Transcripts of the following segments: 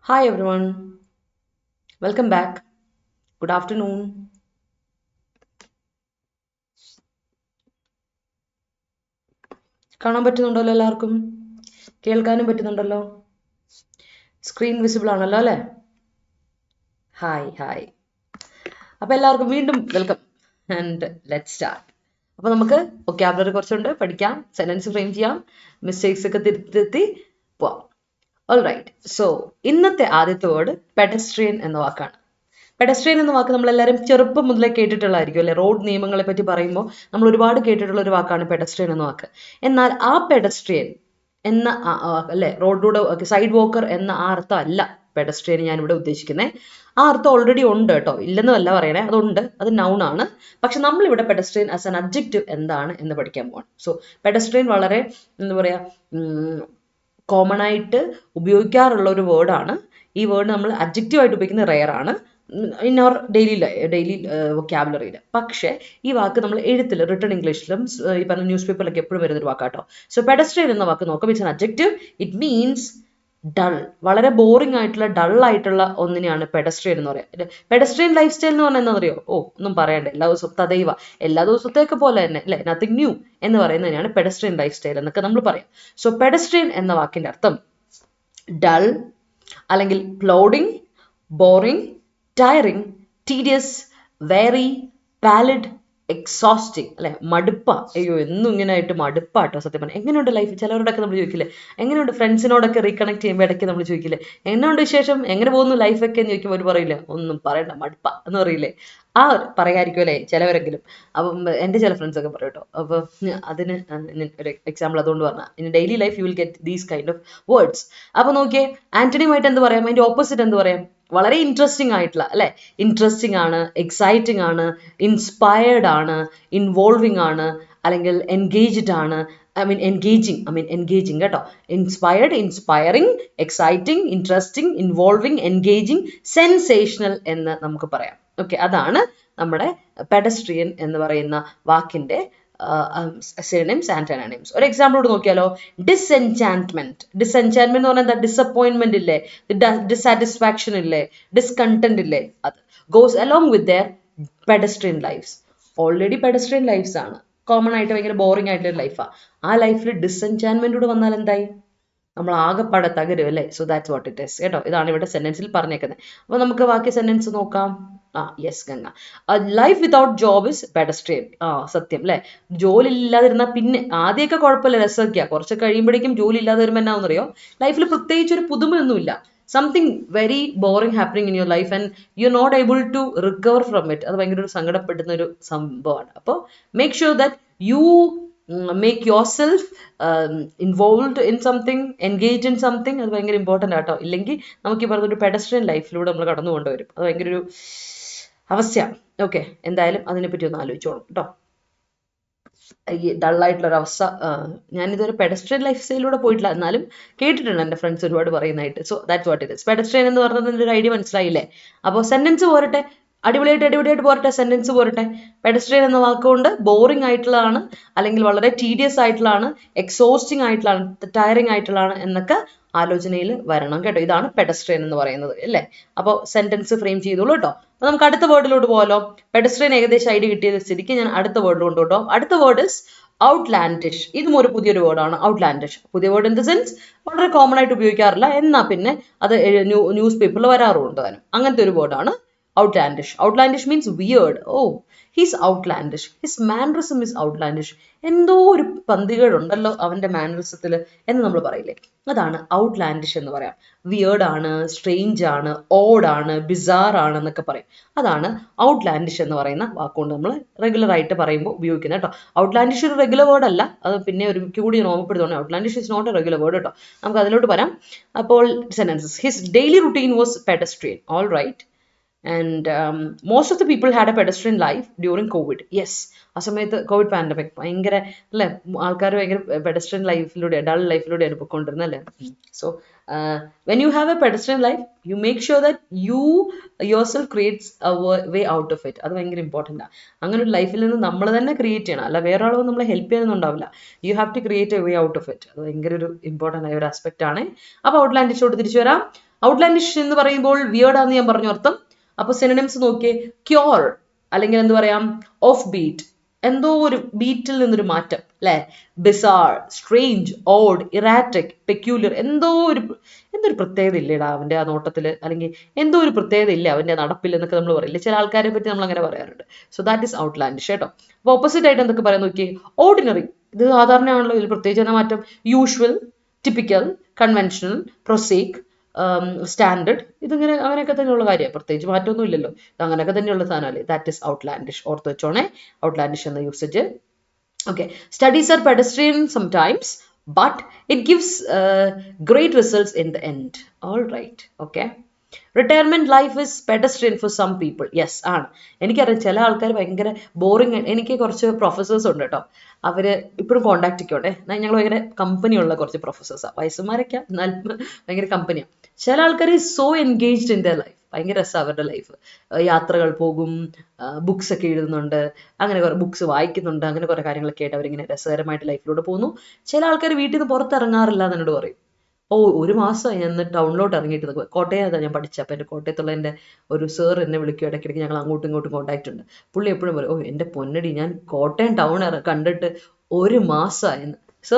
Hi everyone, welcome back. Good afternoon. കാണാൻ പറ്റുന്നുണ്ടല്ലോ എല്ലാവർക്കും? കേൾക്കാനും പറ്റുന്നുണ്ടല്ലോ? സ്ക്രീൻ വിസിബിൾ ആണല്ലോ അല്ലേ? Hi hi. അപ്പോൾ എല്ലാവർക്കും വീണ്ടും വെൽക്കം ആൻഡ് ലെറ്റ് സ്റ്റാർട്ട്. അപ്പോൾ നമുക്ക് വൊക്കാബുലറി കുറച്ചുണ്ട്, പഠിക്കാം, സെന്റൻസ് ഫ്രെയിം ചെയ്യാം, മിസ്റ്റേക്സ് ഒക്കെ തിരുത്തി പോവാം. All right. സോ ഇന്നത്തെ ആദ്യത്തെ വേർഡ് പെഡസ്ട്രിയൻ എന്ന വാക്കാണ്. പെഡസ്ട്രിയൻ എന്ന വാക്ക് നമ്മളെല്ലാവരും ചെറുപ്പം മുതലേ കേട്ടിട്ടുള്ളതായിരിക്കും അല്ലെ? റോഡ് നിയമങ്ങളെ പറ്റി പറയുമ്പോൾ നമ്മൾ ഒരുപാട് കേട്ടിട്ടുള്ള ഒരു വാക്കാണ് പെഡസ്ട്രിയൻ എന്ന വാക്ക്. എന്നാൽ ആ പെഡസ്ട്രിയൻ എന്ന അല്ലെ, റോഡിലൂടെ സൈഡ് വോക്കർ എന്ന ആ അർത്ഥം അല്ല പെഡസ്ട്രിയൻ ഞാൻ ഇവിടെ ഉദ്ദേശിക്കുന്നത്. ആ അർത്ഥം ഓൾറെഡി ഉണ്ട് കേട്ടോ, ഇല്ലെന്നല്ല പറയണേ, അതുണ്ട്, അത് നൗൺ ആണ്. പക്ഷെ നമ്മളിവിടെ പെഡസ്ട്രിയൻ ആസ് ആൻ അഡ്ജക്റ്റീവ് എന്താണ് എന്ന് പഠിക്കാൻ പോവാണ്. സോ പെഡസ്ട്രിയൻ വളരെ എന്താ പറയാ, കോമൺ ആയിട്ട് ഉപയോഗിക്കാറുള്ള ഒരു വേർഡാണ്. ഈ വേർഡ് നമ്മൾ അഡ്ജക്റ്റീവ് ആയിട്ട് ഉപയോഗിക്കുന്നത് റെയർ ആണ് ഇൻ അവർ ഡെയിലി വൊക്കാബുലറിയിൽ. പക്ഷേ ഈ വാക്ക് നമ്മൾ എഴുത്തിൽ റിട്ടൺ ഇംഗ്ലീഷിലും ഈ പറഞ്ഞ ന്യൂസ് പേപ്പറിലൊക്കെ എപ്പോഴും വരുന്നൊരു വാക്കാട്ടോ. സോ പെഡസ്ട്രിയൻ എന്ന വാക്ക് നോക്കാം. It's an adjective. It means dull, വളരെ ബോറിംഗ് ആയിട്ടുള്ള ഡൾ ആയിട്ടുള്ള ഒന്നിനെയാണ് പെഡസ്ട്രിയൻ എന്ന് പറയുക. പെഡസ്ട്രിയൻ ലൈഫ് സ്റ്റൈൽ എന്ന് പറഞ്ഞാൽ എന്താണെന്നറിയോ? ഒന്നും പറയണ്ട, എല്ലാ ദിവസവും തദൈവ, എല്ലാ ദിവസത്തേക്ക് പോലെ തന്നെ അല്ലെ, നത്തിങ് ന്യൂ എന്ന് പറയുന്നതിനാണ് പെഡസ്ട്രിയൻ ലൈഫ് സ്റ്റൈൽ എന്നൊക്കെ നമ്മൾ പറയാം. സോ പെഡസ്ട്രിയൻ എന്ന വാക്കിന്റെ അർത്ഥം ഡൾ അല്ലെങ്കിൽ പ്ലോഡിങ്, ബോറിംഗ്, ടയറിങ്, ടീഡിയസ്, വെറി, പാലിഡ്, എക്സോസ്റ്റിംഗ് അല്ലെ, മടുപ്പ. അയ്യോ എന്നും ഇങ്ങനെ ആയിട്ട് മടുപ്പാട്ടോ സത്യം പറഞ്ഞാൽ. എങ്ങനെയുണ്ട് ലൈഫ്? ചിലവരോടൊക്കെ നമ്മൾ ചോദിക്കില്ലേ, എങ്ങനെയുണ്ട് ഫ്രണ്ട്സിനോടൊക്കെ റീകണക്ട് ചെയ്യുമ്പോൾ ഇടയ്ക്ക് നമ്മൾ ചോദിക്കില്ലേ, എങ്ങനെയുണ്ട് വിശേഷം, എങ്ങനെ പോകുന്നു ലൈഫൊക്കെ എന്ന് ചോദിക്കുമ്പോൾ അവർ പറയില്ല, ഒന്നും പറയണ്ട മടുപ്പ എന്ന് പറയില്ലേ? ആ പറയായിരിക്കും അല്ലേ ചിലവരെങ്കിലും. അപ്പം എൻ്റെ ചില ഫ്രണ്ട്സ് ഒക്കെ പറയും കേട്ടോ. അപ്പോൾ അതിന് ഒരു എക്സാമ്പിൾ അതുകൊണ്ട് പറഞ്ഞാൽ, in daily life you will get these kind of words. അപ്പോൾ നോക്കിയേ, ആന്റണിയുമായിട്ട് എന്ത് പറയാം? അതിൻ്റെ ഓപ്പോസിറ്റ് എന്ത് പറയാം? വളരെ ഇൻട്രസ്റ്റിംഗ് ആയിട്ടുള്ള അല്ലെ, ഇൻട്രസ്റ്റിംഗ് ആണ്, എക്സൈറ്റിംഗ് ആണ്, ഇൻസ്പയർഡ് ആണ്, ഇൻവോൾവിംഗ് ആണ്, അല്ലെങ്കിൽ എൻഗേജ്ഡ് ആണ്. എൻഗേജിങ് കേട്ടോ. Inspired, inspiring, exciting, interesting, involving, engaging, sensational എന്ന് നമുക്ക് പറയാം. ഓക്കെ, അതാണ് നമ്മുടെ പെഡസ്ട്രിയൻ എന്ന് പറയുന്ന വാക്കിന്റെ സിനോണിംസ് ആൻഡ് ആന്റോണിംസ്. ഒരു എക്സാമ്പിളോട് നോക്കിയാലോ? ഡിസെൻചാന്റ്മെന്റ്. ഡിസെൻചാന്റ്മെന്റ് എന്ന് പറഞ്ഞാൽ എന്താ? ഡിസപ്പോയിന്റ്മെന്റ് ഇല്ലേ, ഡിസാറ്റിസ്ഫാക്ഷൻ ഇല്ലേ, ഡിസ്കണ്ടന്റ് ഇല്ലേ, അത് goes along with their pedestrian lifes. Already pedestrian lifes ആണ്, കോമൺ ആയിട്ട് ഭയങ്കര ബോറിംഗ് ആയിട്ടുള്ള ലൈഫാണ്. ആ ലൈഫിൽ ഡിസെൻചാന്റ്മെന്റോട് വന്നാൽ എന്തായി? നമ്മൾ ആകെപ്പാടെ തകരും അല്ലേ? So that's what it is കേട്ടോ. ഇതാണ് ഇവിടെ സെന്റൻസിൽ പറഞ്ഞേക്കുന്നത്. അപ്പോൾ നമുക്ക് ബാക്കി സെന്റൻസ് നോക്കാം. Yes Ganga. Life without job is pedestrian. സത്യം അല്ലേ? ജോലി ഇല്ലാതിരുന്നാൽ പിന്നെ ആദ്യമൊക്കെ കുഴപ്പമില്ല, രസമൊക്കെയാ. കുറച്ച് കഴിയുമ്പോഴേക്കും ജോലി ഇല്ലാതെ വരുമ്പോൾ എന്നാണെന്നറിയോ? ലൈഫിൽ പ്രത്യേകിച്ച് ഒരു പുതുമയൊന്നുമില്ല. Something very boring happening in your life and you are not able to recover from it. അത് ഭയങ്കര ഒരു സങ്കടപ്പെടുന്ന ഒരു സംഭവമാണ്. അപ്പോൾ make sure that you make yourself involve in something, engage in something. അത് ഭയങ്കര ഇമ്പോർട്ടൻ്റ് ആട്ടോ. ഇല്ലെങ്കിൽ നമുക്ക് ഈ പറഞ്ഞൊരു പെഡസ്ട്രിയൻ ലൈഫിലൂടെ നമ്മൾ കടന്നു കൊണ്ടുവരും. അത് ഭയങ്കര ഒരു അവസ്ഥയാണ്. ഓക്കെ, എന്തായാലും അതിനെപ്പറ്റി ഒന്ന് ആലോചിച്ചോളൂ കേട്ടോ. ഈ ഡള്ളായിട്ടുള്ളൊരു അവസ്ഥ ഞാനിതുവരെ പെഡസ്ട്രിയൻ ലൈഫ് സ്റ്റൈലിലൂടെ പോയിട്ടില്ല, എന്നാലും കേട്ടിട്ടുണ്ട് എൻ്റെ ഫ്രണ്ട്സ് ഒരുപാട് പറയുന്നതായിട്ട്. So that's what it is. Pedestrian എന്ന് പറഞ്ഞതിൻ്റെ ഒരു ഐഡിയ മനസ്സിലായില്ലേ? അപ്പോൾ സെന്റൻസ് പോരട്ടെ, അടിപൊളിയായിട്ട് പോരട്ടെ, സെന്റൻസ് പോരട്ടെ. പെഡസ്ട്രിയൻ എന്ന വാക്കുകൊണ്ട് ബോറിംഗ് ആയിട്ടുള്ളതാണ്, അല്ലെങ്കിൽ വളരെ ടീഡിയസ് ആയിട്ടുള്ളതാണ്, എക്സോസ്റ്റിംഗ് ആയിട്ടുള്ളതാണ്, ടയറിംഗ് ആയിട്ടുള്ളതാണ് എന്നൊക്കെ ആലോചനയിൽ വരണം കേട്ടോ. ഇതാണ് പെഡസ്ട്രിയൻ എന്ന് പറയുന്നത് അല്ലേ? അപ്പോൾ സെന്റൻസ് ഫ്രെയിം ചെയ്തോളൂ കേട്ടോ. അപ്പോൾ നമുക്ക് അടുത്ത വേർഡിലോട്ട് പോകാലോ. പെഡസ്ട്രിയൻ ഏകദേശം ഐഡിയ കിട്ടിയത് സ്ഥിതിക്ക് ഞാൻ അടുത്ത വേർഡിലോട്ട് കേട്ടോ. അടുത്ത വേർഡ് ഇസ് ഔട്ട്ലാൻഡിഷ്. ഇതും ഒരു പുതിയൊരു വേർഡാണ് ഔട്ട്ലാൻഡിഷ്. പുതിയ വേർഡ് ഇൻ ദ സെൻസ് വളരെ കോമൺ ആയിട്ട് ഉപയോഗിക്കാറില്ല, എന്നാൽ പിന്നെ അത് ന്യൂസ് പേപ്പറിൽ വരാറുണ്ട് താനും. അങ്ങനത്തെ ഒരു വേർഡാണ് outlandish. Outlandish means weird. He's outlandish, his mannerism is outlandish. എന്തോ ഒരു പന്തികേടുണ്ടല്ലോ അവന്റെ മാനറിസത്തിൽ എന്ന് നമ്മൾ പറയില്ലേ, അതാണ് ഔട്ട്ലാൻഡിഷ് എന്ന് പറയാം. വിയേർഡ് ആണ്, സ്ട്രേഞ്ച് ആണ്, ഓഡ് ആണ്, ബിസാർ ആണ് എന്നൊക്കെ പറയും. അതാണ് ഔട്ട്ലാൻഡിഷ് എന്ന് പറയുന്ന വാക്കുകൊണ്ട് നമ്മൾ റെഗുലർ ആയിട്ട് പറയുമ്പോൾ ഉപയോഗിക്കുന്നത് കേട്ടോ. ഔട്ട്ലാൻഡിഷ് ഒരു റെഗുലർ വേർഡ് അല്ല, അത് പിന്നെ ഒരു കൂടി ഓർമ്മപ്പെടുത്തുകയാണ്. Outlandish is not a regular word കേട്ടോ. നമുക്ക് അതിലോട്ട് വരാം. അപ്പോൾ sentences. His daily routine was pedestrian. All right. And most of the people had a pedestrian life during COVID. Yes, ആ സമയത്ത് കോവിഡ് പാൻഡമിക് ഭയങ്കര അല്ലേ, ആൾക്കാർ ഭയങ്കര പെഡസ്ട്രിയൻ ലൈഫിലൂടെ, ഡൾ ലൈഫിലൂടെയാണ് പോയിക്കൊണ്ടിരുന്നത് അല്ലേ? So when you have A pedestrian life, you make sure that you your self creates A way out of it. അത് ഭയങ്കര ഇമ്പോർട്ടൻ്റ് ആണ്. അങ്ങനെ ഒരു ലൈഫിൽ നിന്ന് നമ്മൾ തന്നെ ക്രിയേറ്റ് ചെയ്യണം, അല്ല വേറെ ആളൊന്നും നമ്മളെ ഹെൽപ്പ് ചെയ്യാനൊന്നും ഉണ്ടാവില്ല. You have to create a way out of it. അത് ഭയങ്കര ഒരു ഇമ്പോർട്ടൻ്റ് ആയ ഒരു ആസ്പെക്റ്റ് ആണ്. അപ്പോൾ ഔട്ട്ലാൻഡിഷോട്ട് തിരിച്ചു വരാം. ഔട്ട്ലാൻഡിഷ് എന്ന് പറയുമ്പോൾ വിയേർഡ് ആണെന്ന് ഞാൻ പറഞ്ഞു അർത്ഥം. അപ്പൊ സിനോണിംസ് നോക്കിയേ, ക്യൂർ അല്ലെങ്കിൽ എന്ത് പറയാം, ഓഫ് ബീറ്റ്, എന്തോ ഒരു ബീറ്റിൽ നിന്നൊരു മാറ്റം അല്ലെ, ബിസാർ, സ്ട്രേഞ്ച്, ഓഡ്, ഇറാറ്റിക്, പെക്യൂലിയർ, എന്തൊരു പ്രത്യേകത ഇല്ലേടാ അവന്റെ ആ നോട്ടത്തില്, അല്ലെങ്കിൽ എന്തോ ഒരു പ്രത്യേകത ഇല്ല അവന്റെ നടപ്പിൽ എന്നൊക്കെ നമ്മൾ പറയില്ലേ, ചില ആൾക്കാരെ പറ്റി നമ്മൾ അങ്ങനെ പറയാറുണ്ട്. സോ ദാറ്റ് ഈസ് ഔട്ട്ലാൻഡിഷ് കേട്ടോ. അപ്പൊ ഓപ്പോസിറ്റ് ആയിട്ട് എന്തൊക്കെ പറയാൻ നോക്കി, ഓർഡിനറി, ഇത് സാധാരണയാണല്ലോ, ഇതിൽ പ്രത്യേകിച്ച് എന്ന മാറ്റം, യൂഷ്വൽ, ടിപ്പിക്കൽ, കൺവെൻഷണൽ, പ്രൊസീക്ക്, സ്റ്റാൻഡേർഡ്, ഇതിങ്ങനെ അങ്ങനെയൊക്കെ തന്നെയുള്ള കാര്യമാണ്, പ്രത്യേകിച്ച് മാറ്റമൊന്നും ഇല്ലല്ലോ, ഇത് അങ്ങനെയൊക്കെ തന്നെയുള്ള സാധനമല്ലേ. That is outlandish. ഓർത്ത് വെച്ചോണേ ഔട്ട്ലാൻഡിഷ് എന്ന usage. Okay, studies are pedestrian sometimes, but it gives great results in the end. All right, okay. Retirement life is pedestrian for some people. Yes ആണ്, എനിക്കറിയാം ചില ആൾക്കാർ ഭയങ്കര ബോറിങ്. എനിക്ക് കുറച്ച് പ്രൊഫസേഴ്സ് ഉണ്ട് കേട്ടോ, അവര് ഇപ്പോഴും കോണ്ടാക്ട് ഒക്കെ ഉണ്ടേ, ഞങ്ങൾ ഭയങ്കര കമ്പനിയുള്ള കുറച്ച് പ്രൊഫസേഴ്സാണ്, വയസ്സന്മാരൊക്കെ എന്നാലും ഭയങ്കര കമ്പനിയാണ്. ചില ആൾക്കാർ is so engaged in the life, ഭയങ്കര രസമാണ് അവരുടെ ലൈഫ്. യാത്രകൾ പോകും, ബുക്സ് ഒക്കെ എഴുതുന്നുണ്ട്, അങ്ങനെ കുറെ ബുക്സ് വായിക്കുന്നുണ്ട്, അങ്ങനെ കുറെ കാര്യങ്ങളൊക്കെ ആയിട്ട് അവരിങ്ങനെ രസകരമായിട്ട് ലൈഫിലൂടെ പോകുന്നു. ചില ആൾക്കാർ വീട്ടിൽ നിന്ന് പുറത്തിറങ്ങാറില്ല എന്നോട് പറയും. ഒരു മാസമായി ഞാൻ ടൗണിലോട്ട് ഇറങ്ങിയിട്ട്, കോട്ടയത്താണ് ഞാൻ പഠിച്ചത്. അപ്പം എൻ്റെ കോട്ടയത്തുള്ള എൻ്റെ ഒരു സർ എന്നെ വിളിക്കും ഇടയ്ക്കിടയ്ക്ക്, ഞങ്ങൾ അങ്ങോട്ടും ഇങ്ങോട്ടും കോൺടാക്റ്റ് ഉണ്ട്. പുള്ളി എപ്പോഴും പറയും, എൻ്റെ പൊന്നടി ഞാൻ കോട്ടയം ടൗൺ കണ്ടിട്ട് ഒരു മാസമായെന്ന്. So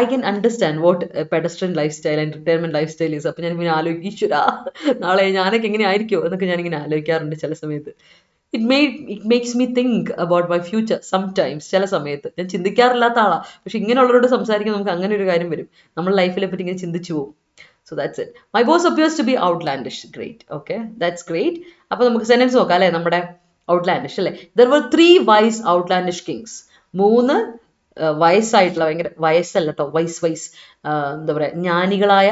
I can understand what pedestrian life style and retirement life style is. അപ്പം ഞാനിങ്ങനെ ആലോചിച്ചുരാ, നാളെ ഞാനൊക്കെ എങ്ങനെ ആയിരിക്കുമോ എന്നൊക്കെ ഞാനിങ്ങനെ ആലോചിക്കാറുണ്ട് ചില സമയത്ത്. It makes me think about my future sometimes. ചില സമയത്ത് ഞാൻ ചിന്തിക്കാറില്ലാത്ത ആളാണ്, പക്ഷെ ഇങ്ങനെയുള്ളവരോട് സംസാരിക്കുമ്പോൾ നമുക്ക് അങ്ങനെ ഒരു കാര്യം വരും, നമ്മൾ ലൈഫിനെ പറ്റി ഇങ്ങനെ ചിന്തിച്ചു പോകും. So that's it. My boss appears to be outlandish. Great, okay, that's great. അപ്പൊ നമുക്ക് സെന്റൻസ് നോക്കാം അല്ലെ, നമ്മുടെ ഔട്ട്ലാൻഡിഷ് അല്ലെ. There were 3 wise outlandish kings. 3 വയസ്സായിട്ടുള്ള, ഭയങ്കര വയസ്സല്ല കേട്ടോ, എന്താ പറയാ, ജ്ഞാനികളായ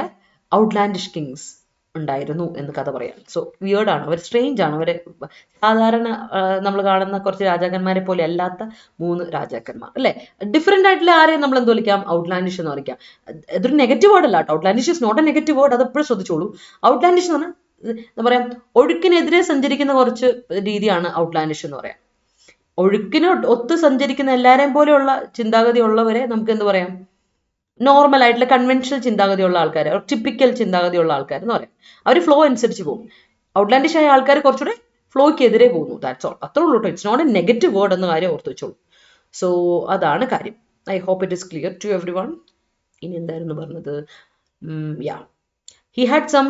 ഔട്ട്ലാൻഡിഷ് കിങ്സ് ഉണ്ടായിരുന്നു എന്ന് കഥ പറയാം. സോ വിയേർഡ് ആണ് അവർ, സ്ട്രേഞ്ച് ആണ് അവർ, സാധാരണ നമ്മൾ കാണുന്ന കുറച്ച് രാജാക്കന്മാരെ പോലെ അല്ലാത്ത 3 രാജാക്കന്മാർ അല്ലെ. ഡിഫറെന്റ് ആയിട്ടുള്ള ആരെയും നമ്മൾ എന്ത് വിളിക്കാം, ഔട്ട്ലാൻഡിഷ് എന്ന് വിളിക്കാം. ഇതൊരു നെഗറ്റീവ് വേർഡ് അല്ല കേട്ടോ, outlandish is not a negative word, അത് എപ്പോഴും ശ്രദ്ധിച്ചോളൂ. ഔട്ട്ലാൻഡിഷ് എന്ന് പറഞ്ഞാൽ എന്താ പറയാ, ഒഴുക്കിനെതിരെ സഞ്ചരിക്കുന്ന കുറച്ച് രീതിയാണ് ഔട്ട്ലാൻഡിഷ് എന്ന് പറയാം. ഒഴുക്കിന് ഒത്ത് സഞ്ചരിക്കുന്ന എല്ലാരെയും പോലെയുള്ള ചിന്താഗതി ഉള്ളവരെ നമുക്ക് എന്ത് പറയാം, നോർമൽ ആയിട്ടുള്ള കൺവെൻഷണൽ ചിന്താഗതിയുള്ള ആൾക്കാർ, ടിപ്പിക്കൽ ചിന്താഗതിയുള്ള ആൾക്കാർ എന്ന് പറയാം. അവർ ഫ്ലോ അനുസരിച്ച് പോകും. ഔട്ട്ലാൻഡിഷ് ആയ ആൾക്കാർ കുറച്ചുകൂടെ ഫ്ലോയ്ക്കെതിരെ പോകുന്നു. ദാറ്റ്സ് ഓൾ, അത്രേ ഉള്ളൂ കേട്ടോ. It's not a negative word എന്ന കാര്യം ഓർത്ത് വെച്ചോളൂ. സോ അതാണ് കാര്യം. I hope it is clear to everyone. ഇനി എന്തായിരുന്നു പറഞ്ഞത്, yeah, he had some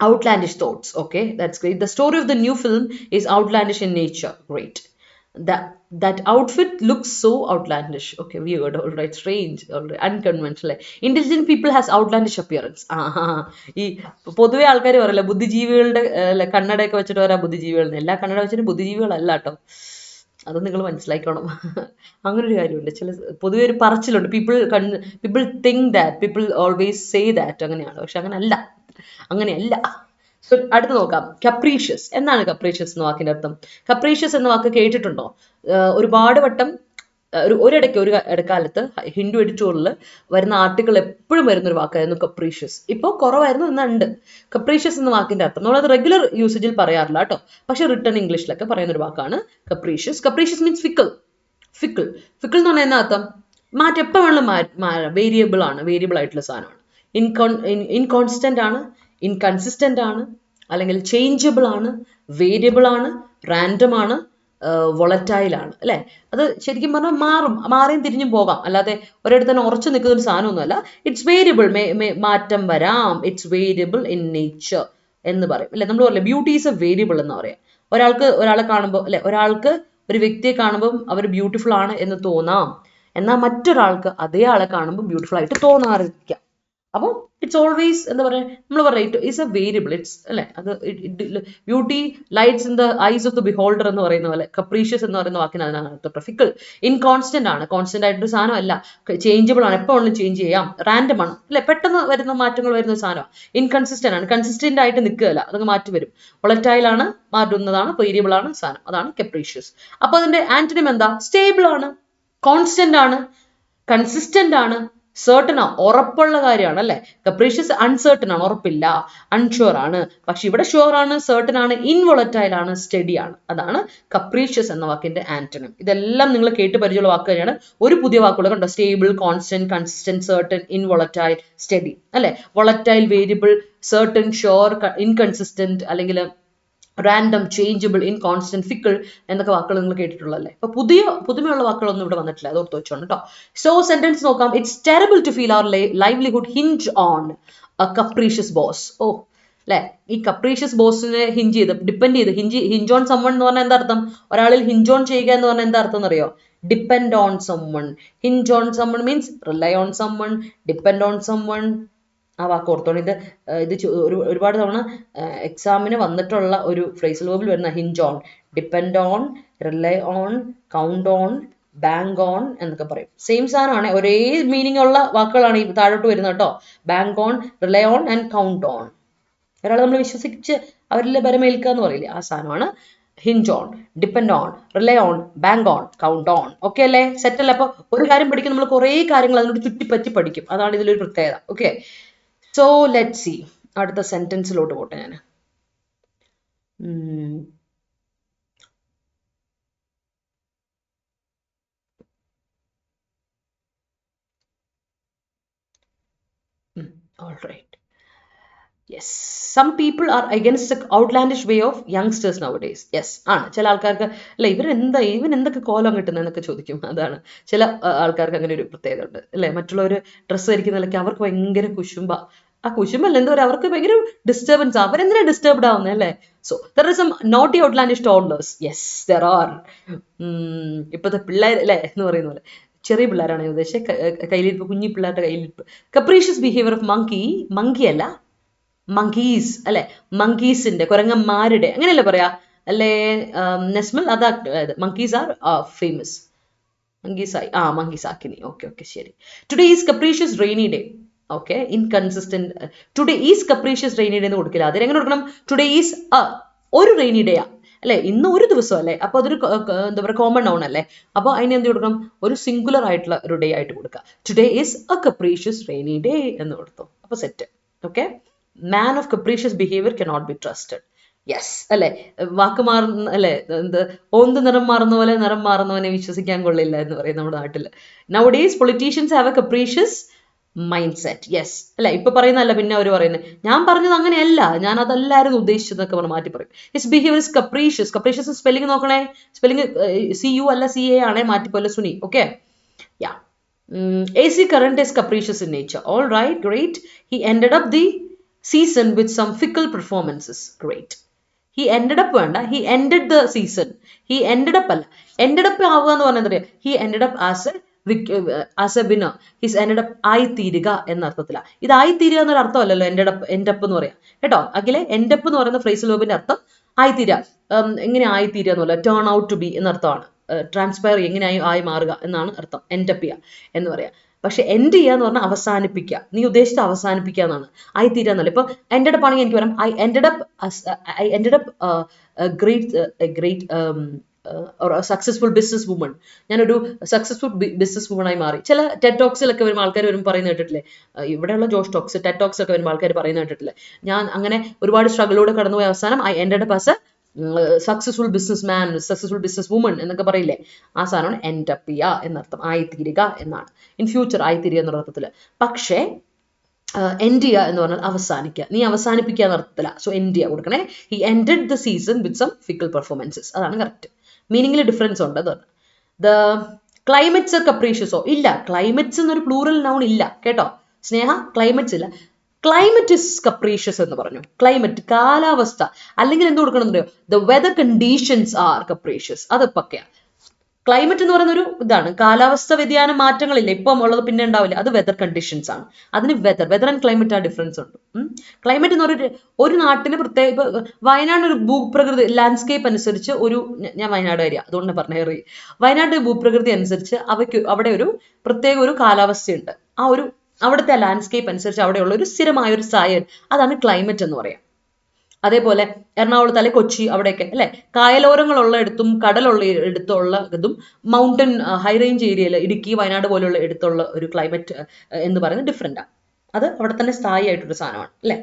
outlandish thoughts. Okay, that's great. The story of the new film is outlandish in nature. Great. That outfit looks so outlandish. Okay, weird, all right, strange, all right, unconventional. Intelligent people has outlandish appearance. ഈ പൊതുവെ ആൾക്കാർ പറയല്ല, ബുദ്ധിജീവികളുടെ കണ്ണടയൊക്കെ വെച്ചിട്ട് വരാ ബുദ്ധിജീവികൾ. എല്ലാ കണ്ണട വെച്ചിട്ട് ബുദ്ധിജീവികളല്ല കേട്ടോ, അത് നിങ്ങൾ മനസ്സിലാക്കണം. അങ്ങനെ ഒരു കാര്യമുണ്ട്, ചില പൊതുവെ ഒരു പറച്ചിലുണ്ട്, people think that, people always say that, അങ്ങനെയാണ്. പക്ഷെ അങ്ങനെയല്ല. സോ അടുത്ത് നോക്കാം, കപ്രീഷ്യസ്. എന്താണ് കപ്രീഷ്യസ് എന്ന വാക്കിന്റെ അർത്ഥം? കപ്രീഷ്യസ് എന്ന വാക്ക് കേട്ടിട്ടുണ്ടോ? ഒരുപാട് വട്ടം ഇടക്കാലത്ത് ഹിന്ദു എഡിറ്റോറിൽ വരുന്ന ആർട്ടിക്കിൾ എപ്പോഴും വരുന്ന ഒരു വാക്കായിരുന്നു കപ്രീഷ്യസ്. ഇപ്പോൾ കുറവായിരുന്നു, എന്നുണ്ട്. കപ്രീഷ്യസ് എന്ന വാക്കിന്റെ അർത്ഥം നമ്മളത് റെഗുലർ യൂസേജിൽ പറയാറില്ല കേട്ടോ, പക്ഷെ റിട്ടേൺ ഇംഗ്ലീഷിലൊക്കെ പറയുന്ന ഒരു വാക്കാണ് കപ്രീഷ്യസ്. കപ്രീഷ്യസ് മീൻസ് ഫിക്കിൾ എന്ന് പറഞ്ഞാൽ എന്നാ അർത്ഥം? എപ്പോൾ വേണമെങ്കിലും വേരിയബിൾ ആണ്, വേരിയബിൾ ആയിട്ടുള്ള സാധനമാണ്. ഇൻകോൺസ്റ്റന്റ് ആണ്, ഇൻകൺസിസ്റ്റന്റ് ആണ്, അല്ലെങ്കിൽ ചേഞ്ചബിൾ ആണ്, വേരിയബിൾ ആണ്, റാൻഡം ആണ്, വൊളറ്റൈൽ ആണ് അല്ലെ. അത് ശരിക്കും പറഞ്ഞാൽ മാറിയും തിരിഞ്ഞും പോകാം, അല്ലാതെ ഒരിടത്ത് തന്നെ ഉറച്ചു നിൽക്കുന്ന ഒരു സാധനമൊന്നുമല്ല. ഇറ്റ്സ് വേരിയബിൾ, മാറ്റം വരാം. ഇറ്റ്സ് വേരിയബിൾ ഇൻ നേച്ചർ എന്ന് പറയും അല്ലെ. നമ്മൾ പറയില്ലേ, ബ്യൂട്ടി ഈസ് എ വേരിയബിൾ എന്ന് പറയാം. ഒരാളെ കാണുമ്പോൾ അല്ലെ, ഒരാൾക്ക് ഒരു വ്യക്തിയെ കാണുമ്പോൾ അവർ ബ്യൂട്ടിഫുൾ ആണ് എന്ന് തോന്നാം, എന്നാൽ മറ്റൊരാൾക്ക് അതേ ആളെ കാണുമ്പോൾ ബ്യൂട്ടിഫുൾ ആയിട്ട് തോന്നാറിരിക്കാം. അപ്പോൾ ഇറ്റ്സ് ഓൾവേസ് എന്താ പറയുക, നമ്മൾ പറയുക ഇറ്റ്സ് എ വേരിയബിൾ. ഇറ്റ്സ് അല്ലെ, അത് beauty lights in the ice of the beholder എന്ന് പറയുന്ന പോലെ കപ്രീഷ്യസ് എന്ന് പറയുന്ന വാക്കിന് അതിനാണ് അർത്ഥം. ഫിക്കിൾ, ഇൻകോൺസ്റ്റന്റ് ആണ്, കോൺസ്റ്റന്റ് ആയിട്ടൊരു സാധനമല്ല, ചേഞ്ചബിൾ ആണ്, എപ്പോൾ വേണമെങ്കിലും ചേഞ്ച് ചെയ്യാം, റാൻഡം ആണ് അല്ലെ, പെട്ടെന്ന് വരുന്ന മാറ്റങ്ങൾ വരുന്ന സാധനമാണ്. ഇൻകൺസിസ്റ്റന്റ് ആണ്, കൺസിസ്റ്റന്റ് ആയിട്ട് നിൽക്കുകയല്ല, അതൊക്കെ മാറ്റി വരും. വൊളറ്റൈൽ ആണ്, മാറ്റുന്നതാണ്, വേരിയബിൾ ആണ് സാധനം, അതാണ് കപ്രീഷ്യസ്. അപ്പൊ അതിന്റെ ആന്റണിം എന്താ? സ്റ്റേബിൾ ആണ്, കോൺസ്റ്റന്റ് ആണ്, കൺസിസ്റ്റന്റ് ആണ്, certain ആ ഉറപ്പുള്ള കാര്യമാണ് അല്ലെ. capricious uncertain ആണ്, ഉറപ്പില്ല, unsure ആണ്. പക്ഷെ ഇവിടെ sure ആണ്, certain ആണ്, involatile ആണ്, steady ആണ്. അതാണ് capricious എന്ന വാക്കിന്റെ ആന്റണിം. ഇതെല്ലാം നിങ്ങൾ കേട്ട് പരിചയമുള്ള വാക്ക് തന്നെയാണ്. ഒരു പുതിയ വാക്കുകൾ കണ്ടോ, stable, constant, consistent, certain, involatile, steady അല്ലെ. volatile, variable, certain, sure, inconsistent അല്ലെങ്കിൽ റാൻഡം, ചേഞ്ചബിൾ, ഇൻകോൺസ്റ്റന്റ്, ഫിക്കിൾ എന്നൊക്കെ വാക്കുകൾ നിങ്ങൾ കേട്ടിട്ടുള്ളതല്ലേ. അപ്പൊ പുതുമയുള്ള വാക്കുകളൊന്നും ഇവിടെ വന്നിട്ടില്ല, അത് ഓർത്ത് വെച്ചോണം കേട്ടോ. സോ സെന്റൻസ് നോക്കാം. It's terrible to feel our livelihood hinge on a capricious boss. ഓ അല്ലെ, ഈ കപ്രീഷ്യസ് ബോസിനെ ഹിഞ്ച് ചെയ്ത്, ഡിപ്പെൻഡ് ചെയ്ത്, ഹിഞ്ച് ഓൺ സമ്മൺ എന്ന് പറഞ്ഞാൽ എന്താ അർത്ഥം? ഒരാളിൽ ഹിഞ്ച് ഓൺ ചെയ്യുക എന്ന് പറഞ്ഞാൽ എന്താ അർത്ഥം എന്നറിയോ? Depend on someone. Hinge on someone means rely on someone, depend on someone. ആ വാക്ക് ഓർത്തോണം. ഇത് ഒരുപാട് തവണ എക്സാമിന് വന്നിട്ടുള്ള ഒരു ഫ്രേസൽ വേർബിൽ വരുന്ന hinge on, depend on, rely on, count on, bank on എന്നൊക്കെ പറയും. സെയിം സാധനമാണ്, ഒരേ മീനിങ് ഉള്ള വാക്കുകളാണ് ഈ താഴോട്ട് വരുന്നത് കേട്ടോ. Bank on, rely on and count on. ഒരാളെ നമ്മൾ വിശ്വസിച്ച് അവരിലെ ബലമേൽക്കുക എന്ന് പറയില്ലേ, ആ സാധനമാണ് hinge on, depend on, rely on, bank on, count on. Okay അല്ലേ, സെറ്റ് അല്ലേ? അപ്പൊ ഒരു കാര്യം പഠിക്കും നമ്മൾ കുറേ കാര്യങ്ങൾ അതിനോട് ചുറ്റിപ്പറ്റി പഠിക്കും, അതാണ് ഇതിലൊരു പ്രത്യേകത. ഓക്കെ, സോ ലെറ്റ് സി, അടുത്ത സെന്റൻസിലോട്ട് പോട്ടെ ഞാൻ. All right. Yes, some people are against the outlandish way of youngsters nowadays. Yes, ആണ്. ചില ആൾക്കാർക്ക് അല്ലെ ഇവനെന്തൊക്കെ കോലം കിട്ടുന്നതെന്നൊക്കെ ചോദിക്കും. അതാണ് ചില ആൾക്കാർക്ക് അങ്ങനെ ഒരു പ്രത്യേകത ഉണ്ട് അല്ലെ. മറ്റുള്ളവർ ഡ്രസ്സ് ധരിക്കുന്നതിലൊക്കെ അവർക്ക് ഭയങ്കര കുശുമ്പ. ആ കുശുമ്പല്ല, എന്താ പറയുക, അവർക്ക് ഭയങ്കര ഡിസ്റ്റർബൻസ്. അവരെന്തിനാ ഡിസ്റ്റർബ്ഡ് ആവുന്നത് അല്ലേ? So there is some naughty outlandish toddlers. Yes, there are. ഇപ്പോഴത്തെ പിള്ളേർ അല്ലേ എന്ന് പറയുന്ന പോലെ, ചെറിയ പിള്ളേരാണ് ഉദ്ദേശിച്ചത്, കയ്യിലിരിപ്പ്, കുഞ്ഞി പിള്ളേരുടെ കയ്യിലിരിപ്പ്. കപ്രീഷ്യസ് ബിഹേവിയർ ഓഫ് മങ്കി അല്ല, മങ്കീസ് അല്ലെ, മങ്കീസിന്റെ, കുരങ്ങന്മാരുടെ, അങ്ങനെയല്ലേ പറയാ അല്ലേ നെസ്മൽ? അതാ മങ്കീസ് ആർ ഫേമസ്. മങ്കീസായി, മങ്കീസ് ആക്കിനി. ഓക്കെ ശരി. Today is capricious rainy day. Okay, inconsistent. Today is capricious rainy day എന്ന് കൊടുക്കില്ല, അതിനെങ്ങനെ കൊടുക്കണം? ടുഡേ ഈസ് ഒരു റെയിനി ഡേ അല്ലെ, ഇന്ന് ഒരു ദിവസം അല്ലേ, അപ്പൊ അതൊരു എന്താ പറയുക, കോമൺ നൗൺ അല്ലേ. അപ്പൊ അതിന് എന്ത് കൊടുക്കണം? ഒരു സിംഗുലർ ആയിട്ടുള്ള ഒരു ഡേ ആയിട്ട് കൊടുക്കുക. Today is a capricious rainy day എന്ന് കൊടുത്തു, അപ്പൊ set. Okay, man of capricious behaviour cannot be trusted. Yes അല്ലെ, വാക്ക് മാറുന്ന അല്ലെ, എന്ത് ഓന്ത് നിറം മാറുന്ന പോലെ നിറം മാറുന്നവനെ വിശ്വസിക്കാൻ കൊള്ളില്ല എന്ന് പറയും നമ്മുടെ നാട്ടില്. Nowadays politicians have a capricious mind set. Yes അല്ലെ, ഇപ്പൊ പറയുന്നതല്ല പിന്നെ അവർ പറയുന്നത്, ഞാൻ പറഞ്ഞത് അങ്ങനെയല്ല, ഞാൻ അതല്ലായിരുന്നു ഉദ്ദേശിച്ചതൊക്കെ പറഞ്ഞ് മാറ്റി പറയും. His behaviour is capricious. Capricious spelling നോക്കണേ, സ്പെല്ലിംഗ് CU അല്ല CA ആണേ, മാറ്റിപ്പോലെ സുനി. Okay, yeah. AC Current is capricious in nature. All right, great. He ended up the season with some fickle performances. Great. He ended up വേണ്ട, he ended the season. He ended up അല്ല, ended up ആവുക എന്ന് പറഞ്ഞാൽ എന്താ പറയുക? He ended up as a winner. He's ended up ആയിത്തീരുക എന്ന അർത്ഥത്തില. ഇത് ആയിത്തീരുക എന്നൊരു അർത്ഥമല്ലല്ലോ end up എന്ന് പറയാം കേട്ടോ. അഖിലെ, end up എന്ന് പറയുന്ന ഫ്രേസൽ വേർബിന്റെ അർത്ഥം ആയിത്തീരുക. എങ്ങനെ ആയിത്തീരുക എന്നല്ല, ടേൺ ഔട്ട് ടു ബി എന്നർത്ഥമാണ്. ട്രാൻസ്പയർ എങ്ങനെ ആയി മാറുക എന്നാണ് അർത്ഥം, end up ചെയ്യുക എന്ന് പറയാം. പക്ഷെ എൻഡ് ചെയ്യുക എന്ന് പറഞ്ഞാൽ അവസാനിപ്പിക്കുക, നീ ഉദ്ദേശിച്ച അവസാനിപ്പിക്കുക എന്നാണ്, ആയിത്തീരുക എന്നല്ല. ഇപ്പൊ എൻഡഡ് അപ്പ് ആണെങ്കിൽ എനിക്ക് പറയാം I ended up great successful business woman. ഞാനൊരു സക്സസ്ഫുൾ ബിസിനസ് വുമൺ ആയി മാറി. ചില ടെഡ് ടോക്സിലൊക്കെ വരുമ്പോൾ ആൾക്കാർ വരുമ്പോൾ പറയുന്നത് കേട്ടിട്ടില്ലേ, ഇവിടെയുള്ള ജോഷ് ടോക്സ്, ടെഡ് ടോക്സ് ഒക്കെ വരുമ്പോൾ ആൾക്കാർ പറയുന്നത് കേട്ടിട്ടില്ലേ, ഞാൻ അങ്ങനെ ഒരുപാട് സ്ട്രഗിളോടെ കടന്നുപോയ അവസാനം I ended up as A successful business man, successful business woman എന്നൊക്കെ പറയില്ലേ, ആ സാധനമാണ് എൻഡ് അപ്പ് ചെയ്യുക എന്നർത്ഥം, ആയിത്തീരുക എന്നാണ്. ഇൻ ഫ്യൂച്ചർ ആയിത്തീരുക എന്നുള്ള അർത്ഥത്തില്. പക്ഷേ എൻഡ് ചെയ്യുക എന്ന് പറഞ്ഞാൽ അവസാനിക്കുക, നീ അവസാനിപ്പിക്കുക എന്ന അർത്ഥത്തില. സോ എൻഡ് ചെയ്യുക കൊടുക്കണേ. He ended the season with some fickle performances, അതാണ് കറക്റ്റ്. മീനിങ്ങിൽ ഡിഫറൻസ് ഉണ്ട്. അത് ദ ക്ലൈമറ്റ്സ് ആർ കപ്രീഷ്യസോ, ഇല്ല, ക്ലൈമറ്റ്സ് എന്നൊരു പ്ലൂറൽ നൗൺ ഇല്ല കേട്ടോ സ്നേഹ, ക്ലൈമറ്റ്സ് ഇല്ല. ക്ലൈമറ്റ് ഇസ് കപ്രീഷ്യസ് എന്ന് പറഞ്ഞു. ക്ലൈമറ്റ്, കാലാവസ്ഥ, അല്ലെങ്കിൽ എന്ത് കൊടുക്കണം എന്നറിയോ? The weather conditions are capricious. അത് പക്കയാണ്. ക്ലൈമറ്റ് എന്ന് പറയുന്ന ഒരു ഇതാണ്, കാലാവസ്ഥ വ്യതിയാന മാറ്റങ്ങളില്ല, ഇപ്പം ഉള്ളത് പിന്നെ ഉണ്ടാവില്ല, അത് വെദർ കണ്ടീഷൻസ് ആണ്. അതിന് വെദർ ആൻഡ് ക്ലൈമറ്റ് ആ ഡിഫറൻസ് ഉണ്ട്. ക്ലൈമറ്റ് എന്ന് പറഞ്ഞിട്ട് ഒരു നാട്ടിന് പ്രത്യേക, വയനാട് ഒരു ഭൂപ്രകൃതി ലാൻഡ്സ്കേപ്പ് അനുസരിച്ച് ഒരു, ഞാൻ വയനാട് ഏരിയ അതുകൊണ്ട് പറഞ്ഞേറി, വയനാട് ഭൂപ്രകൃതി അനുസരിച്ച് അവിടെ ഒരു പ്രത്യേക ഒരു കാലാവസ്ഥയുണ്ട്. ആ ഒരു അവിടുത്തെ ലാൻഡ്സ്കേപ്പ് അനുസരിച്ച് അവിടെയുള്ള ഒരു സ്ഥിരമായ ഒരു സായൽ, അതാണ് ക്ലൈമറ്റ് എന്ന് പറയാം. അതേപോലെ എറണാകുളത്ത് അല്ലെ കൊച്ചി അവിടെയൊക്കെ അല്ലെ കായലോരങ്ങളുള്ള ഇടത്തും കടലുള്ള ഇടത്തുള്ള ഇതും മൗണ്ടൻ ഹൈ റേഞ്ച് ഏരിയയിൽ ഇടുക്കി വയനാട് പോലുള്ള ഇടത്തുള്ള ഒരു ക്ലൈമറ്റ് എന്ന് പറയുന്നത് ഡിഫറെന്റാണ്. അത് അവിടെ തന്നെ സ്ഥായിയായിട്ടൊരു സാധനമാണ് അല്ലെ.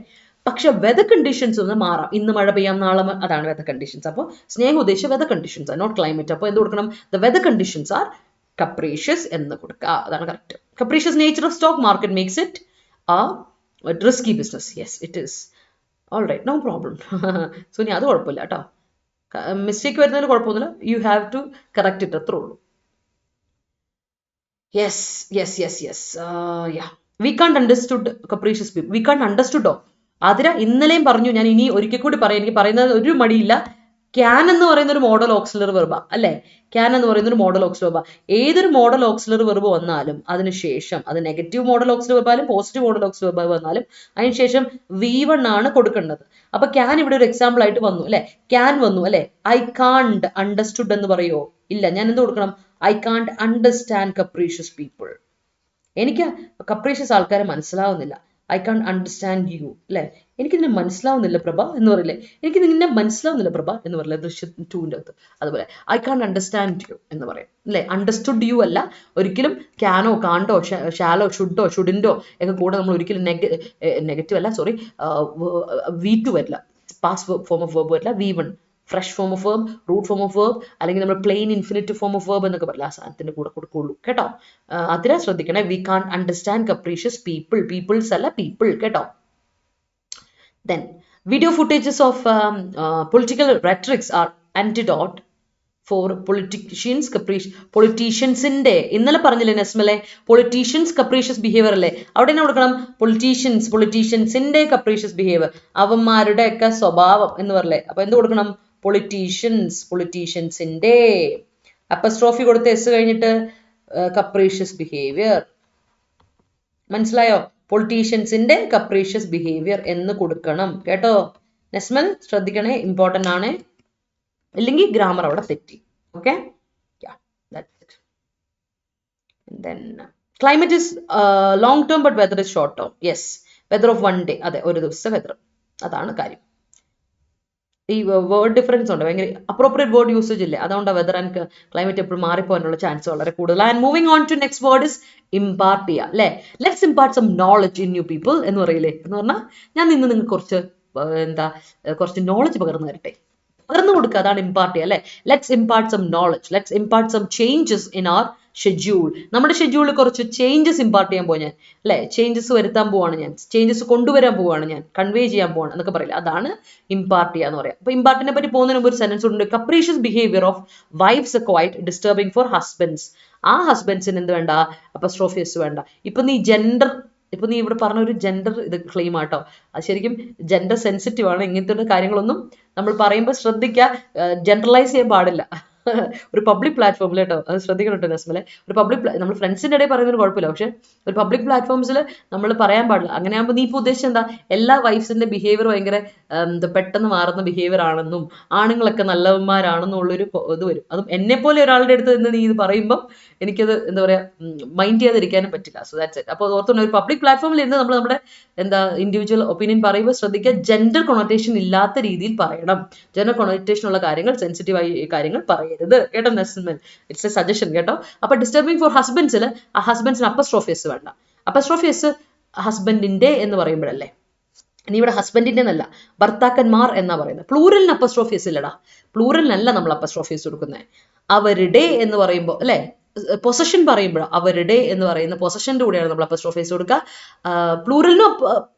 പക്ഷെ വെതർ കണ്ടീഷൻസ് ഒന്ന് മാറാം. ഇന്ന് മഴ പെയ്യാം, നാളെ അതാണ് വെതർ കണ്ടീഷൻസ്. അപ്പോൾ സ്നേഹം ഉദ്ദേശിച്ച വെതർ കണ്ടീഷൻസ് ആണ്, നോട്ട് ക്ലൈമറ്റ്. അപ്പോൾ എന്ത് കൊടുക്കണം? The weather conditions are capricious എന്ന് കൊടുക്കുക. അതാണ് correct. Capricious nature of stock market makes it a risky business. Yes it is. All right, no problem. So ഇനി അത് കുഴപ്പമില്ല കേട്ടോ. മിസ്റ്റേക്ക് വരുന്നതിന് കുഴപ്പമൊന്നുമില്ല. You have to correct it, അത്രേ ഉള്ളൂ. Yes yes yes yes yeah we can't understood capricious people. We can't അണ്ടർസ്റ്റുഡോ അതിര ഇന്നലെയും പറഞ്ഞു ഞാൻ, ഇനി ഒരിക്കൽ കൂടി പറയാം. എനിക്ക് പറയുന്നത് ഒരു മടിയില്ല. ക്യാൻ എന്ന് പറയുന്ന ഒരു മോഡൽ ഓക്സിലറി വെർബ അല്ലെ. ക്യാൻ എന്ന് പറയുന്ന ഒരു മോഡൽ ഓക്സിലറി വെർബ. ഏതൊരു മോഡൽ ഓക്സിലറി വെർബ് വന്നാലും അതിനുശേഷം അത് നെഗറ്റീവ് മോഡൽ ഓക്സിലറി വെർബ് ആയാലും പോസിറ്റീവ് മോഡൽ ഓക്സിലറി വെർബ് വന്നാലും അതിനുശേഷം V1 ആണ് കൊടുക്കേണ്ടത്. അപ്പൊ ക്യാൻ ഇവിടെ ഒരു എക്സാമ്പിൾ ആയിട്ട് വന്നു അല്ലെ. ക്യാൻ വന്നു അല്ലെ. ഐ കാണ്ട് അണ്ടർസ്റ്റുഡ് എന്ന് പറയുമോ? ഇല്ല. ഞാൻ എന്ത് കൊടുക്കണം? I can't understand capricious people. എനിക്ക് കപ്രീഷ്യസ് ആൾക്കാരെ മനസ്സിലാവുന്നില്ല. ഐ കാൺ അണ്ടർസ്റ്റാൻഡ് യു അല്ലെ. എനിക്കിതിനെ മനസ്സിലാവുന്നില്ല പ്രഭ എന്ന് പറയില്ലേ. എനിക്ക് നിന്നെ മനസ്സിലാവുന്നില്ല പ്രഭ എന്ന് പറയില്ലേ ദൃശ്യം 2ന്റെ അകത്ത്. അതുപോലെ ഐ കാൺ അണ്ടർസ്റ്റാൻഡ് യു എന്ന് പറയും അല്ലെ. അണ്ടർസ്റ്റുഡ് യു അല്ല. ഒരിക്കലും ക്യാനോ കാണ്ടോ ഷാലോ ഷുഡോ ഷുഡിൻഡോ ഒക്കെ കൂടെ നമ്മൾ ഒരിക്കലും നെഗറ്റീവ് അല്ല, സോറി, V2 വരില്ല. പാസ് ഫോം ഓഫ് വെർബ് വരില്ല. V1 fresh form of verb, root form of verb, അല്ലെങ്കിൽ നമ്മൾ plain infinite form of verb എന്നൊക്കെ പറയില്ല. ആ സാധനത്തിന്റെ കൂടെ കൊടുക്കുള്ളൂ കേട്ടോ. അതിനെ ശ്രദ്ധിക്കണേ. We can understand capricious people. Peoples അല്ല, പീപ്പിൾ കേട്ടോ. Then video footages of political rhetorics are antidote for politicians caprice. പൊളിറ്റീഷ്യൻസിന്റെ ഇന്നലെ പറഞ്ഞില്ലേ നെസ്മലെ, പൊളിറ്റീഷ്യൻസ് കപ്രീഷ്യസ് ബിഹേവിയർ അല്ലേ. അവിടെ തന്നെ കൊടുക്കണം പൊളിറ്റീഷ്യൻസിന്റെ കപ്രീഷ്യസ് ബിഹേവിയർ, അവന്മാരുടെ ഒക്കെ സ്വഭാവം എന്ന് പറയല്ലേ. അപ്പൊ എന്ത് കൊടുക്കണം? പൊളിറ്റീഷ്യൻസിന്റെ. അപ്പസ്ട്രോഫി കൊടുത്ത് എസ് കഴിഞ്ഞിട്ട് കപ്രീഷ്യസ് ബിഹേവിയർ. മനസ്സിലായോ? പൊളിറ്റീഷ്യൻസിന്റെ കപ്രീഷ്യസ് ബിഹേവിയർ എന്ന് കൊടുക്കണം കേട്ടോ. നെസ്മൽ ശ്രദ്ധിക്കണേ, ഇമ്പോർട്ടന്റ് ആണ്. ഇല്ലെങ്കിൽ ഗ്രാമർ അവിടെ തെറ്റി. Okay, climate is long term but whether is short term. Yes, whether of 1 day. അതെ, ഒരു ദിവസത്തെ വെദർ. അതാണ് കാര്യം. ഈ വേർഡ് ഡിഫറൻസ് ഉണ്ട്, ഭയങ്കര അപ്രോപ്രിയേറ്റ് വേർഡ് യൂസേജ് ഇല്ലേ, അതുകൊണ്ട് വെദർ ആൻഡ് ക്ലൈമറ്റ് എപ്പോഴും മാറിപ്പോകാനുള്ള ചാൻസ് വളരെ കൂടുതൽ. And moving on to next word is impart ചെയ്യുക അല്ലെ. Let's impart some knowledge in you people എന്ന് പറയില്ലേ. എന്ന് പറഞ്ഞാൽ ഞാൻ ഇന്ന് നിങ്ങൾക്ക് കുറച്ച് നോളജ് പകർന്നു തരട്ടെ, പകർന്നു കൊടുക്കുക. അതാണ് ഇമ്പാർട്ട് ചെയ്യുക അല്ലെ. Let's impart some knowledge, let's impart some changes in our schedule. നമ്മുടെ ഷെഡ്യൂളിൽ കുറച്ച് ചേഞ്ചസ് ഇമ്പാർട്ട് ചെയ്യാൻ പോവാൻ ഞാൻ അല്ലെ. ചേഞ്ചസ് വരുത്താൻ പോവാണ് ഞാൻ, ചേഞ്ചസ് കൊണ്ടുവരാൻ പോവാണ് ഞാൻ, കൺവേ ചെയ്യാൻ പോവാണ് എന്നൊക്കെ പറയില്ല. അതാണ് ഇമ്പാർട്ട് ചെയ്യുക എന്ന് പറയാം. അപ്പൊ ഇമ്പാർട്ടിനെ പറ്റി പോകുന്നതിന് മുമ്പ് ഒരു സെന്റൻസ് ഉണ്ട്. Capricious behaviour of wife's quite disturbing for husbands. ആ ഹസ്ബൻഡ്സിന് എന്ത് വേണ്ട? അപ്പസ്ട്രോഫിയസ് വേണ്ട. ഇപ്പൊ നീ ഇവിടെ പറഞ്ഞ ഒരു ജെൻഡർ ഇത് ക്ലെയിം ആട്ടോ. അത് ശരിക്കും ജെൻഡർ സെൻസിറ്റീവ് ആണ്. ഇങ്ങനത്തെ കാര്യങ്ങളൊന്നും നമ്മൾ പറയുമ്പോൾ ശ്രദ്ധിക്കുക, ജനറലൈസ് ചെയ്യാൻ പാടില്ല. ഒരു പബ്ലിക് പ്ലാറ്റ്ഫോമിൽ കേട്ടോ, അത് ശ്രദ്ധിക്കണം കേട്ടോ നെസ്മലെ. ഒരു നമ്മൾ ഫ്രണ്ട്സിൻ്റെ ഇടയിൽ പറയുന്നതിന് കുഴപ്പമില്ല, പക്ഷെ ഒരു പബ്ലിക് പ്ലാറ്റ്ഫോംസിൽ നമ്മൾ പറയാൻ പാടില്ല. അങ്ങനെ ആകുമ്പോൾ നീ ഇപ്പോൾ ഉദ്ദേശിച്ചത് എന്താ? എല്ലാ വൈഫ്സിന്റെ ബിഹേവിയർ ഭയങ്കര പെട്ടെന്ന് മാറുന്ന ബിഹേവിയർ ആണെന്നും ആണുങ്ങളൊക്കെ നല്ലവന്മാരാണെന്നും ഉള്ളൊരു ഇത് വരും. അതും എന്നെ പോലെ ഒരാളുടെ അടുത്ത് നിന്ന് നീ ഇത് പറയുമ്പം എനിക്കത് എന്താ പറയാ, മൈൻഡ് ചെയ്യാതിരിക്കാനും പറ്റില്ല. So that's it. അപ്പോൾ ഓർത്തുകൊണ്ട് ഒരു പബ്ലിക് പ്ലാറ്റ്ഫോമിൽ ഇരുന്ന് നമ്മൾ നമ്മുടെ ഇൻഡിവിജ്വൽ ഒപ്പീനിയൻ പറയുമ്പോൾ ശ്രദ്ധിക്കുക, ജെൻഡർ കൊണോട്ടേഷൻ ഇല്ലാത്ത രീതിയിൽ പറയണം. ജെൻഡർ കൊണോട്ടേഷൻ ഉള്ള കാര്യങ്ങൾ, സെൻസിറ്റീവ് ആയ കാര്യങ്ങൾ പറയരുത് കേട്ടോ നെസ്മൽ. ഇറ്റ്സ് എ സജഷൻ കേട്ടോ. അപ്പൊ ഡിസ്റ്റർബിംഗ് ഫോർ ഹസ്ബൻഡ്സിൽ ആ ഹസ്ബൻഡ്സിന് അപ്പസ്ട്രോഫിയസ് വേണ്ട. അപ്പസ്ട്രോഫിയസ് ഹസ്ബൻഡിന്റെ എന്ന് പറയുമ്പോഴല്ലേ. ഇനി ഇവിടെ ഹസ്ബൻഡിന്റെ എന്നല്ല, ഭർത്താക്കന്മാർ എന്നാ പറയുന്നത്. പ്ലൂറലിന് അപ്പസ്ട്രോഫിയസ് ഇല്ലടാ. പ്ലൂറലിനല്ല നമ്മൾ അപ്പസ്ട്രോഫിയസ് കൊടുക്കുന്നത്. അവരുടെ എന്ന് പറയുമ്പോൾ അല്ലെ, പൊസഷൻ പറയുമ്പോൾ അവരുടെ എന്ന് പറയുന്ന പൊസഷന്റെ കൂടെയാണ് നമ്മൾ അപ്പസ്ട്രോഫേസ് കൊടുക്കുക. പ്ലൂറലിനും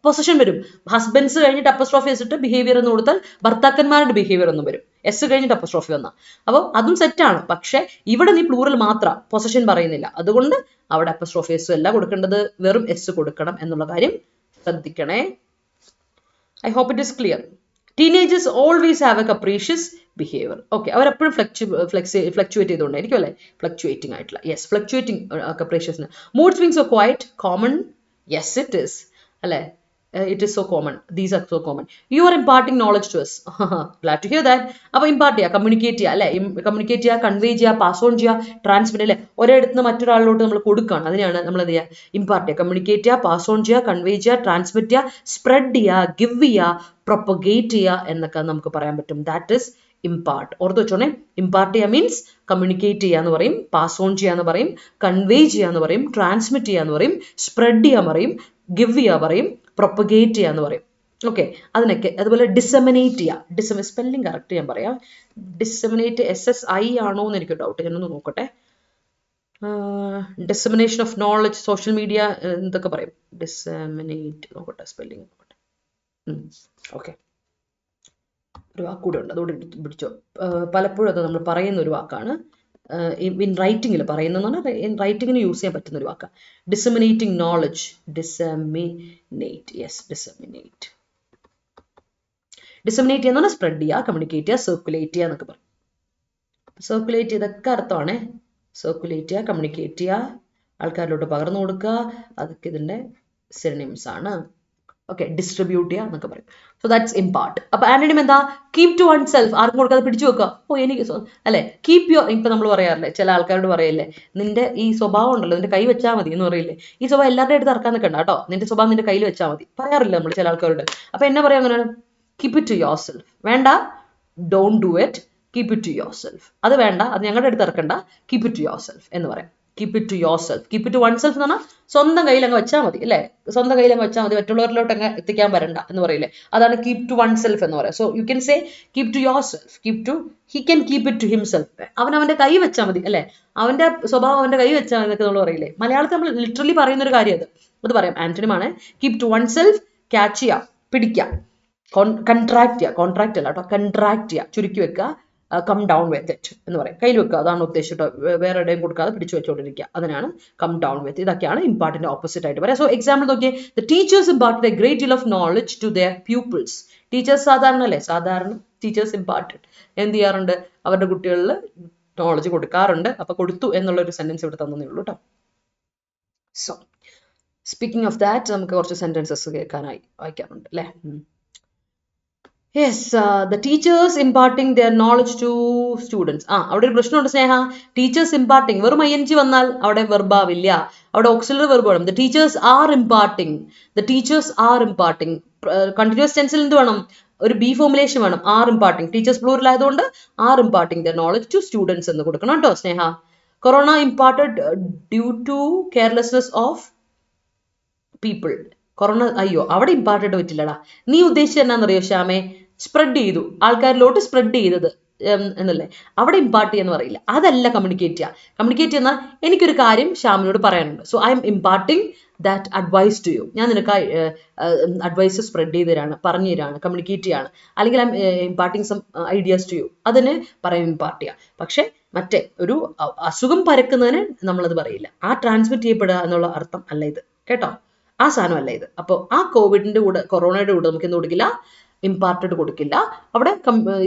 പൊസഷൻ വരും. ഹസ്ബൻഡ്സ് കഴിഞ്ഞിട്ട് അപ്പസ്ട്രോഫേസ് ഇട്ട് ബിഹേവിയർ എന്ന് കൊടുത്താൽ ഭർത്താക്കന്മാരുടെ ബിഹേവിയർ ഒന്നും വരും. എസ് കഴിഞ്ഞിട്ട് അപ്പസ്ട്രോഫി വന്ന, അപ്പോൾ അതും സെറ്റാണ്. പക്ഷെ ഇവിടെ നീ പ്ലൂറൽ മാത്രം പൊസഷൻ പറയുന്നില്ല, അതുകൊണ്ട് അവിടെ അപ്പസ്ട്രോഫേസും അല്ല കൊടുക്കേണ്ടത്, വെറും എസ് കൊടുക്കണം എന്നുള്ള കാര്യം ശ്രദ്ധിക്കണേ. I hope it is clear. Teenagers always have a capricious behaviour. Okay, അവരെപ്പോഴും ഫ്ലക്ച്വേറ്റ് ചെയ്തുകൊണ്ടായിരിക്കും അല്ലെ. ഫ്ലക്ച്വേറ്റിംഗ് ആയിട്ടുള്ള, യെസ്, ഫ്ലക്ച്വേറ്റിംഗ് കപ്രീഷ്യസിന്. Mood swings are quite common. Yes it is അല്ലെ. it is so common. These are so common. You are imparting knowledge to us. Glad to hear that. അപ്പോൾ impart ചെയ്യുക, communicate ചെയ്യുക അല്ലേ, communicate ചെയ്യുക, convey ചെയ്യുക, pass on ചെയ്യുക, transmit അല്ലേ, ഒരിടത്ത് നിന്ന് മറ്റൊരാളിലോട്ട് നമ്മൾ കൊടുക്കുകയാണ്, അതിനെയാണ് നമ്മൾ എന്ത് ചെയ്യുക, ഇമ്പാർട്ട് ചെയ്യുക, കമ്മ്യൂണിക്കേറ്റ് ചെയ്യുക, പാസ് ഓൺ ചെയ്യുക, കൺവേ ചെയ്യുക, ട്രാൻസ്മിറ്റ് ചെയ്യുക, സ്പ്രെഡ് ചെയ്യുക, ഗിവ് ചെയ്യുക, പ്രൊപ്പഗേറ്റ് ചെയ്യുക എന്നൊക്കെ നമുക്ക് പറയാൻ പറ്റും. That is impart. ഓർത്ത് വെച്ചോണേ, ഇമ്പാർട്ട് ചെയ്യുക മീൻസ് കമ്മ്യൂണിക്കേറ്റ് ചെയ്യുക എന്ന് പറയും, പാസ് ഓൺ ചെയ്യുക എന്ന് പറയും, കൺവേ ചെയ്യുക എന്ന് പറയും, ട്രാൻസ്മിറ്റ് ചെയ്യുക എന്ന് പറയും, സ്പ്രെഡ് ചെയ്യാൻ പറയും, ഗിവ് ചെയ്യുക പറയും, പ്രൊപ്പഗേറ്റ് ചെയ്യുക എന്ന് പറയും. ഓക്കെ, അതിനൊക്കെ. അതുപോലെ ഡിസെമിനേറ്റ് ചെയ്യുക, സ്പെല്ലിംഗ് കറക്റ്റ് ഞാൻ പറയാം. ഡിസെമിനേറ്റ് SSI ആണോ എന്ന് എനിക്ക് ഡൗട്ട്, ഞാനൊന്ന് നോക്കട്ടെ. ഡിസെമിനേഷൻ ഓഫ് നോളജ്, സോഷ്യൽ മീഡിയ എന്തൊക്കെ പറയും. ഡിസെമിനേറ്റ് നോക്കട്ടെ, സ്പെല്ലിംഗ് നോക്കട്ടെ. ഓക്കെ, ഒരു വാക്ക് കൂടെ ഉണ്ട്, അതുകൊണ്ട് പിടിച്ചോ. പലപ്പോഴും അത് നമ്മൾ പറയുന്ന ഒരു വാക്കാണ്, ഇൻ റൈറ്റിങ്ങിൽ പറയുന്നതെന്ന് പറഞ്ഞാൽ ഇൻ റൈറ്റിങ്ങിന് യൂസ് ചെയ്യാൻ പറ്റുന്ന ഒരു വാക്കാണ്. ഡിസെമിനേറ്റിംഗ് നോളജ്, ഡിസെമിനേറ്റ്, യെസ്, ഡിസെമിനേറ്റ്. ഡിസെമിനേറ്റ് ചെയ്യുന്ന പറഞ്ഞാൽ സ്പ്രെഡ് ചെയ്യുക, കമ്മ്യൂണിക്കേറ്റ് ചെയ്യുക, സർക്കുലേറ്റ് ചെയ്യുക എന്നൊക്കെ പറയും. സർക്കുലേറ്റ് ചെയ്തൊക്കെ അർത്ഥമാണ്. സർക്കുലേറ്റ് ചെയ്യുക, കമ്മ്യൂണിക്കേറ്റ് ചെയ്യുക, ആൾക്കാരിലോട്ട് പകർന്നു കൊടുക്കുക, അതൊക്കെ ഇതിൻ്റെ സിനോണിംസ് ആണ്. ഓക്കെ, ഡിസ്ട്രിബ്യൂട്ട് ചെയ്യുക എന്നൊക്കെ പറയും. So that's impart. അപ്പോൾ ആന്റണിം എന്താ, കീപ് ടു വൺ സെൽഫ്, ആർക്കും കൊടുക്കാതെ പിടിച്ചു വെക്കുക. ഓ എനിക്ക് അല്ലെ, കീപ് യുവർ, ഇപ്പം നമ്മൾ പറയാറില്ലേ, ചില ആൾക്കാരോട് പറയില്ലേ, നിന്റെ ഈ സ്വഭാവം ഉണ്ടല്ലോ, നിന്റെ കൈ വെച്ചാൽ മതി എന്ന് പറയില്ലേ. ഈ സ്വഭാവം എല്ലാവരുടെ അടുത്ത് ഇറക്കാൻ നിൽക്കണ്ട കേട്ടോ, നിന്റെ സ്വഭാവം നിന്റെ കയ്യിൽ വെച്ചാൽ മതി, പറയാറില്ല നമ്മൾ ചില ആൾക്കാരോട്. അപ്പം എന്നെ പറയാം അങ്ങനെയാണ്, keep it to yourself. വേണ്ട, don't do it, keep it to yourself. അത് വേണ്ട, അത് ഞങ്ങളുടെ അടുത്ത് ഇറക്കണ്ട, keep it to yourself എന്ന് പറയാം. Keep it to yourself, keep it to oneself എന്ന് പറഞ്ഞാൽ സ്വന്തം കയ്യിൽ അങ്ങ് വെച്ചാൽ മതി അല്ലേ, സ്വന്തം കയ്യിൽ അങ്ങ് വെച്ചാൽ മതി, മറ്റുള്ളവരിലോട്ട് അങ്ങ് എത്തിക്കാൻ വരണ്ട എന്ന് പറയില്ലേ, അതാണ് കീപ്പ് ടു വൺ സെൽഫ് എന്ന് പറയാം. So you can say keep to yourself, keep to, he can keep it to himself. അവൻ്റെ കൈ വെച്ചാൽ മതി അല്ലേ, അവൻ്റെ സ്വഭാവം അവൻ്റെ കൈ വെച്ചാൽ മതി എന്നൊക്കെ നമ്മൾ പറയില്ലേ. മലയാളത്തിൽ നമ്മൾ ലിറ്ററലി പറയുന്ന ഒരു കാര്യം അത് പറയാം. ആന്റണിമാണ് keep to oneself, catch ചെയ്യുക, പിടിക്കുക, കൺട്രാക്ട് ചെയ്യുക, കോൺട്രാക്ട് അല്ല കേട്ടോ, കൺട്രാക്ട് ചെയ്യുക, ചുരുക്കി വെക്കുക, കം ഡൗൺ വിത്ത് ഇറ്റ് എന്ന് പറയും. കയ്യിൽ വെക്കുക, അതാണ് ഉദ്ദേശിച്ചിട്ടോ, വേറെ ഇടയും കൊടുക്കാതെ പിടിച്ചു വെച്ചുകൊണ്ടിരിക്കുക, അതിനാണ് കം ഡൗൺ വിത്ത്. ഇതൊക്കെയാണ് ഇമ്പാർട്ടിന്റെ ഓപ്പോസിറ്റ് ആയിട്ട് പറയാം. സോ എക്സാമ്പിൾ നോക്കിയേ, the teachers imparted a great deal of knowledge to their pupils. Teachers സാധാരണ അല്ലേ, സാധാരണ ടീച്ചേഴ്സ് ഇമ്പാർട്ടഡ് എന്ത് ചെയ്യാറുണ്ട്, അവരുടെ കുട്ടികളിൽ നോളജ് കൊടുക്കാറുണ്ട്. അപ്പൊ കൊടുത്തു എന്നുള്ള ഒരു സെന്റൻസ് ഇവിടെ തന്നേ ഉള്ളൂ കേട്ടോ. സോ സ്പീക്കിംഗ് ഓഫ് ദാറ്റ്, നമുക്ക് കുറച്ച് സെന്റൻസസ് കേൾക്കാനായി വായിക്കാറുണ്ട് അല്ലേ. Yes, the teachers imparting their knowledge to students. അവിടെ ഒരു പ്രശ്നമുണ്ട് സ്നേഹ. ടീച്ചേഴ്സ് ഇമ്പാർട്ടിങ്, വെറും ING വന്നാൽ അവിടെ വെർബാവില്ല, അവിടെ ഓക്സിലറി വെർബ് വേണം. The teachers are imparting, the teachers are imparting. Continuous ടെൻസിൽ എന്ത് വേണം, ഒരു ബി ഫോർമുലേഷൻ വേണം, ആർ ഇമ്പാർട്ടിങ്. ടീച്ചേഴ്സ് പ്ലൂറൽ ആയതുകൊണ്ട് are imparting their knowledge to students എന്ന് കൊടുക്കണം കേട്ടോ Sneha. Corona imparted due to carelessness of people. Corona, അയ്യോ അവിടെ ഇമ്പാർട്ടഡ് പറ്റില്ലടാ. നീ ഉദ്ദേശിച്ചത് എന്നാന്നറിയോ ശ്യാമേ, സ്പ്രെഡ് ചെയ്തു, ആൾക്കാരിലോട്ട് സ്പ്രെഡ് ചെയ്തത് എന്നല്ലേ, അവിടെ ഇമ്പാർട്ട് ചെയ്യാന്ന് പറയില്ല. അതല്ല കമ്മ്യൂണിക്കേറ്റ് ചെയ്യുക. കമ്മ്യൂണിക്കേറ്റ് ചെയ്യുന്ന എനിക്കൊരു കാര്യം ശ്യാമിനോട് പറയാനുണ്ട്, so I am imparting that advice to you. ഞാൻ നിനക്ക് അഡ്വൈസ് സ്പ്രെഡ് ചെയ്ത് തരാണ്, പറഞ്ഞു തരാണ്, കമ്മ്യൂണിക്കേറ്റ് ചെയ്യാണ്, അല്ലെങ്കിൽ I am imparting some ideas to you, അതിന് പറയും ഇമ്പാർട്ട് ചെയ്യുക. പക്ഷെ മറ്റേ ഒരു അസുഖം പരക്കുന്നതിന് നമ്മളത് പറയില്ല. ആ ട്രാൻസ്മിറ്റ് ചെയ്യപ്പെടുക എന്നുള്ള അർത്ഥം അല്ല ഇത് കേട്ടോ, ആ സാധനം അല്ല ഇത്. അപ്പോൾ ആ കോവിഡിന്റെ കൂടെ, കൊറോണയുടെ കൂടെ നമുക്ക് എന്ത് കൊടുക്കില്ല, ഇമ്പാർട്ടഡ് കൊടുക്കില്ല. അവിടെ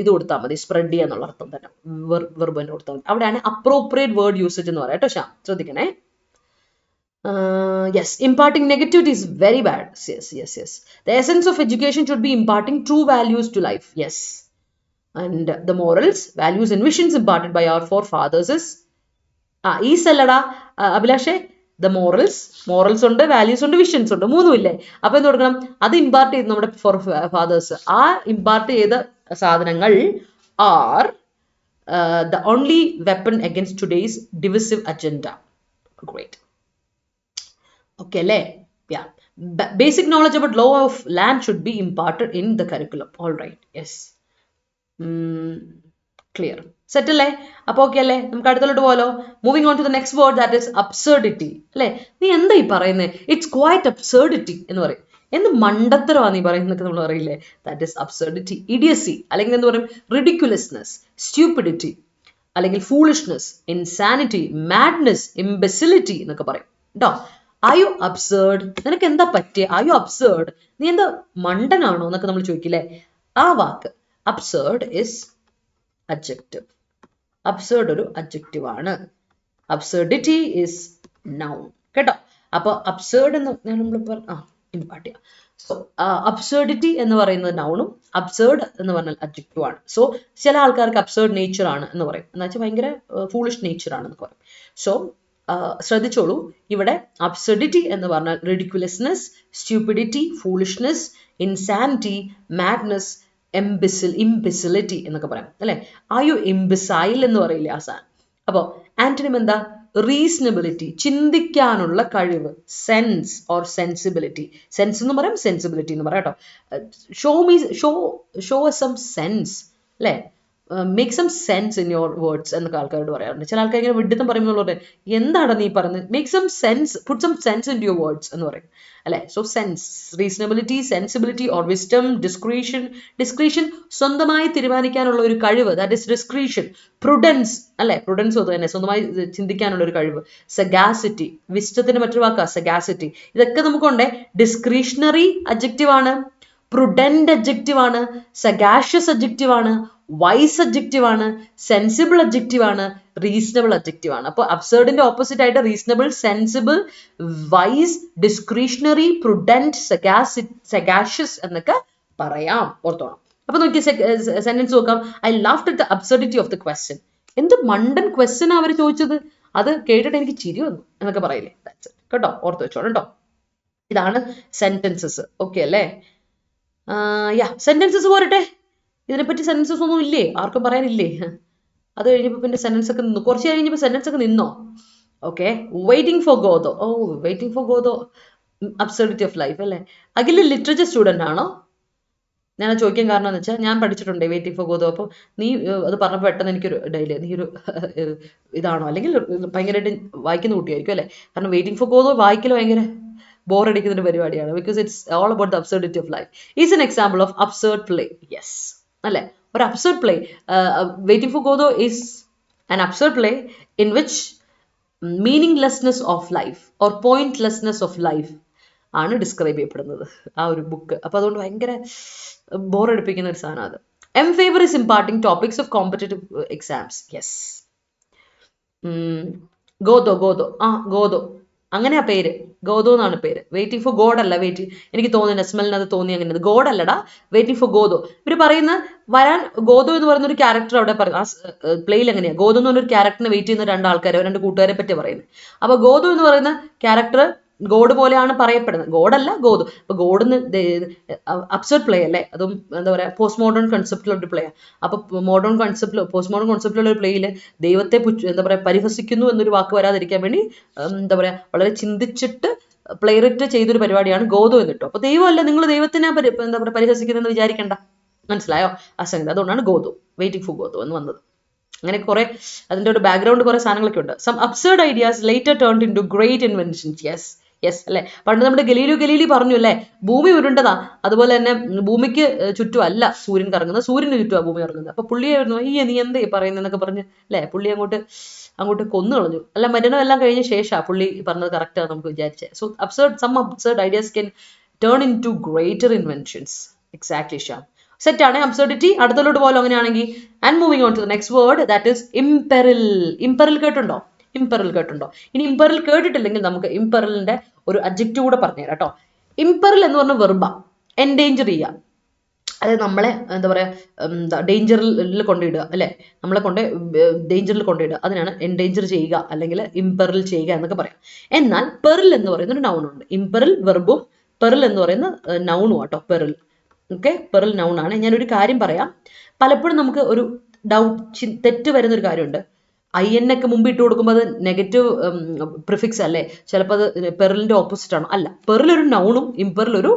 ഇത് കൊടുത്താൽ മതി, സ്പ്രെഡ് ചെയ്യുക എന്നുള്ള അർത്ഥം തന്നെ വെർബ് തന്നെ കൊടുത്താൽ മതി. അവിടെയാണ് അപ്രോപ്രിയേറ്റ് വേർഡ് യൂസേജ് എന്ന് പറയാം കേട്ടോ ശ്യാം, ശ്രദ്ധിക്കണേ. Yes, imparting negativity is very bad. Yes. The essence of education should be imparting true values to life. Yes. And the morals, values and visions imparted by our forefathers is is allada Abhilashe, the morals ഉണ്ട്, values ഉണ്ട്, visions ഉണ്ട്, മൂന്നും ഇല്ലേ. അപ്പൊ എന്ത് കൊടുക്കണം, അത് impart ചെയ്ത് നമ്മുടെ ഫോർ ഫാദേഴ്സ്. ആ ഇമ്പാർട്ട് ചെയ്ത സാധനങ്ങൾ are the only weapon against today's divisive agenda. Great. Okay അല്ലേ. Yeah, basic knowledge about law of land should be imparted in the curriculum. All right. Yes. Clear. Set അല്ലേ. അപ്പോൾ okay അല്ലേ, നമുക്ക് അടുത്തോട്ട് പോലോ. Moving on to the next word, that is absurdity അല്ലേ. നീ എന്താ ഈ പറയുന്നത്, ഇറ്റ്സ് ക്വൈറ്റ് അബ്സർഡിറ്റി എന്ന് പറയും. എന്ത് മണ്ടത്തരമാണ് നീ പറയുന്നതൊക്കെ നമ്മൾ പറയില്ലേ, ദാറ്റ് ഇസ് അബ്സർഡിറ്റി. ഇഡിയസി അല്ലെങ്കിൽ എന്ത് പറയും, റിഡിക്കുലസ്നെസ്, സ്റ്യൂപ്പിഡിറ്റി, അല്ലെങ്കിൽ ഫൂളിഷ്നെസ്, ഇൻസാനിറ്റി, മാഡ്നെസ്, ഇംബെസിലിറ്റി എന്നൊക്കെ പറയും കേട്ടോ. ആർ യു അബ്സേർഡ്, നിനക്ക് എന്താ പറ്റിയ, ആർ യു അബ്സേർഡ്, നീ എന്താ മണ്ടനാണോ എന്നൊക്കെ നമ്മൾ ചോദിക്കില്ലേ. ആ വാക്ക് അബ്സേർഡ് ഇസ് adjective. അബ്സേർഡ് ഒരു അഡ്ജക്റ്റീവ് ആണ്. അബ്സേർഡിറ്റി ഇസ് നൗൺ കേട്ടോ. അപ്പോൾ അബ്സേർഡ് എന്ന് നമ്മൾ ഇമ്പാർട്ട് ചെയ്യാം. സോ അബ്സേർഡിറ്റി എന്ന് പറയുന്നത് നൗണും അബ്സേർഡ് എന്ന് പറഞ്ഞാൽ അഡ്ജക്റ്റീവ് ആണ്. സോ ചില ആൾക്കാർക്ക് അബ്സേർഡ് നേച്ചർ ആണ് എന്ന് പറയും, എന്ന് വെച്ചാൽ ഭയങ്കര ഫൂളിഷ് നേച്ചർ ആണെന്ന് പറയും. സോ ശ്രദ്ധിച്ചോളൂ, ഇവിടെ അബ്സർഡിറ്റി എന്ന് പറഞ്ഞാൽ റിഡിക്കുലസ്നെസ്, സ്റ്റുപ്പിഡിറ്റി, ഫൂളിഷ്നെസ്, ഇൻസാനിറ്റി, മാഡ്നസ്, ഇംബിസിലിറ്റി എന്നൊക്കെ പറയാം അല്ലെ. ആ യു ഇംബിസൈൽ എന്ന് പറയില്ലേ ആ സാധനം. അപ്പോൾ ആന്റണിം എന്താ? റീസണബിലിറ്റി, ചിന്തിക്കാനുള്ള കഴിവ്, സെൻസ് ഓർ സെൻസിബിലിറ്റി. സെൻസ് എന്ന് പറയാം, സെൻസിബിലിറ്റി എന്ന് പറയാം കേട്ടോ. ഷോ സം സെൻസ് അല്ലേ, make some sense in your words എന്നൊക്കെ ആൾക്കാരോട് പറയാറുണ്ട്. ചില ആൾക്കാർ ഇങ്ങനെ വിഡിത്തം പറയുമ്പോൾ എന്താണ് നീ പറയുന്നത്, make some sense, put some sense in your words എന്ന് പറയും അല്ലെ. So sense, reasonability, sensibility or wisdom, discretion. Discretion സ്വന്തമായി തീരുമാനിക്കാനുള്ള ഒരു കഴിവ്, ദാറ്റ് ഇസ് ഡിസ്ക്രീഷൻ. പ്രുഡൻസ് അല്ലെ, പ്രുഡൻസ് അത് തന്നെ, സ്വന്തമായി ചിന്തിക്കാനുള്ള ഒരു കഴിവ്. സഗാസിറ്റി, വിസ്റ്റത്തിന്റെ മറ്റൊരു വാക്കാ സഗാസിറ്റി. ഇതൊക്കെ നമുക്കുണ്ടേ. ഡിസ്ക്രീഷണറി അഡ്ജക്റ്റീവ് ആണ്, പ്രുഡന്റ് അഡ്ജക്റ്റീവ് ആണ്, സഗാഷ്യസ് അഡ്ജക്റ്റീവ് ആണ്, വൈസ് അഡ്ജക്റ്റീവ് ആണ്, സെൻസിബിൾ അഡ്ജക്റ്റീവ് ആണ്, റീസണബിൾ അഡ്ജക്റ്റീവ് ആണ്. അപ്പോൾ അബ്സേർഡിന്റെ ഓപ്പോസിറ്റ് ആയിട്ട് reasonable, sensible, wise, discretionary, prudent, sagacious എന്നൊക്കെ പറയാം, ഓർത്തോണം. അപ്പൊ നോക്കി സെന്റൻസ് നോക്കാം. I loved the absurdity of the question. എന്ത് മണ്ടൻ ക്വസ്റ്റ്യൻ അവർ ചോദിച്ചത്, അത് കേട്ടിട്ട് എനിക്ക് ചിരി വന്നു എന്നൊക്കെ പറയില്ലേ, കേട്ടോ, ഓർത്ത് വെച്ചോളൂ കേട്ടോ. ഇതാണ് സെന്റൻസസ്. ഓക്കെ അല്ലേ? സെന്റൻസസ് പോരട്ടെ. ഇതിനെപ്പറ്റി സെന്റൻസസ് ഒന്നും ഇല്ലേ, ആർക്കും പറയാനില്ലേ? അത് കഴിഞ്ഞപ്പോൾ പിന്നെ സെന്റൻസ് ഒക്കെ നിന്നു, കുറച്ച് കഴിഞ്ഞപ്പോൾ സെന്റൻസ് ഒക്കെ നിന്നോ? Okay, waiting for Godot. Oh, waiting for Godot, absurdity of life അല്ലേ. അഖിൽ ലിറ്ററേച്ചർ സ്റ്റുഡൻ്റ് ആണോ? ഞാൻ ചോദിക്കാൻ കാരണം എന്ന് വെച്ചാൽ ഞാൻ പഠിച്ചിട്ടുണ്ട് വെയിറ്റിംഗ് ഫോർ ഗോദോ. അപ്പോൾ നീ അത് പറഞ്ഞപ്പോൾ പെട്ടെന്ന് എനിക്കൊരു ഡൈലി, നീ ഒരു ഇതാണോ, അല്ലെങ്കിൽ ഭയങ്കരമായിട്ട് വായിക്കുന്ന കുട്ടിയായിരിക്കും അല്ലേ? കാരണം വെയിറ്റിംഗ് ഫോർ ഗോദോ വായിക്കൽ ഭയങ്കര ബോറടിക്കുന്ന ഒരു പരിപാടിയാണ്. Because it's all about the absurdity of life. Is an example of absurd play. Yes അല്ലേ, ഒരു absurd play. Waiting for Godot is an absurd play in which meaninglessness of life or pointlessness of life ആണ് describe ചെയ്യപ്പെടുന്നത് ആ ഒരു book. അപ്പോൾ അതുകൊണ്ട് ഭയങ്കര ബോറടിപ്പിക്കുന്ന ഒരു സാധനം അത്. M favour is imparting topics of competitive exams. Yes, Godot, Godot അങ്ങനെയാ പേര്, ഗോദോ എന്നാണ് പേര്. വെയിറ്റിംഗ് ഫോർ ഗോഡ് അല്ല, എനിക്ക് തോന്നുന്നു നെസ്മലിനത് തോന്നി അങ്ങനെ. ഗോഡ് അല്ലടാ, വെയിറ്റിംഗ് ഫോർ ഗോദോ. ഇവർ പറയുന്ന വരാൻ ഗോദോ എന്ന് പറയുന്ന ഒരു ക്യാരക്ടർ അവിടെ ആ പ്ലേയിൽ എങ്ങനെയാ, ഗോദോ എന്ന് പറഞ്ഞൊരു ക്യാരക്ടറിനെ വെയിറ്റ് ചെയ്യുന്ന രണ്ട് കൂട്ടുകാരെ പറ്റി പറയുന്നത്. അപ്പൊ ഗോദോ എന്ന് പറയുന്ന ക്യാരക്ടർ ഗോഡ് പോലെയാണ് പറയപ്പെടുന്നത്, ഗോഡല്ല ഗോദോ. അപ്പൊ ഗോഡ് അബ്സർഡ് പ്ലേ അല്ലേ, അതും എന്താ പറയാ പോസ്റ്റ് മോഡേൺ കൺസെപ്റ്റിലുള്ള ഒരു പ്ലേ. അപ്പൊ പോസ്റ്റ് മോഡേൺ കോൺസെപ്റ്റിലുള്ള ഒരു പ്ലേയിൽ ദൈവത്തെ എന്താ പറയാ പരിഹസിക്കുന്നു എന്നൊരു വാക്ക് വരാതിരിക്കാൻ വേണ്ടി എന്താ പറയാ വളരെ ചിന്തിച്ചിട്ട് പ്ലേറിറ്റ് ചെയ്തൊരു പരിപാടിയാണ് ഗോദോ എന്നിട്ടോ. അപ്പൊ ദൈവമല്ല, നിങ്ങൾ ദൈവത്തിനെ എന്താ പറയാ പരിഹസിക്കുന്നതെന്ന് വിചാരിക്കണ്ട, മനസ്സിലായോ ആ സംഗതി. അതുകൊണ്ടാണ് ഗോദോ, വെയിറ്റിംഗ് ഫോർ ഗോദോ എന്ന് വന്നത്. അങ്ങനെ കുറെ അതിന്റെ ഒരു ബാക്ക്ഗ്രൗണ്ട് കുറെ സാധനങ്ങളൊക്കെ ഉണ്ട്. Some absurd ideas later turned into great inventions. Yes അല്ലെ, പണ്ട് നമ്മുടെ ഗലീലി പറഞ്ഞു അല്ലെ, ഭൂമി ഉരുണ്ടതാ, അതുപോലെ തന്നെ ഭൂമിക്ക് ചുറ്റും അല്ല സൂര്യൻ കറങ്ങുന്നത്, സൂര്യന് ചുറ്റുമാണ് ഭൂമി കറങ്ങുന്നത്. അപ്പൊ പുള്ളിയായിരുന്നു നീ എന്തേ പറയുന്നതെന്നൊക്കെ പറഞ്ഞ് അല്ലെ, പുള്ളി അങ്ങോട്ട് കൊന്നു കളഞ്ഞു. അല്ല, മരണം എല്ലാം കഴിഞ്ഞ ശേഷമാണ് പുള്ളി പറഞ്ഞത് കറക്റ്റാണ് നമുക്ക് വിചാരിച്ചത്. So some absurd ideas can turn into greater inventions. Exactly Shyam, set ആണ് അബ്സർഡിറ്റി. അടുത്തോട്ട് പോലും അങ്ങനെയാണെങ്കിൽ. And moving on to the next word, that is imperil. Imperil കേട്ടുണ്ടോ? ഇനി ഇംപെറിൽ കേട്ടിട്ടില്ലെങ്കിൽ നമുക്ക് ഇംപെറിലിന്റെ ഒരു അഡ്ജക്റ്റീവ് കൂടെ പറഞ്ഞുതരാം കേട്ടോ. ഇംപെറിൽ എന്ന് പറഞ്ഞ വെർബ, എൻഡേഞ്ചർ ചെയ്യുക, അതായത് നമ്മളെ എന്താ പറയാ ഡേഞ്ചറിൽ കൊണ്ടിടുക അല്ലെ, നമ്മളെ ഡേഞ്ചറിൽ കൊണ്ടിടുക, അതിനാണ് എൻഡേഞ്ചർ ചെയ്യുക അല്ലെങ്കിൽ ഇംപെറിൽ ചെയ്യുക എന്നൊക്കെ പറയാം. എന്നാൽ പെറിൽ എന്ന് പറയുന്ന ഒരു നൗൺ ഉണ്ട്. ഇംപെറിൽ വെർബും പെറിൽ എന്ന് പറയുന്ന നൗണും കേട്ടോ. പെറിൽ, ഓക്കെ, പെറിൽ നൗൺ ആണ്. ഞാനൊരു കാര്യം പറയാം, പലപ്പോഴും നമുക്ക് ഒരു തെറ്റ് വരുന്ന ഒരു കാര്യമുണ്ട്. IN ഒക്കെ മുമ്പ് ഇട്ട് കൊടുക്കുമ്പോൾ അത് നെഗറ്റീവ് പ്രിഫിക്സ് അല്ലേ, ചിലപ്പോൾ അത് പെറിലിന്റെ ഓപ്പോസിറ്റ് ആണോ? അല്ല, പെറിൽ ഒരു നൗണും ഇംപെറിൽ ഒരു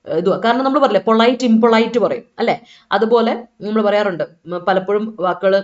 ഇതുവാ. കാരണം നമ്മൾ പറയില്ലേ പൊളൈറ്റ് ഇംപൊളൈറ്റ് പറയും അല്ലെ, അതുപോലെ നമ്മൾ പറയാറുണ്ട് പലപ്പോഴും വാക്കുകൾ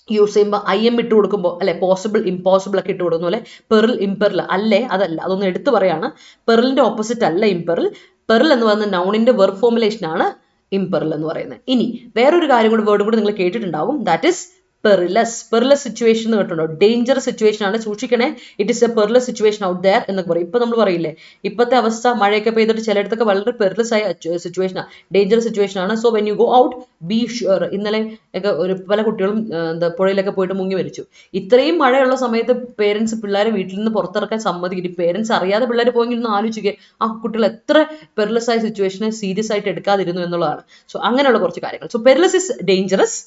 യൂസ് ചെയ്യുമ്പോൾ IM ഇട്ട് കൊടുക്കുമ്പോൾ അല്ലെ, പോസിബിൾ ഇമ്പോസിബിൾ ഒക്കെ ഇട്ട് കൊടുക്കുന്ന പോലെ പെറിൽ ഇംപെറിൽ അല്ലേ, അതല്ല, അതൊന്ന് എടുത്തു പറയാണ്. പെറിലിന്റെ ഓപ്പോസിറ്റ് അല്ല ഇംപെറിൽ. പെറിൽ എന്ന് പറയുന്ന നൗണിന്റെ വെർബ് ഫോർമുലേഷൻ ആണ് ഇംപെറിൽ എന്ന് പറയുന്നത്. ഇനി വേറൊരു കാര്യം കൂടി, വേർഡും കൂടി നിങ്ങൾ കേട്ടിട്ടുണ്ടാവും, ദാറ്റ് ഇസ് പെറിലസ് സിറ്റുവേഷൻ എന്ന് കേട്ടോ, ഡേഞ്ചറസ് സിറ്റുവേഷൻ ആണ്, സൂക്ഷിക്കണേ, it is a perilous situation out there എന്നൊക്കെ പറയും. ഇപ്പൊ നമ്മൾ പറയില്ലേ, ഇപ്പോഴത്തെ അവസ്ഥ മഴയൊക്കെ പെയ്തിട്ട് ചിലയിടത്തൊക്കെ വളരെ പെറിലസ് ആയ സിറ്റുവേഷനാണ്, ഡേഞ്ചറസ് സിറ്റുവേഷൻ ആണ്. So when you go out B sure. ഇന്നലെ ഒക്കെ പല കുട്ടികളും എന്താ പുഴയിലൊക്കെ പോയിട്ട് മുങ്ങി മരിച്ചു. ഇത്രയും മഴയുള്ള സമയത്ത് പേരൻസ് പിള്ളേരെ വീട്ടിൽ നിന്ന് പുറത്തിറക്കാൻ സമ്മതിക്കും. പേരൻസ് അറിയാതെ പിള്ളേർ പോയെങ്കിൽ ഒന്ന് ആലോചിക്കുക, ആ കുട്ടികൾ എത്ര പെറിലസ് ആയ സിറ്റുവേഷനെ സീരിയസ് ആയിട്ട് എടുക്കാതിരുന്നു എന്നുള്ളതാണ്. സോ അങ്ങനെയുള്ള കുറച്ച് കാര്യങ്ങൾ. So perilous is dangerous.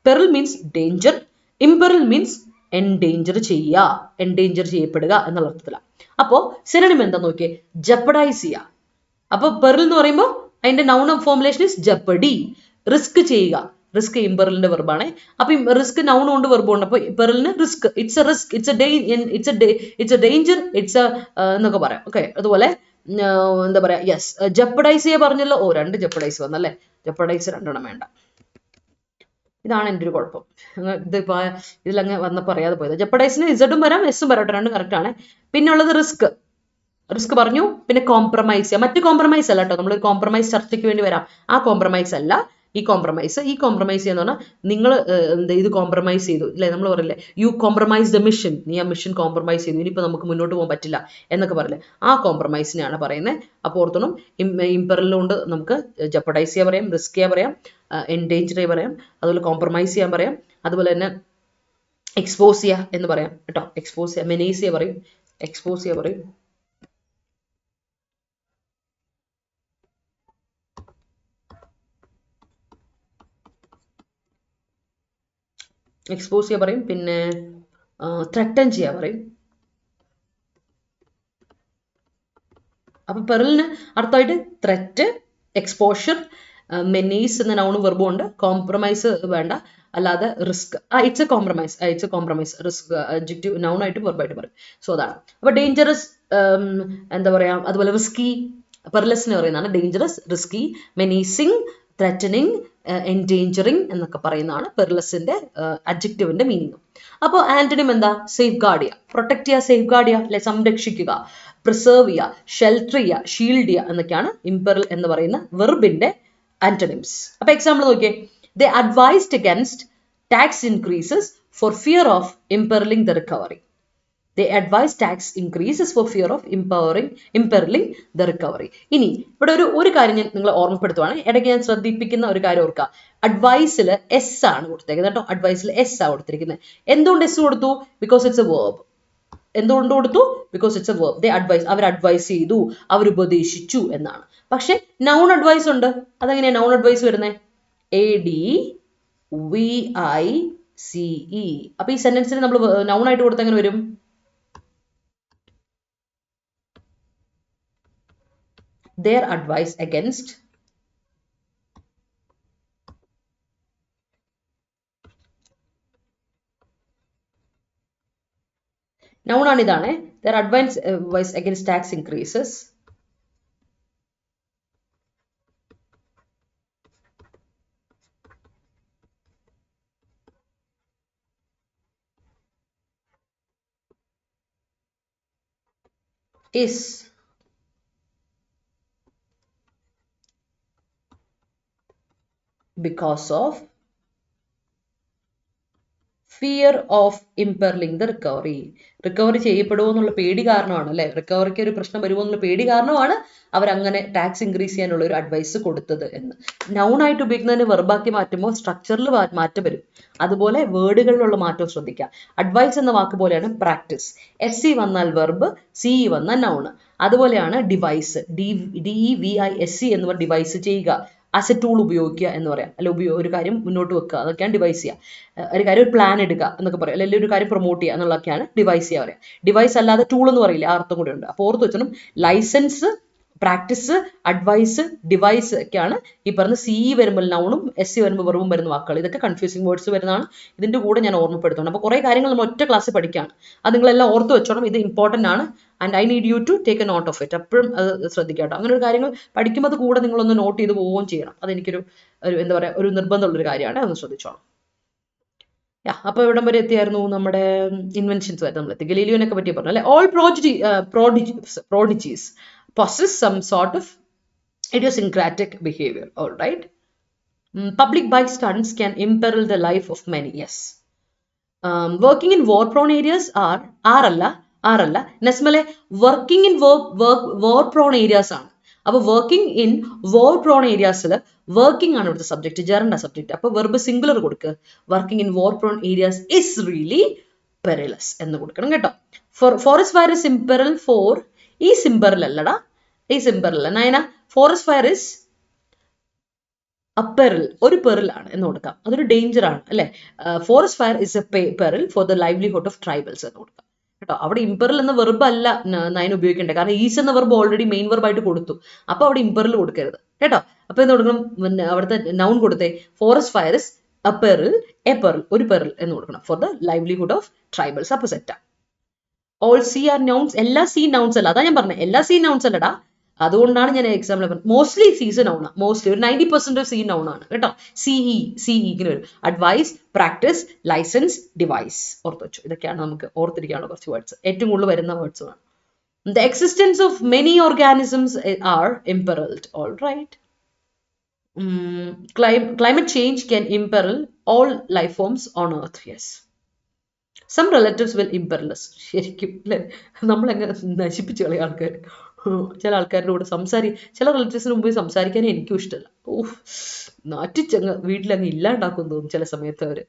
Peril means danger. Imperil means endanger ചെയ്യുക, എൻഡേഞ്ചർ ചെയ്യപ്പെടുക എന്നുള്ള അർത്ഥത്തിലാണ്. അപ്പോൾ സിനോണിം എന്താ നോക്കിയേ, ജപ്പഡൈസ് ചെയ്യുക. അപ്പൊ പെറിൽ എന്ന് പറയുമ്പോൾ അതിന്റെ noun formulation is jeopardy, risk ചെയ്യുക. റിസ്ക് ഇംപെറിലിന്റെ വെർബാണ്. അപ്പൊ റിസ്ക് നൗൺ കൊണ്ട് വെർബ് ഉണ്ട്. അപ്പൊ പെറിലിന് risk, it's a risk, it's a danger, it's a എന്നൊക്കെ പറയാം. ഓക്കെ, അതുപോലെ എന്താ പറയാ, യെസ് ജപ്പഡൈസ് ചെയ്യാ പറഞ്ഞല്ലോ. രണ്ട് ജപ്പഡൈസ് വന്നല്ലേ, ജപ്പഡൈസ് രണ്ടെണ്ണം വേണ്ട. ഇതാണ് എൻ്റെ ഒരു കുഴപ്പം. ഇതിപ്പോ ഇതിലങ്ങ് വന്നപ്പോൾ അറിയാതെ പോയത്. ജപ്പഡൈസിന് ഇസഡും വരാം എസും വരാം, രണ്ടും കറക്റ്റ് ആണ്. പിന്നെ ഉള്ളത് റിസ്ക് പറഞ്ഞു. പിന്നെ കോംപ്രമൈസ് ചെയ്യാം. മറ്റ് കോംപ്രമൈസ് അല്ല കേട്ടോ, നമ്മളൊരു കോംപ്രമൈസ് ചർച്ചയ്ക്ക് വേണ്ടി വരാം. ആ കോംപ്രമൈസ് അല്ല ഈ കോംപ്രമൈസ് ചെയ്യാന്ന് പറഞ്ഞാൽ നിങ്ങൾ ഇത് കോംപ്രമൈസ് ചെയ്തു അല്ലെ, നമ്മൾ പറയില്ലേ യു കോംപ്രമൈസ് ദ മിഷൻ, നീ ആ മിഷൻ കോംപ്രമൈസ് ചെയ്തു, ഇനിയിപ്പോൾ നമുക്ക് മുന്നോട്ട് പോകാൻ പറ്റില്ല എന്നൊക്കെ പറയില്ലേ, ആ കോംപ്രമൈസിനെയാണ് പറയുന്നത്. അപ്പോൾ ഓർത്തോണം, ഇംപെറലുകൊണ്ട് നമുക്ക് ജപ്പഡൈസ് ചെയ്യാൻ പറയാം, റിസ്ക് ചെയ്യാൻ പറയാം, എൻഡേഞ്ചർ ചെയ്യാൻ പറയാം, അതുപോലെ കോംപ്രമൈസ് ചെയ്യാൻ പറയാം, അതുപോലെ തന്നെ എക്സ്പോസ് ചെയ്യുക എന്ന് പറയാം കേട്ടോ. എക്സ്പോസ് ചെയ്യുക, മെനേസ് ചെയ്യുക പറയും, എക്സ്പോസ് ചെയ്യുക പറയും. എക്സ്പോസ് ചെയ്യാൻ പറയും. പിന്നെ ത്രട്ടൻ ചെയ്യാൻ പറയും. അപ്പൊ പെറിലിന് അർത്ഥമായിട്ട് ത്രെറ്റ്, എക്സ്പോഷർ, മെനീസ് എന്ന നൗണും വെർബും ഉണ്ട്. കോംപ്രമൈസ് വേണ്ട, അല്ലാതെ risk, it's A compromise, risk adjective noun ആയിട്ട് വെർബായിട്ട് പറയും. സോ അതാണ്. അപ്പൊ ഡേഞ്ചറസ് എന്താ പറയാ, അതുപോലെ റിസ്കി, പെർലെസിന് പറയുന്നതാണ് ഡേഞ്ചറസ്, റിസ്കി, മെനീസിങ്, ത്രെറ്റനിങ്, എൻഡേഞ്ചറിങ് എന്നൊക്കെ പറയുന്നതാണ് പെർലെസിന്റെ അഡ്ജക്റ്റീവിന്റെ മീനിങ്. അപ്പോൾ ആന്റണിം എന്താ, സേഫ് ഗാർഡ് ചെയ്യുക, പ്രൊട്ടക്ട് ചെയ്യുക, സേഫ് ഗാർഡ് ചെയ്യുക അല്ലെ, സംരക്ഷിക്കുക, പ്രിസർവ് ചെയ്യുക, ഷെൽട്ടർ ചെയ്യുക, ഷീൽഡ് ചെയ്യുക എന്നൊക്കെയാണ് ഇംപെറൽ എന്ന് പറയുന്ന വെർബിന്റെ ആന്റണിംസ്. അപ്പൊ എക്സാമ്പിൾ നോക്കിയേ, they advised against tax increases for fear of imperiling the recovery. They advised tax increases for fear of imperiling the recovery. ഇനി ഇവിടെ ഒരു കാര്യം ഞാൻ നിങ്ങളെ ഓർമ്മപ്പെടുത്തുവാണ്, ഇടയ്ക്ക് ഞാൻ ശ്രദ്ധിപ്പിക്കുന്ന ഒരു കാര്യം ഓർക്കുക. അഡ്വൈസിൽ എസ് ആണ് കൊടുത്തേക്കുന്നത് കേട്ടോ, അഡ്വൈസിൽ എസ് ആണ് കൊടുത്തിരിക്കുന്നത്. എന്തുകൊണ്ട് എസ് കൊടുത്തു? Because it's a verb. എന്തുകൊണ്ട് കൊടുത്തു? Because it's a verb. They advise, അവർ അഡ്വൈസ് ചെയ്തു, അവർ ഉപദേശിച്ചു എന്നാണ്. പക്ഷെ നൗൺ അഡ്വൈസ് ഉണ്ട്. അതെങ്ങനെയാണ് നൗൺ അഡ്വൈസ് വരുന്നത്? ADVICE. അപ്പൊ ഈ സെന്റൻസിന് നമ്മൾ നൗൺ ആയിട്ട് കൊടുത്ത എങ്ങനെ വരും? Their advice against noun ആണ് ഇതാണ്. Their advice against tax increases is because of fear of imperilling the recovery. Recovery ചെയ്യപ്പെടുമോ എന്നുള്ള പേടി കാരണമാണ് അല്ലെ, റിക്കവറിക്ക് ഒരു പ്രശ്നം വരുമോ എന്നുള്ള പേടി കാരണമാണ് അവരങ്ങനെ ടാക്സ് ഇൻക്രീസ് ചെയ്യാനുള്ള ഒരു അഡ്വൈസ് കൊടുത്തത് എന്ന്. നൗൺ ആയിട്ട് ഉപയോഗിക്കുന്നതിന് വെർബാക്കി മാറ്റുമ്പോൾ സ്ട്രക്ചറിൽ മാറ്റം വരും. അതുപോലെ വേർഡുകളിലുള്ള മാറ്റം ശ്രദ്ധിക്കുക. അഡ്വൈസ് എന്ന വാക്ക് പോലെയാണ് പ്രാക്ടീസ്. SE വന്നാൽ വെർബ്, CE വന്നാൽ നൗൺ. അതുപോലെയാണ് ഡിവൈസ്, DEVISE എന്ന് പറഞ്ഞ ഡിവൈസ് ചെയ്യുക, ആസ് എ ടൂൾ ഉപയോഗിക്കുക എന്ന് പറയാം, അല്ലെ ഒരു കാര്യം മുന്നോട്ട് വെക്കുക, അതൊക്കെയാണ് ഡിവൈസ് ചെയ്യുക. ഒരു കാര്യം ഒരു പ്ലാൻ എടുക്കുക എന്നൊക്കെ പറയാം, അല്ലെങ്കിൽ ഒരു കാര്യം പ്രൊമോട്ട് ചെയ്യുക എന്നുള്ളതൊക്കെയാണ് ഡിവൈസ് ചെയ്യുക പറയാം. ഡിവൈസ് അല്ലാതെ ടൂൾ എന്ന് പറയില്ല, ആ അർത്ഥം കൂടെ ഉണ്ട്. അപ്പോൾ ഓർത്ത് വെച്ചോണം, ലൈസൻസ്, പ്രാക്ടീസ്, അഡ്വൈസ്, ഡിവൈസ് ഒക്കെയാണ് ഈ പറഞ്ഞ CE വരുമ്പോൾ നൗണും SE വരുമ്പോൾ വെർബും വരുന്ന വാക്കുകൾ. ഇതൊക്കെ കൺഫ്യൂസിങ് വേർഡ്സ് വരുന്നതാണ്. ഇതിന്റെ കൂടെ ഞാൻ ഓർമ്മപ്പെടുത്തുന്നുണ്ട്. അപ്പോൾ കുറേ കാര്യങ്ങൾ നമ്മൾ ഒറ്റ ക്ലാസ്സിൽ പഠിക്കുകയാണ്. അത് നിങ്ങളെല്ലാം ഓർത്ത് വെച്ചോണം, ഇത് ഇമ്പോർട്ടൻ്റ് ആണ്. And I need you to take a note of it. എപ്പോഴും അത് ശ്രദ്ധിക്കുക കേട്ടോ. അങ്ങനെ ഒരു കാര്യങ്ങൾ പഠിക്കുമ്പോൾ അത് കൂടെ നിങ്ങളൊന്ന് നോട്ട് ചെയ്ത് പോവുകയും ചെയ്യണം. അതെനിക്കൊരു എന്താ പറയുക, ഒരു നിർബന്ധമുള്ളൊരു കാര്യമാണ്, അതൊന്ന് ശ്രദ്ധിച്ചോണം. അപ്പൊ ഇവിടം വരെ എത്തിയായിരുന്നു നമ്മുടെ ഇൻവെൻഷൻസ് വരെ നമ്മൾ എത്തി. ഗലീലിയോനൊക്കെ പറ്റി പറഞ്ഞു അല്ലെ. All prodigies possess some sort of idiosyncratic behavior. All right. Public bystanders can imperil the life of many. Yes. Working in war prone areas ആറല്ല നെസ്മലെ working in war prone areas ആണ്. അപ്പൊ വർക്കിംഗ് ഇൻ war prone ഏരിയാസിൽ working ആണ് ഇവിടുത്തെ subject, ജെറണ്ട subject. അപ്പൊ verb singular കൊടുക്കുക. Working in war prone areas is really perilous എന്ന് കൊടുക്കണം കേട്ടോ. Forest fire is imperil for, ഈ സിംപെറൽ അല്ലടാ, ഈ സിംപെറൽ അല്ല Nayana. Forest fire is a peril, ഒരു പെറിൽ ആണ് എന്ന് കൊടുക്കാം. അതൊരു ഡേഞ്ചർ ആണ് അല്ലെ. Forest fire is A പെറിൽ for the livelihood of tribals എന്ന് കൊടുക്കാം കേട്ടോ. അവിടെ ഇംപെറിൽ എന്ന വെർബ് അല്ല നയൻ ഉപയോഗിക്കേണ്ടത്, കാരണം ഈസ് എന്ന വെർബ് ഓൾറെഡി മെയിൻ വെർബ് ആയിട്ട് കൊടുത്തു. അപ്പൊ അവിടെ ഇംപെറിൽ കൊടുക്കരുത് കേട്ടോ. അപ്പൊ എന്ത് കൊടുക്കണം, അവിടുത്തെ നൗൺ കൊടുത്തേ ഫോറസ്റ്റ് ഫയർ ഇസ് എ പെറിൽ ഒരു പെറിൽ എന്ന് കൊടുക്കണം for the livelihood of tribals. അപ്പൊ സെറ്റാ. ഓൾ സി ആർ നൗൺസ്, എല്ലാ സി നൗൺസ് അല്ല, അതാ ഞാൻ പറഞ്ഞത്, എല്ലാ സി നൗൺസ് അല്ലടാ. അതുകൊണ്ടാണ് ഞാൻ എക്സാമ്പിൾ പറഞ്ഞത്. മോസ്റ്റ്ലി സീസ് നൗൺ ആണ്, മോസ്റ്റ്ലി ഒരു 90% സി നൗൺ ആണ് കേട്ടോ. സിഇ ഇങ്ങനെ വരും. Advice, practice, licence, device. ഓർത്ത് വെച്ചു. ഇതൊക്കെയാണ് നമുക്ക് ഓർത്തിരിക്കാനുള്ള കുറച്ച് വേർഡ്സ്, ഏറ്റവും കൂടുതൽ വരുന്ന വേർഡ്സ് ആണ്. The existence of many organisms are imperiled. All right. Climate change can imperil all life forms on Earth. Yes. Some relatives will imperil us. ശരിക്കും അല്ലേ, നമ്മളെങ്ങനെ നശിപ്പിച്ചു കളയും ആൾക്കാർ. ചില ആൾക്കാരുടെ കൂടെ ചില റിലേറ്റീവ്സിന് മുമ്പ് സംസാരിക്കാനേ എനിക്കും ഇഷ്ടമല്ല. നാറ്റിച്ചങ്ങ് വീട്ടിലങ്ങ് ഇല്ലാണ്ടാക്കും തോന്നും ചില സമയത്ത് അവർ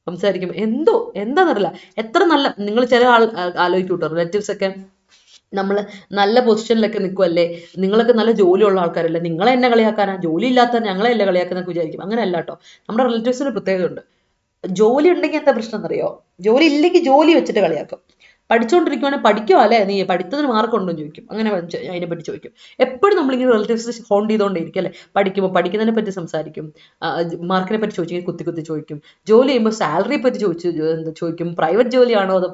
സംസാരിക്കുമ്പോൾ. എന്താണെന്നറിയില്ല. എത്ര നല്ല, നിങ്ങൾ ചില ആലോചിക്കൂട്ടോ, റിലേറ്റീവ്സ് ഒക്കെ നമ്മൾ നല്ല പൊസിഷനിലൊക്കെ നിൽക്കുമല്ലേ, നിങ്ങളൊക്കെ നല്ല ജോലിയുള്ള ആൾക്കാരല്ലേ, നിങ്ങളെ എന്നെ കളിയാക്കാനാ, ജോലി ഇല്ലാത്ത ഞങ്ങളെ അല്ലേ കളിയാക്കുന്നൊക്കെ വിചാരിക്കും. അങ്ങനെ അല്ല കേട്ടോ. നമ്മുടെ റിലേറ്റീവ്സിന് പ്രത്യേകത ഉണ്ട്. ജോലി ഉണ്ടെങ്കിൽ എന്താ പ്രശ്നം എന്നറിയോ, ജോലി ഇല്ലെങ്കിൽ ജോലി വെച്ചിട്ട് കളിയാക്കും. പഠിച്ചുകൊണ്ടിരിക്കുവാണെങ്കിൽ പഠിക്കുമോ അല്ലേ, നീ പഠിത്തത്തിന് മാർക്കുണ്ടോ എന്ന് ചോദിക്കും. അങ്ങനെ അതിനെപ്പറ്റി ചോദിക്കും. എപ്പോഴും നമ്മളിങ്ങനെ റിലേറ്റീവ്സ് ഹോണ്ട് ചെയ്തുകൊണ്ടിരിക്കും അല്ലേ. പഠിക്കുമ്പോൾ പഠിക്കുന്നതിനെ പറ്റി സംസാരിക്കും, മാർക്കിനെ പറ്റി ചോദിക്കും, കുത്തി ചോദിക്കും. ജോലി ചെയ്യുമ്പോൾ സാലറിയെ പറ്റി ചോദിക്കും, പ്രൈവറ്റ് ജോലിയാണോ അതോ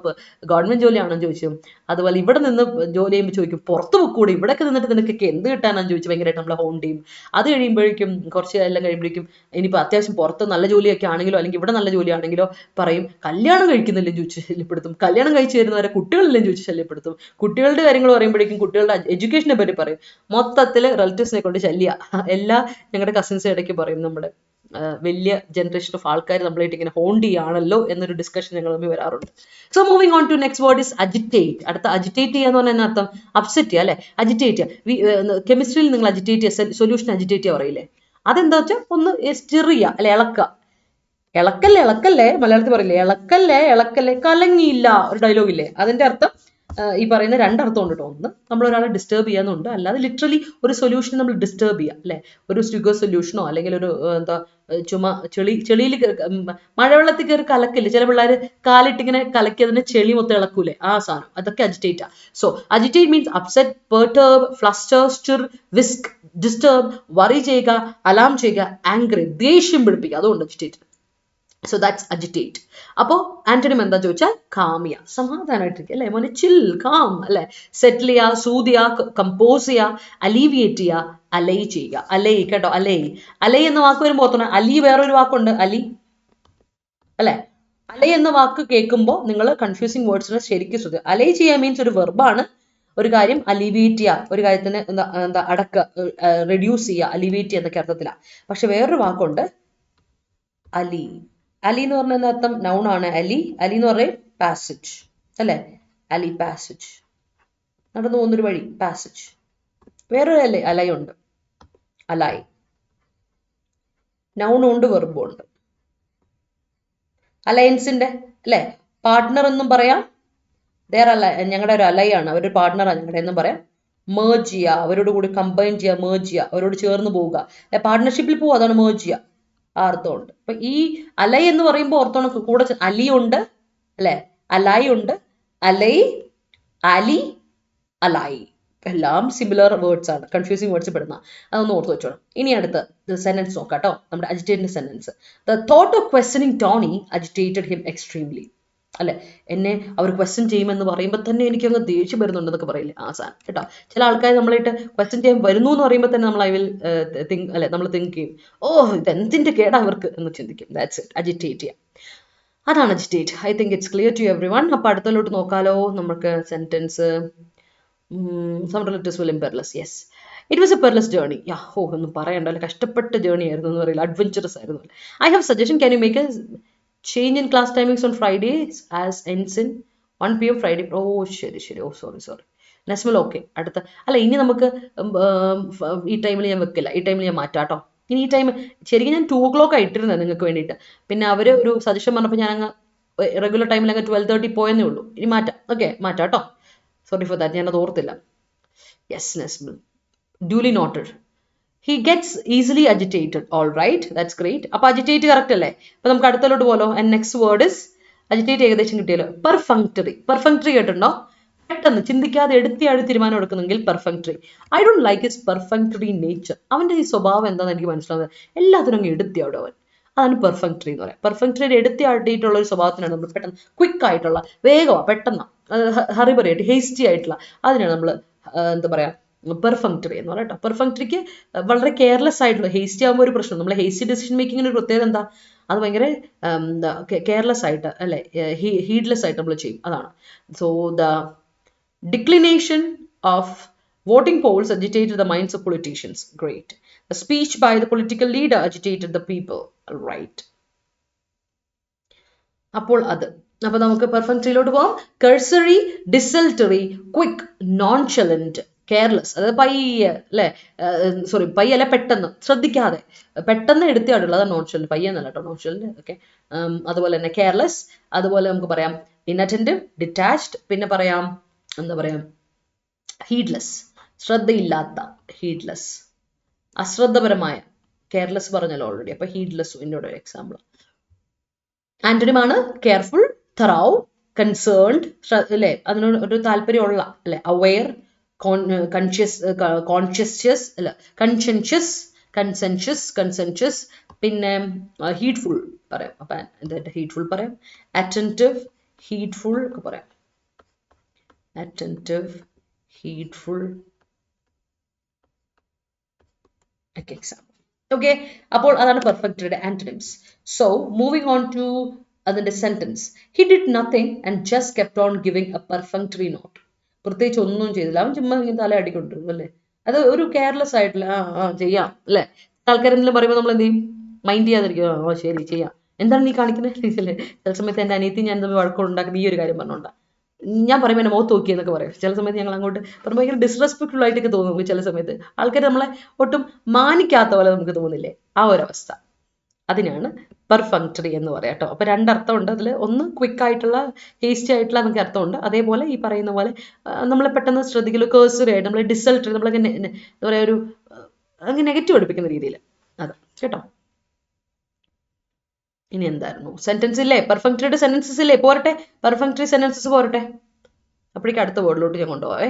ഗവൺമെന്റ് ജോലിയാണോ എന്ന് ചോദിച്ചു. അതുപോലെ ഇവിടെ നിന്ന് ജോലി ചെയ്യുമ്പോൾ ചോദിക്കും, പുറത്ത് പോക്കൂടെ, ഇവിടെയൊക്കെ നിന്നിട്ട് നിനക്കൊക്കെ എന്ത് കിട്ടാനാന്ന് ചോദിച്ചു ഭയങ്കരമായിട്ട് നമ്മളെ ഹോണ്ട് ചെയ്യും. അത് കഴിയുമ്പോഴേക്കും കുറച്ച് എല്ലാം കഴിയുമ്പോഴേക്കും ഇനിയിപ്പോൾ അത്യാവശ്യം പുറത്ത് നല്ല ജോലിയൊക്കെ ആണെങ്കിലോ അല്ലെങ്കിൽ ഇവിടെ നല്ല ജോലിയാണെങ്കിലോ പറയും, കല്യാണം കഴിക്കുന്നില്ലെന്ന് ചോദിച്ച് ശല്യപ്പെടുത്തും. കല്യാണം കഴിച്ചു തരുന്നവരെ കുട്ടികളില്ലെന്ന് ചോദിച്ച് ശല്യപ്പെടുത്തും. കുട്ടികളുടെ കാര്യങ്ങൾ പറയുമ്പോഴേക്കും കുട്ടികളുടെ എഡ്യൂക്കേഷനെ പറ്റി പറയും. മൊത്തത്തിൽ റിലേറ്റീവ്സിനെ കൊണ്ട് ശല്യ. എല്ലാ ഞങ്ങളുടെ കസിൻസ് ഇടയ്ക്ക് പറയും, നമ്മുടെ വലിയ ജനറേഷൻ ഓഫ് ആൾക്കാർ നമ്മളായിട്ട് ഇങ്ങനെ ഹോണ്ട് ചെയ്യാണല്ലോ എന്നൊരു ഡിസ്കഷൻ ഞങ്ങൾ തമ്മിൽ വരാറുണ്ട്. So moving on to next word is agitate. അടുത്ത അജിറ്റേറ്റ് ചെയ്യാന്ന് പറഞ്ഞാൽ അർത്ഥം അപ്സെറ്റ് ചെയ്യുക അല്ലെ. അജിറ്റേറ്റ് കെമിസ്ട്രിയിൽ നിങ്ങൾ അജിറ്റേറ്റ് ചെയ്യുക, സൊല്യൂഷൻ അജിറ്റേറ്റ് ചെയ്യുക പറയില്ലേ, അതെന്താ വെച്ചാൽ ഒന്ന് സ്റ്റിർ ചെയ്യുക അല്ലെ, ഇളക്കുക. ഇളക്കല്ലേ മലയാളത്തിൽ പറയില്ലേ, ഇളക്കല്ലേ കലങ്ങിയില്ല, ഒരു ഡയലോഗ് ഇല്ലേ, അതിന്റെ അർത്ഥം ഈ പറയുന്ന രണ്ടർത്ഥം ഉണ്ട് കേട്ടോ. ഒന്ന് നമ്മൾ ഒരാളെ ഡിസ്റ്റർബ് ചെയ്യാന്നുണ്ട്, അല്ലാതെ ലിറ്ററലി ഒരു സൊല്യൂഷൻ നമ്മൾ ഡിസ്റ്റർബ് ചെയ്യുക അല്ലെ. ഒരു ഷുഗർ സൊല്യൂഷനോ അല്ലെങ്കിൽ ഒരു എന്താ ചെളിയിൽ മഴവെള്ളത്തിൽ കയറി കലക്കില്ലേ ചില പിള്ളേർ, കാലിട്ടിങ്ങനെ കലക്കി അതിനെ ചെളി മൊത്തം ഇളക്കൂലേ, ആ സാധനം, അതൊക്കെ അജിറ്റേറ്റാ. So agitate means upset, perturb, fluster, stir, whisk, disturb, worry ചെയ്യുക, അലാം ചെയ്യുക, ആംഗ്രി, ദേഷ്യം പിടിപ്പിക്കുക, അതുകൊണ്ട് അജിറ്റേറ്റ്. So that's agitate. അപ്പോൾ ആന്റണിം എന്താ ചോദിച്ചാൽ കാം ചെയ്യുക, സമാധാനമായിട്ടിരിക്കുക അല്ലെ മോനെ, ചിൽ, കാം അല്ലെ. സെറ്റിൽ ചെയ്യുക, സൂത് ചെയ്യുക, കമ്പോസ് ചെയ്യുക, അലീവിയേറ്റ് ചെയ്യുക, അലൈ ചെയ്യുക. അലൈ കേട്ടോ, അലൈ എന്ന വാക്ക് വരുമ്പോൾ ഓർത്തണം, അലി വേറൊരു വാക്കുണ്ട്, അലി അല്ലെ. അലൈ എന്ന വാക്ക് കേൾക്കുമ്പോൾ നിങ്ങൾ കൺഫ്യൂസിങ് വേർഡ്സിനെ ശരിക്കും ശ്രദ്ധിക്കുക. അലൈ ചെയ്യുക മീൻസ് ഒരു വെർബാണ്, ഒരു കാര്യം അലിവേറ്റ് ചെയ്യുക, ഒരു കാര്യത്തിന് എന്താ അടക്കുക, റെഡ്യൂസ് ചെയ്യുക, അലിവേറ്റ് ചെയ്യുക എന്നൊക്കെ അർത്ഥത്തിലാണ്. പക്ഷെ വേറൊരു വാക്കുണ്ട് അലി. അലി എന്ന് പറഞ്ഞ അർത്ഥം നൗൺ ആണ്. അലി എന്ന് പറയുന്നത് പാസേജ് അല്ലെ, അലി പാസേജ്, നടന്നു പോകുന്നൊരു വഴി, പാസേജ്. വേറൊരു അലയുണ്ട്, അലായി. നൗണും ഉണ്ട്, വെർബും ഉണ്ട്. അലയൻസിന്റെ അല്ലെ, പാർട്ട്ണർ എന്നും പറയാം. ഞങ്ങളുടെ ഒരു അലയാണ്, അവരൊരു പാർട്ട്ണറാണ് ഞങ്ങളുടെ എന്നും പറയാം. മേർജ് ചെയ്യുക, അവരോട് കൂടി കമ്പൈൻ ചെയ്യുക, മേർജ് ചെയ്യുക, അവരോട് ചേർന്ന് പോവുക, പാർട്ട്ണർഷിപ്പിൽ പോവുക, അതാണ് മേർജ് ചെയ്യുക. ആ അർത്ഥമുണ്ട്. അപ്പൊ ഈ അലൈ എന്ന് പറയുമ്പോൾ ഓർത്തോണം, കൂടെ അലി ഉണ്ട് അല്ലെ, അലായി ഉണ്ട്, അലൈ, അലി, അലായി, എല്ലാം സിമിലർ വേർഡ്സ് ആണ്, കൺഫ്യൂസിങ് വേർഡ്സ് പെടുന്ന, അതൊന്ന് ഓർത്ത് വെച്ചോണം. ഇനി അടുത്ത സെന്റൻസ് നോക്കാം കേട്ടോ, നമ്മുടെ അജിറ്റേറ്റിന്റെ sentence. The thought of questioning Tony agitated him extremely അല്ലെ. എന്നെ അവർ ക്വസ്റ്റ്യൻ ചെയ്യുമെന്ന് പറയുമ്പോൾ തന്നെ എനിക്ക് അങ്ങ് ദേഷ്യം വരുന്നുണ്ടെന്നൊക്കെ പറയില്ലേ, ആ സാധനം കേട്ടോ. ചില ആൾക്കാർ നമ്മളായിട്ട് ക്വസ്റ്റ്യൻ ചെയ്യാൻ വരുന്നു എന്ന് പറയുമ്പോൾ തന്നെ നമ്മൾ ഐ വിൽ തിങ്ക് അല്ലെ, നമ്മൾ തിങ്ക് ചെയ്യും, ഇതെന്തിന്റെ കേടാ അവർക്ക് എന്ന് ചിന്തിക്കും. ദാറ്റ്സ് ഇറ്റ്, അജിറ്റേറ്റ് ചെയ്യാം, അതാണ് agitate. I think it's clear to everyone. അപ്പൊ അടുത്തോട്ട് നോക്കാലോ നമുക്ക് sentence. Some relatives will imperil us. Yes, it was a perilous journey. ഒന്നും പറയണ്ട, കഷ്ടപ്പെട്ട ജേർണി ആയിരുന്നു എന്ന് പറയില്ല, അഡ്വഞ്ചറസ് ആയിരുന്നു. I have suggestion, can you make a change in class timings on Fridays as ends in 1 PM Friday. Oh ശരി. Oh sorry. Nesmal okay. അടുത്ത അല്ല, ഇനി നമുക്ക് ഈ ടൈമിൽ ഞാൻ വെക്കില്ല, ഈ ടൈമിൽ ഞാൻ മാറ്റാം കേട്ടോ. ഇനി ഈ ടൈം ശരിക്കും ഞാൻ 2 o'clock ഇട്ടിരുന്നത് നിങ്ങൾക്ക് വേണ്ടിയിട്ട്. പിന്നെ അവർ ഒരു സജഷൻ പറഞ്ഞപ്പോൾ ഞാൻ അങ്ങ് റെഗുലർ ടൈമിൽ അങ്ങ് 12:30 പോയെന്നേ ഉള്ളൂ. ഇനി മാറ്റാം. ഓക്കെ, മാറ്റാം കേട്ടോ. സോറി ഫോർ ദാറ്റ്, ഞാനത് ഓർത്തില്ല. Yes Nesmal, duly noted. He gets easily agitated. All right, that's great. അപ്പോൾ അജിറ്റേറ്റ് കറക്റ്റ് അല്ലേ? അപ്പോൾ നമുക്ക് അടുത്തോട്ട് പോലോ. And next word is agitate. ഏകദേശം കിട്ടിയല്ലോ. പെർഫങ്ക്ടറി കേട്ടിട്ടുണ്ടോ? പെട്ടെന്ന് ചിന്തിക്കാതെ എടുത്തിയാഴ് തീരുമാനം എടുക്കുന്നെങ്കിൽ perfunctory. I don't like his perfunctory nature. അവൻ്റെ ഈ സ്വഭാവം എന്താണെന്ന് എനിക്ക് മനസ്സിലാവുന്നത്. എല്ലാത്തിനും അങ്ങ് എടുത്തിയാടും അവൻ. അതാണ് പെർഫങ്ക്ടറി എന്ന് പറയാം. പെർഫങ്ക്ടറിയുടെ എടുത്തിയാട്ടിയിട്ടുള്ള ഒരു സ്വഭാവത്തിനാണ് നമ്മൾ പെട്ടെന്ന് ക്വിക്ക് ആയിട്ടുള്ള, വേഗമാണ്, പെട്ടെന്ന് ഹറിബറിയായിട്ട് ഹേസ്റ്റി ആയിട്ടുള്ള, അതിനാണ് നമ്മൾ എന്താ പറയുക പെർഫങ്ക്ടറി എന്ന് പറയാം കേട്ടോ. പെർഫങ്ക്ടറിക്ക് വളരെ കെയർലെസ് ആയിട്ടുള്ള, ഹേസ്റ്റി ആകുമ്പോൾ ഒരു പ്രശ്നം, നമ്മൾ ഹേസ്റ്റി ഡിസിഷൻ മേക്കിങ്ങിന് ഒരു പ്രത്യേകത എന്താ, അത് ഭയങ്കര കെയർലെസ് ആയിട്ട് അല്ലെ, ഹീഡ്ലെസ് ആയിട്ട് നമ്മൾ ചെയ്യും, അതാണ്. So the declination of voting polls agitated the minds of politicians. Great. The speech by the political leader agitated the people. Right. അപ്പോൾ അപ്പോൾ നമുക്ക് പെർഫങ്ക്ടറിയിലോട്ട് പോവാം. കഴ്സറി, ഡിസൽട്ടറി, ക്വിക്ക്, നോൺചലന്റ്, കെയർലെസ്. അതായത് പയ്യെ അല്ലെ, സോറി പയ്യല്ല, പെട്ടെന്ന്, ശ്രദ്ധിക്കാതെ പെട്ടെന്ന് എടുത്തിയാടുള്ളത്, അതാണ് നോൺചലന്റ്. പയ്യെന്നല്ല കേട്ടോ നോൺചലന്റ്. ഓക്കെ. അതുപോലെ തന്നെ കെയർലെസ്, അതുപോലെ നമുക്ക് പറയാം ഇൻഅറ്റൻറ്റീവ്, ഡിറ്റാച്ച്ഡ്, പിന്നെ പറയാം എന്താ പറയാ ഹീഡ്ലെസ്, ശ്രദ്ധയില്ലാത്ത, ഹീഡ്ലെസ്, അശ്രദ്ധപരമായ, കെയർലെസ് പറഞ്ഞല്ലോ ഓൾറെഡി. അപ്പൊ ഹീഡ്ലെസ് എന്നോട് ഒരു എക്സാമ്പിൾ. ആന്റണിമാണ് കെയർഫുൾ, തറൗ, കൺസേൺഡ്, അല്ലെ, അതിനോട് ഒരു താല്പര്യമുള്ള, അല്ലെ, അവെയർ, കോൺഷ്യസ് അല്ല, കൺസെൻഷ്യസ്, പിന്നെ ഹീഡ്ഫുൾ പറയാം. അപ്പൊ എന്താ ഹീഡ്ഫുൾ പറയാം, അറ്റൻറ്റീവ്, ഹീഡ്ഫുൾ ഒക്കെ പറയാം. attentive, heedful, okay, example. Okay, അപ്പോൾ അതാണ് പെർഫെക്റ്ററിയുടെ antonyms. So moving on to അതിന്റെ sentence. He did nothing and just kept on giving a perfunctory note. പ്രത്യേകിച്ച് ഒന്നും ചെയ്തില്ല, അവൻ ചുമ്മാ ഇങ്ങനെ തല അടിക്കൊണ്ടിരുന്നു അല്ലേ. അത് ഒരു കെയർലെസ് ആയിട്ടില്ല, ചെയ്യാം അല്ലേ. ആൾക്കാരെന്തെങ്കിലും പറയുമ്പോൾ നമ്മൾ എന്ത് ചെയ്യും, മൈൻഡ് ചെയ്യാതിരിക്കും. ശരി ചെയ്യാം, എന്താണ് നീ കാണിക്കുന്നത് അല്ലേ. ചില സമയത്ത് എൻ്റെ അനിയത്തി ഞാൻ തമ്മിൽ വഴക്കുണ്ടാക്കുന്ന ഈ ഒരു കാര്യം പറഞ്ഞോണ്ടാ. ഞാൻ പറയുമ്പോൾ എന്നെ മുഖത്ത് നോക്കി എന്നൊക്കെ പറയും. ചില സമയത്ത് ഞങ്ങൾ അങ്ങോട്ട് പറയുമ്പോൾ ഭയങ്കര ഡിസ്റെസ്പെക്ട്ഫുൾ ആയിട്ടൊക്കെ തോന്നും നമുക്ക്. ചില സമയത്ത് ആൾക്കാർ നമ്മളെ ഒട്ടും മാനിക്കാത്ത പോലെ നമുക്ക് തോന്നുന്നില്ലേ, ആ ഒരവസ്ഥ. അതിനാണ് പെർഫങ്ക്ടറി എന്ന് പറയാം കേട്ടോ. അപ്പോൾ രണ്ടർത്ഥമുണ്ട് അതിൽ. ഒന്ന് ക്വിക്ക് ആയിട്ടുള്ള, ഹേസ്റ്റി ആയിട്ടുള്ള എന്നൊക്കെ അർത്ഥമുണ്ട്. അതേപോലെ ഈ പറയുന്ന പോലെ നമ്മളെ പെട്ടെന്ന് ശ്രദ്ധിക്കലോ, കേഴ്സറി ആയിട്ട് നമ്മളെ ഡിസൾട്ടറി, നമ്മളൊക്കെ എന്താ പറയുക, ഒരു അങ്ങനെ നെഗറ്റീവ് പഠിപ്പിക്കുന്ന രീതിയിൽ, അത് കേട്ടോ. ഇനി എന്തായിരുന്നു സെന്റൻസ് ഇല്ലേ, പെർഫങ്ക്ടറിയുടെ സെന്റൻസസ് ഇല്ലേ, പോരട്ടെ, പെർഫങ്ക്ടറി സെന്റൻസസ് പോരട്ടെ. അപ്പോഴേക്കും അടുത്ത വേർഡിലോട്ട് ഞാൻ കൊണ്ടുപോവേ.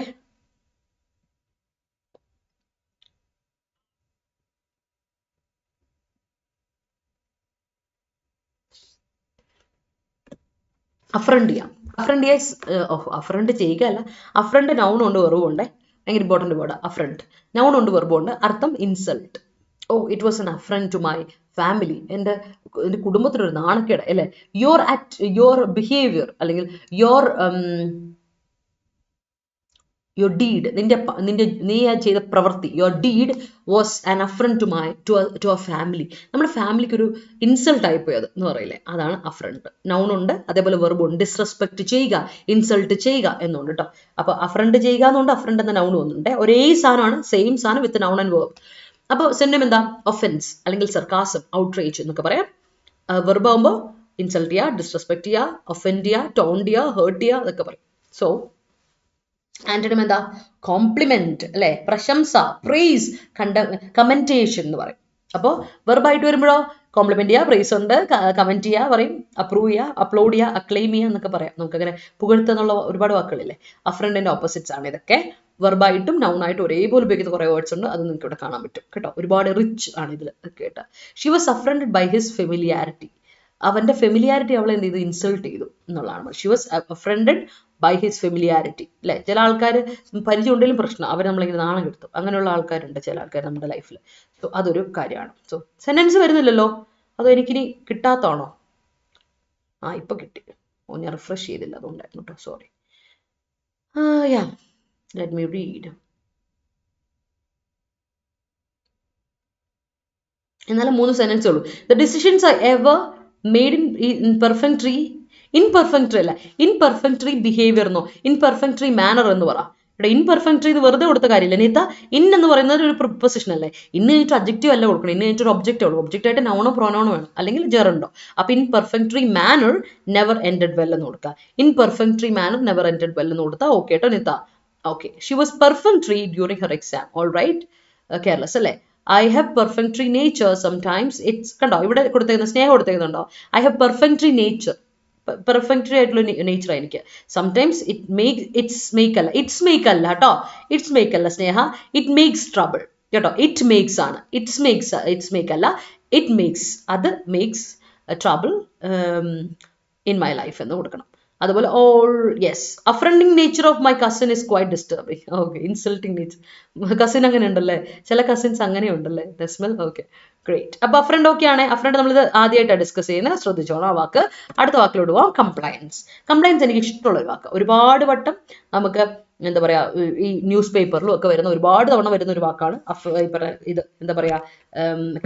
അഫ്രണ്ട് ചെയ്യാം. അഫ്രണ്ട് ചെയ്യുക അല്ല, അഫ്രണ്ട് നൗൺ ഉണ്ട്, വെർബുണ്ട്. ഭയങ്കര ഇമ്പോർട്ടൻറ്റ് വേർഡ് അഫ്രണ്ട്. നൗൺ ഉണ്ട്, വെർബുണ്ട്. അർത്ഥം insult. Oh it was an affront to my family. എൻ്റെ കുടുംബത്തിനൊരു നാണക്കേട് അല്ലേ. യുവർ ബിഹേവിയർ അല്ലെങ്കിൽ യുവർ ഡീഡ്, നീ ചെയ്ത പ്രവൃത്തി, your deed was an affront to a family. നമ്മുടെ ഫാമിലിക്ക് ഒരു ഇൻസൾട്ട് ആയിപ്പോയത് എന്ന് പറയില്ലേ, അതാണ് അഫ്രണ്ട്. നൗൺ ഉണ്ട്, അതേപോലെ വെർബുണ്ട്. ഡിസ്റെസ്പെക്ട് ചെയ്യുക, ഇൻസൾട്ട് ചെയ്യുക എന്നുണ്ട് കേട്ടോ. അപ്പൊ അഫ്രണ്ട് ചെയ്യുക എന്നുണ്ട്, അഫ്രണ്ട് എന്ന നൗൺ വന്നിട്ടുണ്ട്. ഒരേ സാധനമാണ്, സെയിം സാധനം വിത്ത് നൗൺ ആൻഡ് വെർബ്. അപ്പോൾ സിനോണിം എന്താ, ഒഫൻസ് അല്ലെങ്കിൽ സർക്കാസം, ഔട്ട്റേജ് എന്നൊക്കെ പറയാം. വെർബ് ആകുമ്പോൾ ഇൻസൾട്ട് ചെയ്യുക, ഡിസ്റെസ്പെക്ട് ചെയ്യുക, ഒഫൻഡ് ചെയ്യുക, ടോണ്ട് ചെയ്യുക, ഹേർട്ട് ചെയ്യുക, അതൊക്കെ പറയും. സോ ആന്റണിം എന്താ, കോംപ്ലിമെന്റ് അല്ലെ, പ്രശംസ, പ്രൈസ്, കമന്റേഷൻ എന്ന് പറയും. അപ്പോൾ വെർബായിട്ട് വരുമ്പോഴോ കോംപ്ലിമെന്റ് ചെയ്യുക, പ്രൈസ് ഉണ്ട്, കമന്റ് ചെയ്യുക പറയും, അപ്രൂവ് ചെയ്യുക, അപ്ലോഡ് ചെയ്യുക, അക്ലെയിം ചെയ്യുക എന്നൊക്കെ പറയാം. നമുക്കങ്ങനെ പുകഴ്ത്തുന്നുള്ള ഒരുപാട് വാക്കുകളില്ലേ. അഫ്രണ്ടിന്റെ ഓപ്പോസിറ്റ്സ് ആണ് ഇതൊക്കെ. വെർബായിട്ടും നൗണായിട്ടും ഒരേപോലെ ഉപയോഗിക്കുന്ന കുറേ വേർഡ്സ് ഉണ്ട്, അത് നിങ്ങൾക്ക് ഇവിടെ കാണാൻ പറ്റും കേട്ടോ. ഒരുപാട് റിച്ച് ആണ് ഇതിൽ കേട്ടോ. She was affronted by his familiarity. അവന്റെ ഫെമിലിയാരിറ്റി അവളെ എന്ത് ചെയ്തു, ഇൻസൾട്ട് ചെയ്തു എന്നുള്ളതാണ്. She was affronted by his familiarity അല്ലെ. ചില ആൾക്കാർ പരിചയം ഉണ്ടെങ്കിലും പ്രശ്നം, അവർ നമ്മളിങ്ങനെ നാണം കെടുത്തും. അങ്ങനെയുള്ള ആൾക്കാരുണ്ട് ചില ആൾക്കാർ നമ്മുടെ ലൈഫിൽ. സോ അതൊരു കാര്യമാണ്. സോ സെന്റൻസ് വരുന്നില്ലല്ലോ, അതോ എനിക്കിനി കിട്ടാത്താണോ? ഇപ്പൊ കിട്ടി. ഞാൻ റിഫ്രഷ് ചെയ്തില്ല, അതുകൊണ്ടായിരുന്നു കേട്ടോ, sorry. Yeah let me read. എന്നാലും 3 സെന്റൻസേ ഉള്ളൂ. The decisions I ever made in perfunctory, in perfunctory അല്ല, ഇൻപെർഫെക്ട്രി ബിഹേവിയർ എന്നോ ഇൻപെർഫെക്ട്രി മാനർ എന്ന് പറ. ഇവിടെ ഇൻപെർഫെക്ട്രി ഇത് വെറുതെ കൊടുത്ത കാര്യമില്ല. നീത്ത ഇൻ എന്ന് പറയുന്നത് ഒരു പ്രിപ്പൊസിഷൻ അല്ലേ, ഇന്ന് കഴിഞ്ഞിട്ട് അബ്ജക്റ്റീവ് അല്ല കൊടുക്കണം, ഇന്ന് കഴിഞ്ഞിട്ട് ഒരു ഒബ്ജക്റ്റ് ഉള്ളൂ. ഒബ്ജക്റ്റ് ആയിട്ട് നൗണോ പ്രോനൗണോ വേണം, അല്ലെങ്കിൽ ജെറുണ്ടോ. അപ്പൊ in perfunctory manner never ended well എന്ന് കൊടുക്കുക. In perfunctory manner never ended well എന്ന് കൊടുത്താൽ ഓക്കെ കേട്ടോ Nitha. Okay, she was perfunctory during her exam. All right, careless അല്ലേ. I have perfunctory nature sometimes it's, കണ്ടോ ഇവിടെ കൊടുത്തേക്കുന്ന സ്നേഹം കൊടുത്തേക്കുന്നുണ്ടോ. I have perfunctory nature, perfunctory ആയിട്ടുള്ള നേച്ചർ എനിക്ക്. സംടൈംസ് ഇറ്റ്സ് മേക്ക് അല്ല, ഇറ്റ്സ് മേക്ക് അല്ല കേട്ടോ, ഇറ്റ്സ് മേക്ക് അല്ല സ്നേഹ, ഇറ്റ് മേക്സ് ട്രബിൾ കേട്ടോ. ഇറ്റ് മേക്സ് ആണ്, ഇറ്റ്സ് മേക്ക് അല്ല, ഇറ്റ് മേക്സ്, അത് makes trouble in my life എന്ന് കൊടുക്കണം. അതുപോലെ all yes, affronting nature of my cousin is quite disturbing. Okay, insulting nature, cousin അങ്ങനെ ഉണ്ടല്ലേ, ചില കസിൻസ് അങ്ങനെ ഉണ്ടല്ലേ, ഡെസ്മൽ. Okay great. അപ്പൊ അഫ്രണ്ട് ഓക്കെ ആണ്. അഫ്രണ്ട് നമ്മളിത് ആദ്യമായിട്ടാണ് ഡിസ്കസ് ചെയ്യുന്നത്, ശ്രദ്ധിച്ചോളാം ആ വാക്ക്. അടുത്ത വാക്കിലോട്ട് പോവാം, കംപ്ലയൻസ്. കംപ്ലയൻസ് എനിക്ക് ഇഷ്ടമുള്ള ഒരു വാക്ക്, ഒരുപാട് വട്ടം നമുക്ക് എന്താ പറയാ ഈ ന്യൂസ് പേപ്പറിലും ഒക്കെ വരുന്ന, ഒരുപാട് തവണ വരുന്ന ഒരു വാക്കാണ് ഇത് എന്താ പറയാ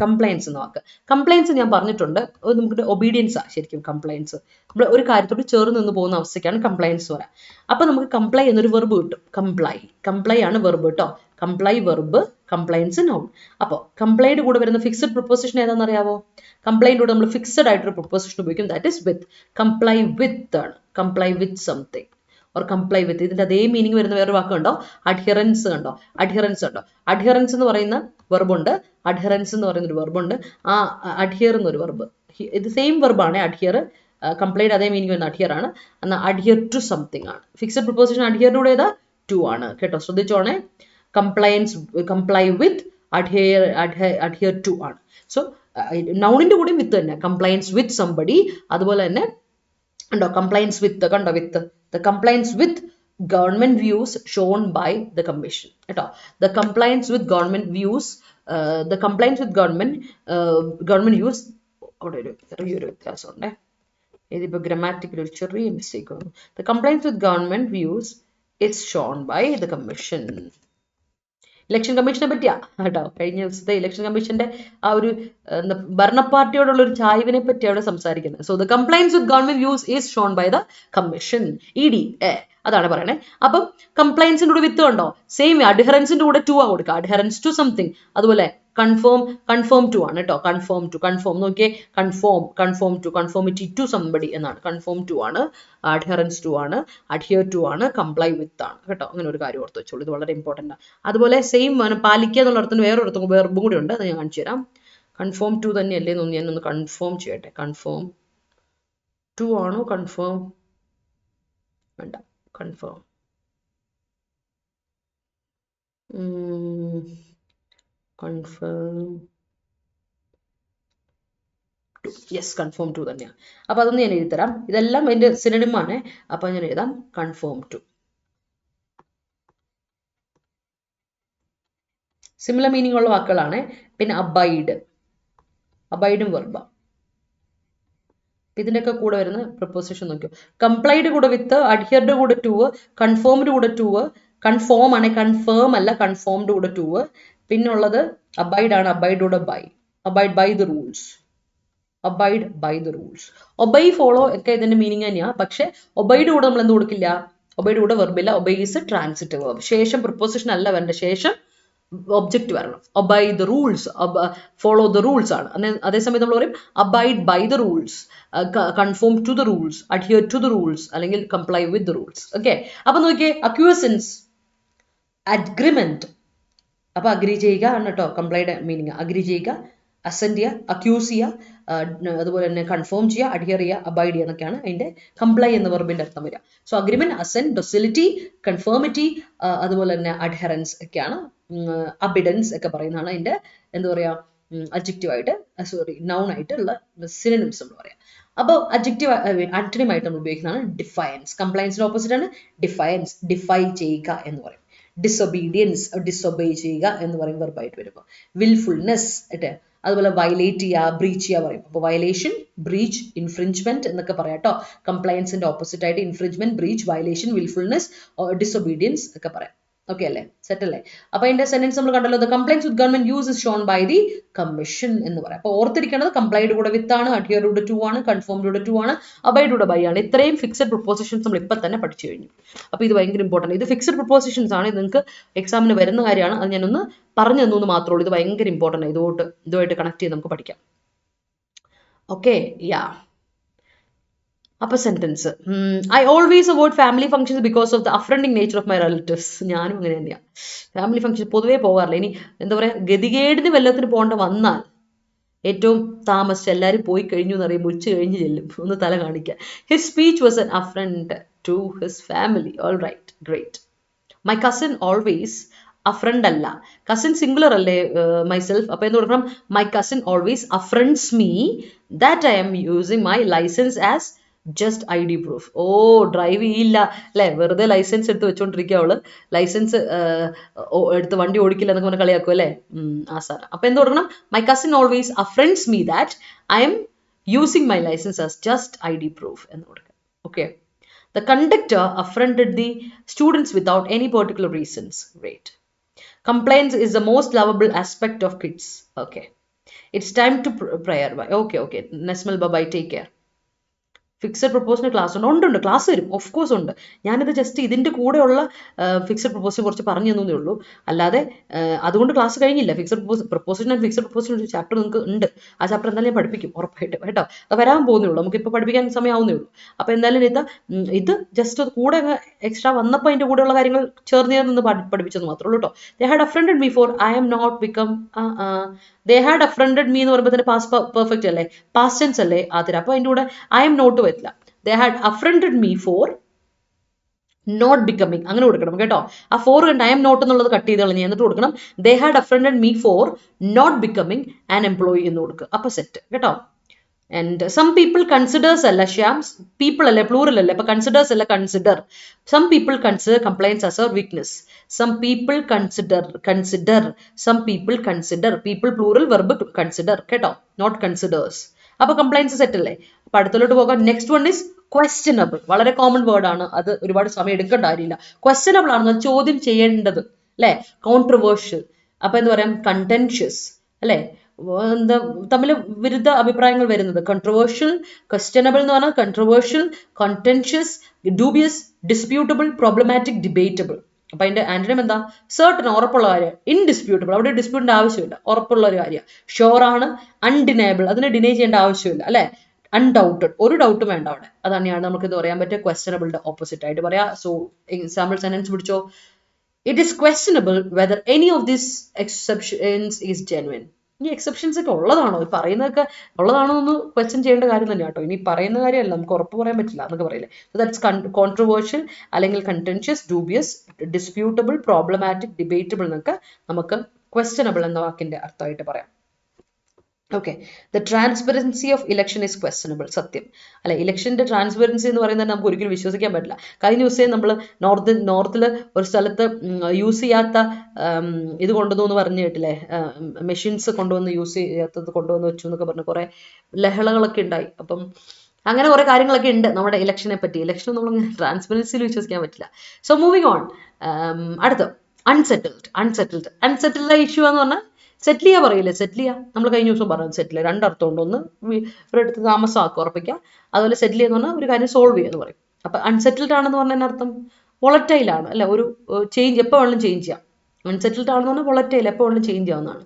കംപ്ലയൻസ് എന്ന വാക്ക്. കംപ്ലയൻസ് ഞാൻ പറഞ്ഞിട്ടുണ്ട്, നമുക്ക് ഒബീഡിയൻസ് ആ ശരിക്കും കംപ്ലയൻസ്. നമ്മൾ ഒരു കാര്യത്തോട് ചേർന്ന് നിന്ന് പോകുന്ന അവസ്ഥയ്ക്കാണ് കംപ്ലയൻസ് പറയാം. അപ്പൊ നമുക്ക് കംപ്ലൈ എന്നൊരു വെർബ് കിട്ടും, കംപ്ലൈ ആണ് വെർബ് കേട്ടോ. Comply verb, compliance noun. അപ്പോൾ കംപ്ലൈയുടെ കൂടെ വരുന്ന ഫിക്സഡ് പ്രിപ്പോസിഷൻ ഏതാണെന്ന് അറിയാവോ. കംപ്ലൈൻ്റെ കൂടെ നമ്മൾ ഫിക്സഡ് ആയിട്ടൊരു പ്രിപ്പോസിഷൻ ഉപയോഗിക്കും, that is with. Comply with ആണ്, comply with something or comply with. ഇതിന്റെ അതേ മീനിങ് വരുന്ന വേറൊരു വാക്ക് കണ്ടോ, അഡ്ഹിറൻസ് കണ്ടോ, അഡ്ഹിറൻസ് കണ്ടോ. അഡ്ഹിറൻസ് എന്ന് പറയുന്ന വെർബുണ്ട്, അഡ്ഹിറൻസ് എന്ന് പറയുന്ന ഒരു വെർബുണ്ട്. ആ അഡ്ഹിയർ എന്നൊരു വെർബ്, ഇത് സെയിം വെർബാണ് അഡ്ഹിയർ. കംപ്ലൈൻറ്റ് അതേ മീനിങ് വരുന്ന അഡ്ഹിയർ ആണ്. എന്നാൽ അഡ്ഹിയർ ടു സംതിങ് ആണ്. ഫിക്സഡ് പ്രിപ്പോസിഷൻ അഡ്ഹിയറിന്റെ കൂടെ ഏതാ, ടു ആണ് കേട്ടോ, ശ്രദ്ധിച്ചോണേ. കംപ്ലൈ വിത്ത്, അഡ്ഹിയർ ടു ആണ്. സോ നൗണിന്റെ കൂടെ വിത്ത് തന്നെ, കംപ്ലൈൻസ് വിത്ത് സംബഡി. അതുപോലെ തന്നെ ഉണ്ടോ കംപ്ലൈൻസ് വിത്ത്, കണ്ടോ with, the compliance with government views shown by the commission കേട്ടോ. The compliance with government views, the compliance with government views. അവിടെ ഒരു ചെറിയൊരു വ്യത്യാസമുണ്ടേ, ഇതിപ്പോൾ ഗ്രാമാറ്റിക്കൽ ഒരു ചെറിയ മിസ്റ്റേക്ക് വന്നു. The compliance with government views is shown by the commission. Election കമ്മീഷനെ പറ്റിയാ കേട്ടോ, കഴിഞ്ഞ ദിവസത്തെ ഇലക്ഷൻ കമ്മീഷന്റെ ആ ഒരു ഭരണ പാർട്ടിയോടുള്ള ഒരു ചായ്വിനെ പറ്റി അവിടെ സംസാരിക്കുന്നത്. So the compliance with government views is shown by the commission, ED അതാണ് പറയണേ. അപ്പം കംപ്ലൈൻസിന്റെ കൂടെ വിത്ത് കണ്ടോ, സെയിം അഡ്ഹറൻസിന്റെ കൂടെ ടു ആ കൊടുക്കുക, അഡ്ഹറൻസ് ടു സംതിങ്. അതുപോലെ കൺഫേം ടു ആണ് കേട്ടോ, കൺഫേം നോക്കിയേ, conform to, conformity to somebody എന്നാണ്, കൺഫേം ടു ആണ്, അഡ്ഹറൻസ് ടു ആണ്, അഡ്ഹിയർ ടു ആണ്, കംപ്ലൈ വിത്ത് ആണ് കേട്ടോ. അങ്ങനെ ഒരു കാര്യം ഓർത്ത് വെച്ചോളൂ, ഇത് വളരെ ഇമ്പോർട്ടൻ്റ് ആണ്. അതുപോലെ സെയിം പാലിക്കുക എന്നുള്ള അർത്ഥത്തിന് വേറൊരു വെർബും കൂടി ഉണ്ട്, അത് ഞാൻ കാണിച്ചു തരാം. കൺഫേം ടു തന്നെയല്ലേ എന്ന് ഞാനൊന്ന് കൺഫേം ചെയ്യട്ടെ. കൺഫേം ടു ആണോ, കൺഫേം വേണ്ട, conform conform to, yes conform to തന്നെയാണ്. അപ്പൊ അതൊന്ന് ഞാൻ എഴുതിത്തരാം, ഇതെല്ലാം അതിന്റെ സിനോണിം ആണ്. അപ്പൊ ഞാൻ എഴുതാം കൺഫേം ടു. സിമിലർ മീനിങ് ഉള്ള വാക്കുകളാണ്. പിന്നെ അബൈഡും വെർബ. ഇതിൻ്റെയൊക്കെ കൂടെ വരുന്ന പ്രപ്പോസിഷൻ നോക്കിയോ, കംപ്ലൈഡ് കൂടെ വിത്ത്, അഡ്ഹിയർഡ് കൂടെ ടു, കൺഫേംഡ് കൂടെ ടു, കൺഫേം ആണ്, കൺഫേം അല്ല, കൺഫേംഡ് കൂടെ ടു. പിന്നെ ഉള്ളത് അബൈഡ് ആണ്, അബൈഡ് കൂടെ by, abide by the rules, abide by the rules. Obey follow ഒക്കെ ഇതിന്റെ മീനിങ് തന്നെയാ, പക്ഷെ ഒബൈഡ് കൂടെ നമ്മൾ എന്ത് കൊടുക്കില്ല, ഒബൈഡ് കൂടെ വെർബില്ല. ഒബൈ ഈസ് ട്രാൻസിറ്റീവ് വെർബ്, ശേഷം പ്രിപ്പോസിഷൻ അല്ല വരേണ്ട, ശേഷം ഒബ്ജക്റ്റ് വരണം. Obey the rules, follow the rules ആണ്. അതേസമയത്ത് നമ്മൾ പറയും abide by the rules, confirm to the rules, adhere to the rules, അല്ലെങ്കിൽ comply with the rules. Okay, അപ്പൊ നോക്കിയേ, അക്യൂസൻസ്, അഗ്രിമെന്റ്. അപ്പൊ അഗ്രി ചെയ്യുക ആണ് കേട്ടോ കംപ്ലൈയുടെ മീനിങ്. അഗ്രി ചെയ്യുക, അസെന്റ് ചെയ്യുക, അക്യൂസ് ചെയ്യുക, അതുപോലെ തന്നെ കൺഫേം ചെയ്യുക, അഡ്ഹിയർ ചെയ്യുക, അബൈഡ് ചെയ്യുക എന്നൊക്കെയാണ് അതിന്റെ കംപ്ലൈ എന്ന വെർബിന്റെ അർത്ഥം വരിക. സോ അഗ്രിമെന്റ്, അസെന്റ്, ഡൊസിലിറ്റി, കൺഫേമിറ്റി, അതുപോലെ തന്നെ അഡ്ഹറൻസ് ഒക്കെയാണ്, അബിഡൻസ് ഒക്കെ പറയുന്നതാണ് അതിന്റെ എന്താ പറയാ അഡ്ജക്റ്റീവ് ആയിട്ട്, സോറി നൗൺ ആയിട്ടുള്ള സിനോണിംസ് എന്ന് പറയാം. അപ്പോൾ അഡ്ജക്റ്റീവ് ആന്റണിം ആയിട്ട് നമ്മൾ ഉപയോഗിക്കുന്നതാണ് ഡിഫയൻസ്. കംപ്ലൈൻസിന്റെ ഓപ്പോസിറ്റ് ആണ് ഡിഫയൻസ്, ഡിഫൈ ചെയ്യുക എന്ന് പറയും. ഡിസൊബീഡിയൻസ്, ഡിസൊബേ ചെയ്യുക എന്ന് പറയും വെർബായിട്ട് വരുമ്പോൾ. വിൽഫുൾനെസ് ആയിട്ട്, അതുപോലെ വയലേറ്റ് ചെയ്യുക, ബ്രീച്ച് ചെയ്യുക പറയും. അപ്പോൾ വയലേഷൻ, ബ്രീച്ച്, ഇൻഫ്രിഞ്ച്മെന്റ് എന്നൊക്കെ പറയാം കേട്ടോ. കംപ്ലയൻസിന്റെ ഓപ്പോസിറ്റ് ആയിട്ട് ഇൻഫ്രിഞ്ച്മെന്റ്, ബ്രീച്ച്, വയലേഷൻ, വിൽഫുൾനെസ്, ഡിസൊബീഡിയൻസ് ഒക്കെ പറയാം. ഓക്കെ അല്ലേ, സെറ്റ് അല്ലേ? അപ്പൊ അതിന്റെ സെന്റൻസ് നമ്മൾ കണ്ടല്ലോ, the compliance with government views is shown by the commission എന്ന് പറയാം. അപ്പൊ ഓർത്തിരിക്കേണ്ടത് കംപ്ലൈഡ് കൂടെ വിത്ത് ആണ്, അഡ്ഹിയർ കൂടെ ടു ആണ്, കൺഫേംഡ് കൂടെ ടു ആണ്, അബൈഡ് കൂടെ ബൈ ആണ്. ഇത്രയും ഫിക്സഡ് പ്രൊപ്പോസിഷൻസ് നമ്മൾ ഇപ്പൊ തന്നെ പഠിച്ചു കഴിഞ്ഞു. അപ്പൊ ഇത് ഭയങ്കര ഇമ്പോർട്ടന്റ്. ഇത് ഫിക്സഡ് പ്രൊപ്പോസിഷൻസ് ആണ്, ഇത് നിങ്ങൾക്ക് എക്സാമിന് വരുന്ന കാര്യമാണ്. അത് ഞാനൊന്ന് പറഞ്ഞു തന്നു എന്ന് മാത്രമേ ഉള്ളൂ. ഇത് ഭയങ്കര ഇമ്പോർട്ടന്റ് ആണ്, ഇതുമായിട്ട് കണക്ട് ചെയ്ത് നമുക്ക് പഠിക്കാം. Okay, yeah. അപ്പൊ sentence, I always avoid family functions because of the affronting nature of my relatives. ഞാനും അങ്ങനെ തന്നെയാണ്, ഫാമിലി ഫംഗ്ഷൻ പൊതുവേ പോകാറില്ല. ഇനി എന്താ പറയുക, ഗതികേടിന് വല്ലത്തിന് പോകേണ്ട വന്നാൽ ഏറ്റവും താമസിച്ച് എല്ലാവരും പോയി കഴിഞ്ഞു എന്ന് അറിയുമ്പോൾ ഉച്ച കഴിഞ്ഞ് ചെല്ലും, ഒന്ന് തല കാണിക്കുക. His speech was an affront to his family. All right, great. My cousin always, affront അല്ല, കസിൻ സിംഗുലർ അല്ലേ മൈസെൽഫ്, അപ്പൊ എന്ത് കൊടുക്കണം, my cousin always affronts me that I am using my license as just I D proof. ഓ, drive ചെയ്യില്ല അല്ലെ, വെറുതെ licence എടുത്ത് വെച്ചോണ്ടിരിക്കുക അവള്, ലൈസൻസ് എടുത്ത് വണ്ടി ഓടിക്കില്ല എന്നൊക്കെ പറഞ്ഞ് കളിയാക്കും അല്ലെ, ആ സാധനം. അപ്പൊ എന്ത് കൊടുക്കണം, my cousin always affronts me that I am using my license as just I D proof എന്ന് കൊടുക്കാം. Okay. The conductor affronted the students without any particular reasons. Great. Compliance is the most lovable aspect of kids. Okay. It's time to prayer. Okay, okay. Nesmal, bye-bye. Take care. Fixed പ്രൊപ്പോസിന് class ഉണ്ട്, ഉണ്ട് class വരും, of course ഉണ്ട്. ഞാനിത് just ഇതിൻ്റെ കൂടെയുള്ള fixed പ്രൊപ്പോസിനെ കുറിച്ച് പറഞ്ഞു തന്നേ ഉള്ളൂ, അല്ലാതെ അതുകൊണ്ട് ക്ലാസ് കഴിഞ്ഞില്ല. Fixed proposition and fixed proposition ഒരു ചാപ്റ്റർ നിങ്ങൾക്ക് ഉണ്ട്, ആ ചാപ്റ്റർ എന്തായാലും ഞാൻ പഠിപ്പിക്കും ഉറപ്പായിട്ട് കേട്ടോ. അത് വരാൻ പോകുന്നേ ഉള്ളൂ, നമുക്കിപ്പോൾ പഠിപ്പിക്കാൻ സമയമാവുന്നേ ഉള്ളൂ. അപ്പോൾ എന്തായാലും ഇത് ജസ്റ്റ് കൂടെ എക്സ്ട്രാ വന്നപ്പോൾ അതിൻ്റെ കൂടെയുള്ള കാര്യങ്ങൾ ചേർന്ന് പഠിപ്പിച്ചെന്ന് മാത്രമേ ഉള്ളൂ കേട്ടോ. They had affronted me for I am not become, they had affronted me എന്ന് പറയുമ്പോൾ തന്നെ പാസ്റ്റ് പെർഫെക്റ്റ് അല്ലേ, പാസ്റ്റ് ടെൻസ് അല്ലേ ആതിര, അപ്പോൾ അതിൻ്റെ കൂടെ ഐ എം നോട്ട് വരില്ല. They had affronted me for not becoming അങ്ങനെ കൊടുക്കണം കേട്ടോ. ആ ഫോർ കണ്ട് ഐ എം നോട്ട് എന്നുള്ളത് കട്ട് ചെയ്ത് കളഞ്ഞ് എന്നിട്ട് കൊടുക്കണം they had affronted me for not becoming an employee എന്ന് കൊടുക്കുക. അപ്പൊ സെറ്റ് കേട്ടോ. ആൻഡ് സം പീപ്പിൾ കൺസിഡേഴ്സ് അല്ല ശ്യാം, പീപ്പിൾ അല്ലേ, പ്ലൂറൽ അല്ലേ, അപ്പൊ കൺസിഡേഴ്സ് അല്ല, consider. Some people consider compliance as a weakness. Some people consider some people consider, people plural, verb consider കേട്ടോ, നോട്ട് കൺസിഡേഴ്സ്. അപ്പൊ കംപ്ലൈൻസ് സെറ്റ് അല്ലേ. അപ്പൊ അടുത്തോട്ട് പോകാം. Next one is questionable. വളരെ കോമൺ വേർഡ് ആണ്, അത് ഒരുപാട് സമയം എടുക്കേണ്ട കാര്യമില്ല. ക്വസ്റ്റ്യനബിൾ ആണ് ചോദ്യം ചെയ്യേണ്ടത് അല്ലെ, കോൺട്രവേഴ്ഷ്യൽ, അപ്പൊ എന്താ പറയാം, കണ്ടൻഷ്യസ് അല്ലെ, എന്താ തമ്മിൽ വിരുദ്ധ അഭിപ്രായങ്ങൾ വരുന്നത്. കൺട്രവേഴ്ഷ്യൽ, ക്വസ്റ്റ്യനബിൾ എന്ന് പറഞ്ഞാൽ കൺട്രവേഴ്ഷ്യൽ, കണ്ടൻഷ്യസ്, ഡ്യൂബിയസ്, ഡിസ്പ്യൂട്ടബിൾ, പ്രോബ്ലമാറ്റിക്, ഡിബേറ്റബിൾ. അപ്പൊ അതിന്റെ ആന്റണിം എന്താ, സർട്ടൻ ഉറപ്പുള്ള കാര്യം, ഇൻഡിസ്പ്യൂട്ടബിൾ അവിടെ ഡിസ്പ്യൂട്ടിന്റെ ആവശ്യമില്ല, ഉറപ്പുള്ള ഒരു കാര്യം. ഷുവർ ആണ്, അൺഡിനയബിൾ അതിനെ ഡിനൈ ചെയ്യേണ്ട ആവശ്യമില്ല അല്ലെ, അൺഡൗട്ടഡ് ഒരു ഡൗട്ടും വേണ്ട അവിടെ. അതാണ് നമുക്ക് ഇത് പറയാൻ പറ്റുക ക്വസ്റ്റ്യനബിളിന്റെ ഓപ്പോസിറ്റ് ആയിട്ട് പറയാം. സോ എക്സാമ്പിൾ സെന്റൻസ് പിടിച്ചോ, it is questionable whether any of these exceptions is genuine. ഈ എക്സെപ്ഷൻസ് ഒക്കെ ഉള്ളതാണോ, ഈ പറയുന്നതൊക്കെ ഉള്ളതാണോ എന്ന് ക്വസ്റ്റ്യൻ ചെയ്യേണ്ട കാര്യം തന്നെ കേട്ടോ. ഇനി പറയുന്ന കാര്യമല്ല, നമുക്ക് ഉറപ്പ് പറയാൻ പറ്റില്ല എന്നൊക്കെ പറയില്ലേ. സോ ദാറ്റ്സ് കോൺട്രവേഴ്ഷ്യൽ അല്ലെങ്കിൽ കണ്ടൻഷ്യസ്, ഡ്യൂബിയസ്, ഡിസ്പ്യൂട്ടബിൾ, പ്രോബ്ലമാറ്റിക്, ഡിബേറ്റബിൾ എന്നൊക്കെ നമുക്ക് ക്വസ്റ്റ്യനബിൾ എന്ന വാക്കിന്റെ അർത്ഥമായിട്ട് പറയാം. Okay. The transparency of election is questionable. സത്യം അല്ലെ, ഇലക്ഷന്റെ ട്രാൻസ്പെറൻസി എന്ന് പറയുന്നത് നമുക്ക് ഒരിക്കലും വിശ്വസിക്കാൻ പറ്റില്ല. കഴിഞ്ഞ ദിവസം നമ്മൾ നോർത്തിൽ ഒരു സ്ഥലത്ത് യൂസ് ചെയ്യാത്ത ഇത് കൊണ്ടുവന്നു എന്ന് പറഞ്ഞു കേട്ടില്ലേ, മെഷീൻസ് കൊണ്ടുവന്ന് യൂസ് ചെയ്യാത്തത് കൊണ്ടുവന്ന് വെച്ചു എന്നൊക്കെ പറഞ്ഞ് കുറെ ലഹളകളൊക്കെ ഉണ്ടായി. അപ്പം അങ്ങനെ കുറെ കാര്യങ്ങളൊക്കെ ഉണ്ട് നമ്മുടെ ഇലക്ഷനെ പറ്റി. ഇലക്ഷൻ നമ്മൾ ട്രാൻസ്പെറൻസിയിൽ വിശ്വസിക്കാൻ പറ്റില്ല. So moving on. അടുത്ത അൺസെറ്റിൽഡ് ഇഷ്യൂ എന്ന് പറഞ്ഞാൽ സെറ്റിൽ ചെയ്യാൻ പറയില്ലേ, സെറ്റിൽ ചെയ്യാം. നമ്മൾ കഴിഞ്ഞ ദിവസം പറഞ്ഞു സെറ്റിൽ രണ്ടർത്ഥം ഉണ്ട്. ഒന്ന് ഒരിടത്ത് താമസമാക്കുക, ഉറപ്പിക്കുക. അതുപോലെ സെറ്റിൽ ചെയ്യുന്ന പറഞ്ഞാൽ ഒരു കാര്യം സോൾവ് ചെയ്യുക എന്ന് പറയും. അപ്പൊ അൺസെറ്റിൽഡ് ആണെന്ന് പറഞ്ഞതിന് അർത്ഥം വോളറ്റൈൽ ആണ് അല്ലെ, ഒരു ചേഞ്ച് എപ്പോൾ വേണമെങ്കിലും ചേഞ്ച് ചെയ്യാം. അൺസെറ്റിൽഡ് ആണെന്ന് പറഞ്ഞാൽ വോളറ്റൈൽ എപ്പോൾ വേണമെങ്കിലും ചേഞ്ച് ചെയ്യാവുന്നതാണ്.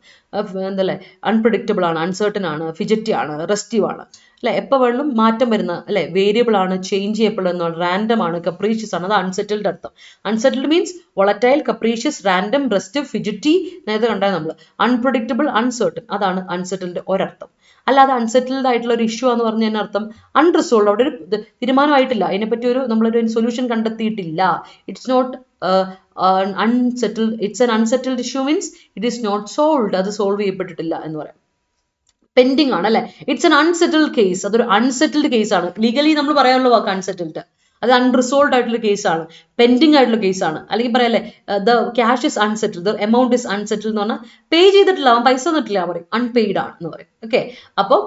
എന്തല്ലേ, അൺപ്രഡിക്റ്റബിൾ ആണ്, അൺസർട്ടൺ ആണ്, ഫിജറ്റി ആണ്, റെസ്റ്റീവ് ആണ് അല്ലെ, എപ്പോൾ വേണമെങ്കിലും മാറ്റം വരുന്ന അല്ലെ, വേരിയബിൾ ആണ്, ചേഞ്ച് ചെയ്യപ്പെടുന്ന, റാൻഡം ആണ്, കപ്രീഷ്യസ് ആണ്. അത് അൺസെറ്റിൽഡ് അർത്ഥം. Unsettled means volatile, capricious, random, restive, fidgety. നേരത്തെ കണ്ടാൽ നമ്മൾ അൺപ്രഡിക്റ്റബിൾ, അൺസർട്ടൺ, അതാണ് അൺസെറ്റിൽഡ് ഒരർത്ഥം. അല്ലാതെ അൺസെറ്റിൽഡ് ആയിട്ടുള്ള ഒരു ഇഷ്യൂ എന്ന് പറഞ്ഞ അർത്ഥം അൺറിസോൾവ്, അവിടെ ഒരു തീരുമാനമായിട്ടില്ല, അതിനെപ്പറ്റി നമ്മളൊരു സൊല്യൂഷൻ കണ്ടെത്തിയിട്ടില്ല. It's not unsettled, it's an unsettled issue means it is not solved, അത് സോൾവ് ചെയ്യപ്പെട്ടിട്ടില്ല എന്ന് പറയാം. പെൻഡിങ് ആണ് അല്ലെ, ഇറ്റ്സ് എൻ അൺസെറ്റിൽഡ് കേസ്, അതൊരു അൺസെറ്റിൽഡ് കേസാണ്. ലീഗലി നമ്മൾ പറയാനുള്ള വാക്ക് അൺസെറ്റിൽഡ്, അത് അൺറിസോൾവ്ഡ് ആയിട്ടുള്ള കേസാണ്, പെൻഡിങ് ആയിട്ടുള്ള കേസാണ്. അല്ലെങ്കിൽ പറയല്ലേ the cash is unsettled, the amount is unsettled എന്ന് പറഞ്ഞാൽ പേ ചെയ്തിട്ടില്ല, അവൻ പൈസ തന്നിട്ടില്ല പറയും, അൺപെയ്ഡ് ആണ് എന്ന് പറയും. ഓക്കെ. അപ്പോൾ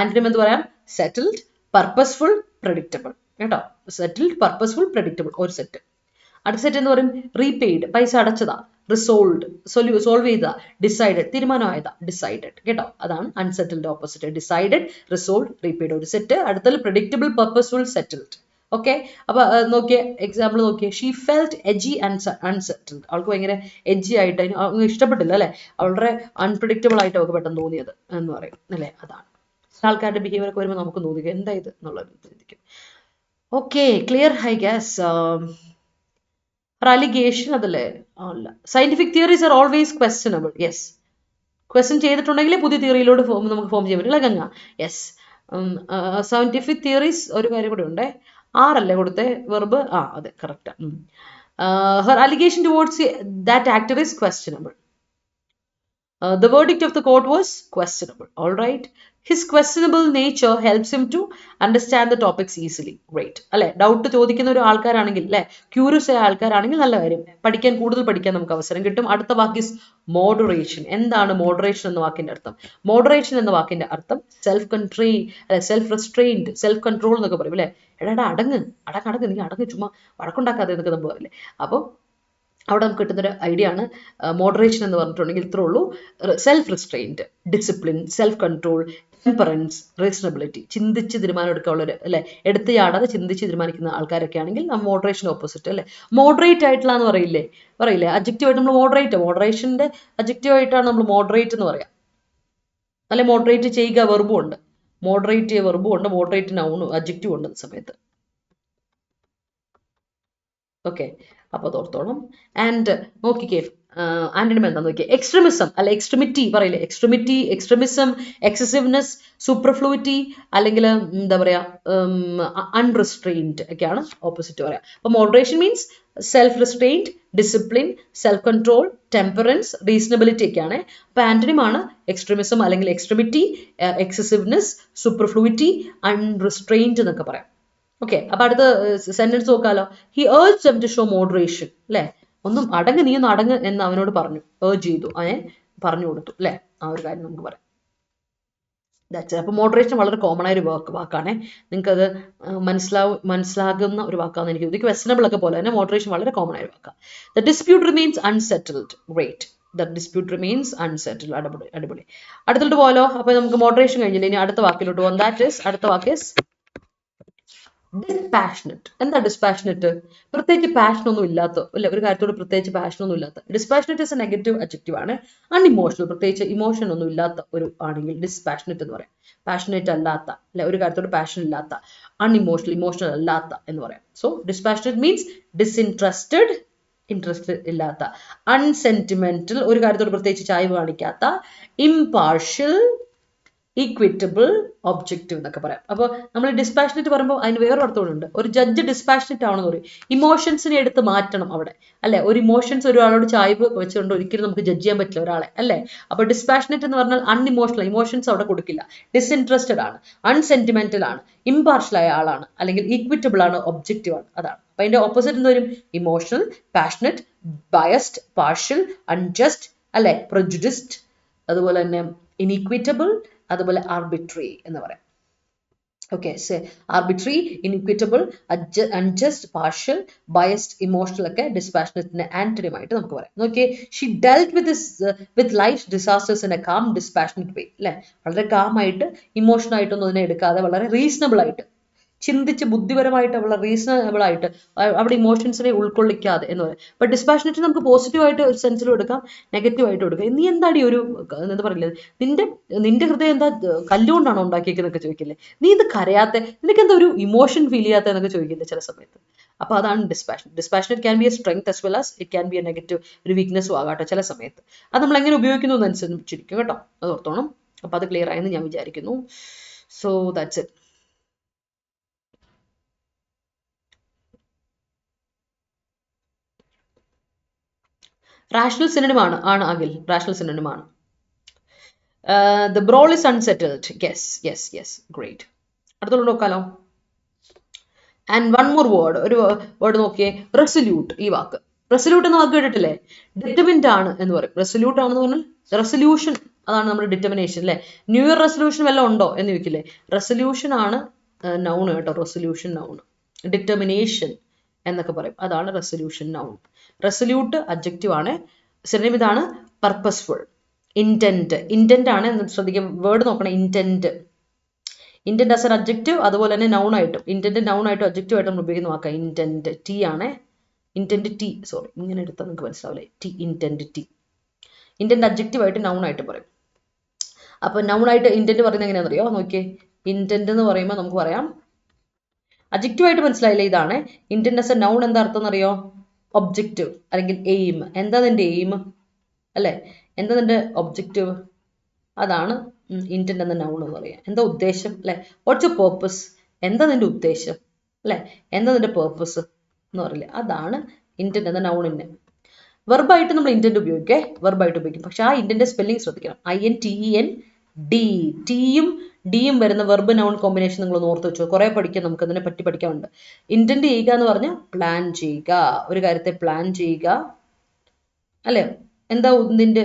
ആന്റണിം എന്ത് പറയാം, സെറ്റിൽഡ്, പർപ്പസ്ഫുൾ, പ്രെഡിക്റ്റബിൾ കേട്ടോ. സെറ്റിൽഡ്, പർപ്പസ്ഫുൾ, പ്രെഡിക്റ്റബിൾ ഒരു സെറ്റ്. അടുത്ത സെറ്റ് എന്ന് പറയും റീപെയ്ഡ്, പൈസ അടച്ചതാ. റിസോൾവ്ഡ്, സോൾവ് ചെയ്ത. ഡിസൈഡഡ്, തീരുമാനമായതാ. ഡിസൈഡഡ് കേട്ടോ, അതാണ് unsettled opposite. Decided, resolve, repaid ഒരു സെറ്റ്. അടുത്തത് പ്രെഡിക്റ്റബിൾ, പർപ്പസ്ഫുൾ, സെറ്റിൽഡ്. ഓക്കെ, അപ്പൊ നോക്കിയ എക്സാമ്പിൾ നോക്കിയേ. She felt edgy and unsettled. അവൾക്ക് ഭയങ്കര എഡ്ജി ആയിട്ട് ഇഷ്ടപ്പെട്ടില്ല അല്ലെ, വളരെ അൺപ്രഡിക്റ്റബിൾ ആയിട്ട് അവൾക്ക് പെട്ടെന്ന് തോന്നിയത് എന്ന് പറയും അല്ലെ. അതാണ് ആൾക്കാരുടെ ബിഹേവിയർ ഒക്കെ വരുമ്പോൾ നമുക്ക് തോന്നിക്കും എന്താ ഇത് എന്നുള്ളത് ചിന്തിക്കും. Okay, clear I guess. Allegation അതല്ലേ, അല്ല. Scientific theories are always questionable. Yes, question ചെയ്തിട്ടുണ്ടെങ്കിൽ പുതിയ തിയറിയിലോട്ട് നമുക്ക് ഫോം ചെയ്യാൻ പറ്റില്ല. ഗംഗ, യെസ്. സയന്റിഫിക് തിയറീസ് ഒരു കാര്യം കൂടെ ഉണ്ടേ. ആറല്ലേ കൊടുത്തേ വെർബ്? അതെ, correct. Her allegation towards that actor is questionable. The verdict of the court was questionable. All right. His questionable nature helps him to understand the topics easily. Great. അല്ലെ, doubt ചോദിക്കുന്ന ഒരു ആൾക്കാരാണെങ്കിൽ അല്ലെ, ക്യൂരിയസ് ആയ ആൾക്കാരാണെങ്കിൽ നല്ല കാര്യം, കൂടുതൽ പഠിക്കാൻ നമുക്ക് അവസരം കിട്ടും. അടുത്ത വാക്ക് ഇസ് മോഡറേഷൻ. എന്താണ് മോഡറേഷൻ എന്ന വാക്കിന്റെ അർത്ഥം? മോഡറേഷൻ എന്ന വാക്കിന്റെ അർത്ഥം സെൽഫ് റെസ്ട്രെയിൻഡ്, സെൽഫ് കൺട്രോൾ എന്നൊക്കെ പറയും അല്ലെ. എടാ അടങ്ങ്, നീ അടങ്ങ്, ചുമ്മാ വഴക്കുണ്ടാക്കാതെ എന്നൊക്കെ നമ്മൾ പറയില്ലേ. അപ്പോൾ അവിടെ നമുക്ക് കിട്ടുന്നൊരു ഐഡിയ ആണ് മോഡറേഷൻ എന്ന് പറഞ്ഞിട്ടുണ്ടെങ്കിൽ ഇത്രേ ഉള്ളൂ. Self restrained, discipline, self control, temperance, reasonability. ചിന്തിച്ച് തീരുമാനം എടുക്കാനുള്ളൊരു അല്ലെ, എടുത്ത് ചാടാതെ ചിന്തിച്ച് തീരുമാനിക്കുന്ന ആൾക്കാരൊക്കെ ആണെങ്കിൽ മോഡറേഷൻ ഓപ്പോസിറ്റ് അല്ലെ. മോഡറേറ്റ് ആയിട്ടുള്ള എന്ന് പറയില്ലേ, അഡ്ജക്റ്റീവ് ആയിട്ട് നമ്മൾ മോഡറേഷന്റെ അഡ്ജക്റ്റീവ് ആയിട്ടാണ് നമ്മൾ മോഡറേറ്റ് എന്ന് പറയാം അല്ലെ. മോഡറേറ്റ് ചെയ്യുക വെർബും ഉണ്ട്, മോഡറേറ്റ് ചെയ്യുക വെർബും ഉണ്ട്, മോഡറേറ്റ് നൗണും അഡ്ജക്റ്റീവ് ഉണ്ട് സമയത്ത്. ഓക്കെ, അപ്പൊ അതോർത്തോണം. ആൻഡ് നോക്കിക്കേ, ആന്റണിമ എന്താ നോക്കിയേ. എക്സ്ട്രീമിസം അല്ലെ, എക്സ്ട്രിമിറ്റി പറയില്ലേ, എക്സ്ട്രീമിസം, എക്സസീവ്നെസ്, സൂപ്പർഫ്ലൂയിറ്റി, അല്ലെങ്കിൽ എന്താ പറയാ അൺറിസ്ട്രെയിൻഡ് ഒക്കെയാണ് ഓപ്പോസിറ്റ് പറയാം. അപ്പൊ moderation means self restrained, discipline, self control, temperance, reasonability ഒക്കെയാണ്. അപ്പൊ ആന്റണിമാണ് എക്സ്ട്രീമിസം അല്ലെങ്കിൽ എക്സ്ട്രിമിറ്റി, എക്സസീവ്നെസ്, സൂപ്പർഫ്ലൂയിറ്റി, അൺറിസ്ട്രെയിൻഡ് എന്നൊക്കെ പറയാം. ഓക്കെ, അപ്പൊ അടുത്ത സെന്റൻസ് നോക്കാലോ. He urge them to show moderation അല്ലെ. നീ ഒന്ന് അടങ്ങ് എന്ന് അവനോട് പറഞ്ഞു, ഏർജ് ചെയ്തു, പറഞ്ഞു കൊടുത്തു അല്ലെ. ആ ഒരു കാര്യം നമുക്ക് പറയാം. അപ്പൊ മോഡറേഷൻ വളരെ കോമൺ ആയ ഒരു വാക്കാണേ. നിങ്ങൾക്ക് അത് മനസ്സിലാകുന്ന ഒരു വാക്കാന്ന് എനിക്ക് തോന്നി. ക്വസ്റ്റനബിൾ ഒക്കെ പോലെ തന്നെ മോഡറേഷൻ വളരെ കോമൺ ആയ ഒരു വാക്കാണ്. The dispute remains unsettled. Great, the dispute remains unsettled. അടിപൊളി. അടുത്തോട്ട് പോലോ. അപ്പൊ നമുക്ക് മോഡറേഷൻ കഴിഞ്ഞില്ല, ഇനി അടുത്ത വാക്കിലോട്ട് പോകാം. അടുത്ത വാക്ക് ഇസ് ഡിസ്പാഷനറ്റ്. എന്താ ഡിസ്പാഷനറ്റ്? പ്രത്യേകിച്ച് പാഷൻ ഒന്നും ഇല്ലാത്ത അല്ലെ, ഒരു കാര്യത്തോട് പ്രത്യേകിച്ച് പാഷൻ ഒന്നും ഇല്ലാത്ത. ഡിസ്പാഷനറ്റ് ഇസ് എ നെഗറ്റീവ് അഡ്ജക്റ്റീവ് ആണ്. അൺഇമോഷണൽ, പ്രത്യേകിച്ച് ഇമോഷൻ ഒന്നും ഇല്ലാത്ത ഒരു ആണെങ്കിൽ ഡിസ്പാഷനറ്റ് എന്ന് പറയാം. പാഷനേറ്റ് അല്ലാത്ത അല്ലെ, ഒരു കാര്യത്തോട് പാഷൻ ഇല്ലാത്ത, ഇമോഷണൽ അല്ലാത്ത എന്ന് പറയാം. സോ ഡിസ്പാഷനറ്റ് മീൻസ് ഡിസ്ഇൻട്രസ്റ്റഡ്, ഇൻട്രസ്റ്റ് ഇല്ലാത്ത. അൺസെന്റിമെന്റൽ, ഒരു കാര്യത്തോട് പ്രത്യേകിച്ച് ചായ്വ് കാണിക്കാത്ത. ഇംപാർഷ്യൽ, ഈക്വിറ്റബിൾ, ഒബ്ജക്റ്റീവ് എന്നൊക്കെ പറയാം. അപ്പോൾ നമ്മൾ ഡിസ്പാഷനറ്റ് പറയുമ്പോൾ അതിന് വേറൊരു അർത്ഥമുണ്ട്. ഒരു ജഡ്ജ് ഡിസ്പാഷനറ്റ് ആണെന്ന് പറയും. ഇമോഷൻസിനെ എടുത്ത് മാറ്റണം അവിടെ അല്ലെ. ഒരു ഇമോഷൻസ് ഒരാളോട് ചായ്വ് വെച്ചുകൊണ്ട് ഒരിക്കലും നമുക്ക് ജഡ്ജ് ചെയ്യാൻ പറ്റില്ല ഒരാളെ അല്ലെ. അപ്പോൾ ഡിസ്പാഷനറ്റ് എന്ന് പറഞ്ഞാൽ അൺഇമോഷണൽ, ഇമോഷൻസ് അവിടെ കൊടുക്കില്ല. ഡിസ്ഇൻട്രസ്റ്റഡ് ആണ്, അൺസെന്റിമെന്റൽ ആണ്, ഇംപാർഷ്യൽ ആയ ആളാണ്, അല്ലെങ്കിൽ ഈക്വിറ്റബിൾ ആണ്, ഒബ്ജക്റ്റീവ് ആണ്. അതാണ്. അപ്പൊ അതിന്റെ ഓപ്പോസിറ്റ് എന്ന് വരും emotional, passionate, biased, partial, unjust അല്ലെ, പ്രജുഡിസ്ഡ്, അതുപോലെ തന്നെ ഇൻഇക്വിറ്റബിൾ, അതുപോലെ ആർബിട്രറി എന്ന് പറയാം. Okay, arbitrary, inequitable, unjust, partial, biased, emotional ഒക്കെ ഡിസ്പാഷനറ്റിന്റെ ആന്റണിമായിട്ട് നമുക്ക് പറയാം. നോക്കിയേ, she dealt with life disasters in a calm dispassionate way അല്ലെ. വളരെ കാം ആയിട്ട്, ഇമോഷണൽ ആയിട്ടൊന്നും അതിനെ എടുക്കാതെ വളരെ റീസണബിൾ ആയിട്ട് ചിന്തിച്ച് ബുദ്ധിപരമായിട്ട് വളരെ റീസണബിൾ ആയിട്ട് അവിടെ ഇമോഷൻസിനെ ഉൾക്കൊള്ളിക്കാതെ എന്ന് പറയും. ബട്ട് ഡിസ്പാഷനറ്റ് നമുക്ക് പോസിറ്റീവായിട്ട് ഒരു സെൻസിലും എടുക്കാം, നെഗറ്റീവായിട്ട് എടുക്കാം. നീ എന്താടി ഒരു എന്താ പറയില്ലേ, നിന്റെ ഹൃദയം എന്താ കല്ലുകൊണ്ടാണോ ഉണ്ടാക്കിയേക്കുന്നൊക്കെ ചോദിക്കില്ലേ. നീ ഇത് കരയാത്ത, നിനക്ക് എന്താ ഒരു ഇമോഷൻ ഫീൽ ചെയ്യാത്ത എന്നൊക്കെ ചോദിക്കില്ലേ ചില സമയത്ത്. അപ്പൊ അതാണ് dispassionate. Dispassionate can be a strength as well as it can be a negative, ഒരു വീക്ക്നെസ്സും ആകാട്ടോ ചില സമയത്ത്. അത് നമ്മൾ എങ്ങനെ ഉപയോഗിക്കുന്നു എന്നനുസരിച്ചിരിക്കും കേട്ടോ, അത് ഓർത്തോണം. അപ്പൊ അത് ക്ലിയർ ആയെന്ന് ഞാൻ വിചാരിക്കുന്നു. So that's it. Rational synonym ആണ് അഖിൽ, റാഷണൽ സിനോണിം ആണ്. The brawl is unsettled. Yes. Great. അടുത്തോട്ട് നോക്കാലോ. ആൻഡ് വൺ മോർ ഒരു വേർഡ് നോക്കിയേ, റെസൊല്യൂട്ട്. ഈ വാക്ക് റെസൊല്യൂട്ട് എന്ന വാക്ക് കേട്ടിട്ടില്ലേ? ഡിറ്റർമിൻഡ് ആണ് എന്ന് പറയും. റെസൊല്യൂട്ട് ആണെന്ന് പറഞ്ഞാൽ റെസൊല്യൂഷൻ, അതാണ് നമ്മുടെ ഡിറ്റർമിനേഷൻ അല്ലെ. ന്യൂ ഇയർ റെസൊല്യൂഷൻ വല്ലതും ഉണ്ടോ എന്ന് ചോദിക്കില്ലേ. റെസൊല്യൂഷൻ ആണ് നൗണ് കേട്ടോ, റെസൊല്യൂഷൻ നൗണ്. ഡിറ്റർമിനേഷൻ എന്നൊക്കെ പറയും. അതാണ് റെസൊല്യൂഷൻ നൗൺ. റെസൊല്യൂട്ട് അഡ്ജക്റ്റീവ് ആണ്. സിനോണിം ഇതാണ് പർപ്പസ്ഫുൾ. ഇന്റന്റ്, ഇന്റന്റ് ആണ് ശ്രദ്ധിക്കുക, വേർഡ് നോക്കണം. Intent, intent as an adjective, അതുപോലെ തന്നെ നൗൺ ആയിട്ടും. ഇന്റന്റ് നൗൺ ആയിട്ടും അഡ്ജക്റ്റീവ് ആയിട്ടും നമ്മൾ ഉപയോഗിക്കുന്ന വാക്കാം ഇന്റന്റ്. ടി ആണ് ഇന്റന്റ്, ടി സോറി ഇങ്ങനെ എടുത്താൽ നിങ്ങൾക്ക് മനസ്സിലാവില്ലേ, T intent, T intent adjective ആയിട്ട് നൗൺ ആയിട്ട് പറയും. അപ്പൊ നൗൺ ആയിട്ട് ഇന്റന്റ് പറയുന്നത് എങ്ങനെയാണെന്ന് അറിയോ? നോക്കിയേ, ഇന്റന്റ് എന്ന് പറയുമ്പോൾ നമുക്ക് പറയാം, അഡ്ജക്റ്റീവ് ആയിട്ട് മനസ്സിലായില്ലേ, ഇതാണ് ഇന്റന്റ് ആസ് എ നൗൺ. എന്താ അർത്ഥം എന്നറിയോ? ഒബ്ജക്റ്റീവ് അല്ലെങ്കിൽ എയിം. എന്താ നിന്റെ എയിം അല്ലെ, എന്താ നിന്റെ ഒബ്ജക്റ്റീവ്, അതാണ് ഇന്റന്റ് എന്ന നൗൺ എന്ന് പറയാം. എന്താ ഉദ്ദേശം അല്ലെ, വാട്ട്സ് യുവർ പേർപ്പസ്, എന്താ നിന്റെ ഉദ്ദേശം അല്ലെ, എന്താ നിന്റെ പേർപ്പസ് എന്ന് പറയില്ലേ, അതാണ് ഇന്റന്റ് എന്ന നൗണിന്. വെർബായിട്ട് നമ്മൾ ഇന്റന്റ് ഉപയോഗിക്കേ, വെർബായിട്ട് ഉപയോഗിക്കും. പക്ഷെ ആ ഇന്റന്റ് സ്പെല്ലിംഗ് ശ്രദ്ധിക്കണം. INTEND, ടിയും ഡിയും വരുന്ന വെർബ് നൗൺ കോമ്പിനേഷൻ നിങ്ങൾ ഓർത്ത് വെച്ചോ. കുറെ പഠിക്കാൻ നമുക്ക് അതിനെ പറ്റി പഠിക്കാനുണ്ട്. ഇന്റന്റ് ചെയ്യുക എന്ന് പറഞ്ഞാൽ പ്ലാൻ ചെയ്യുക, ഒരു കാര്യത്തെ പ്ലാൻ ചെയ്യുക അല്ലെ. എന്താ നിന്റെ,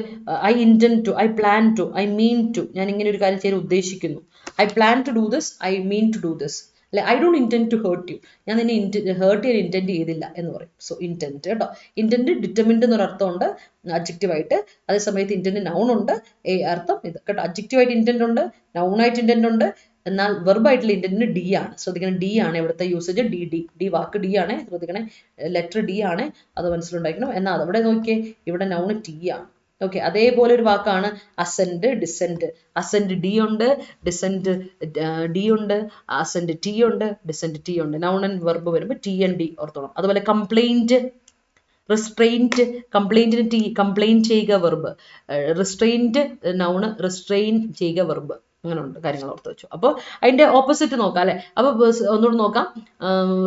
I intent to, I plan to, I mean to, ഞാൻ ഇങ്ങനെ ഒരു കാര്യം ചെയ്യാൻ ഉദ്ദേശിക്കുന്നു. I plan to do this, I mean to do this അല്ലെ. I don't intent to hurt you, ഞാൻ നിന്നെ ഹേർട്ട് ചെയ്യാൻ ഇന്റന്റ് ചെയ്തില്ല എന്ന് പറയും. സോ ഇന്റന്റ് കേട്ടോ. ഇന്റന്റ് ഡിറ്റർമിൻഡ് എന്നൊരു അർത്ഥമുണ്ട് അഡ്ജക്റ്റീവ് ആയിട്ട്. അതേ സമയത്ത് ഇന്റന്റ് നൗൺ ഉണ്ട്, അർത്ഥം ഇത് കേട്ടോ. അഡ്ജക്റ്റീവ് ആയിട്ട് ഇന്റന്റ് ഉണ്ട്, നൗൺ ആയിട്ട് ഇന്റന്റ് ഉണ്ട്. എന്നാൽ വെർബായിട്ടുള്ള ഇന്റന്റിന് ഡി ആണ്. ശ്രദ്ധിക്കണം, ഡി ആണ് ഇവിടുത്തെ യൂസേജ്. ഡി വാക്ക് ഡി ആണ്, ശ്രദ്ധിക്കണേ, ലെറ്റർ ഡി ആണ്, അത് മനസ്സിലുണ്ടായിരിക്കണം. എന്നാൽ അവിടെ നോക്കിയേ, ഇവിടെ നൗണ് ടി ആണ്. ഓക്കെ, അതേപോലെ ഒരു വാക്കാണ് അസെന്റ്, ഡിസെന്റ്. അസെന്റ് ഡി ഉണ്ട്, ഡിസെന്റ് ഡി ഉണ്ട്, അസെന്റ് ടി ഉണ്ട്, ഡിസെന്റ് ടി ഉണ്ട്. നൗൺ ആൻഡ് വെർബ് വരുമ്പോൾ ടി ആൻഡ് ഡി ഓർത്തോണം. അതുപോലെ കംപ്ലൈന്റ്, റിസ്ട്രെയിൻറ്റ്, കംപ്ലൈന്റിന് ടി, കംപ്ലൈന്റ് ചെയ്യുക വെർബ്. റിസ്ട്രെയിൻറ്റ് നൗണ്, റിസ്ട്രെയിൻ ചെയ്യുക വെർബ്. അങ്ങനെ ഉണ്ട് കാര്യങ്ങൾ ഓർത്ത് വെച്ചു. അപ്പോൾ അതിന്റെ ഓപ്പോസിറ്റ് നോക്കാം അല്ലെ. അപ്പോൾ ഒന്നുകൂടി നോക്കാം.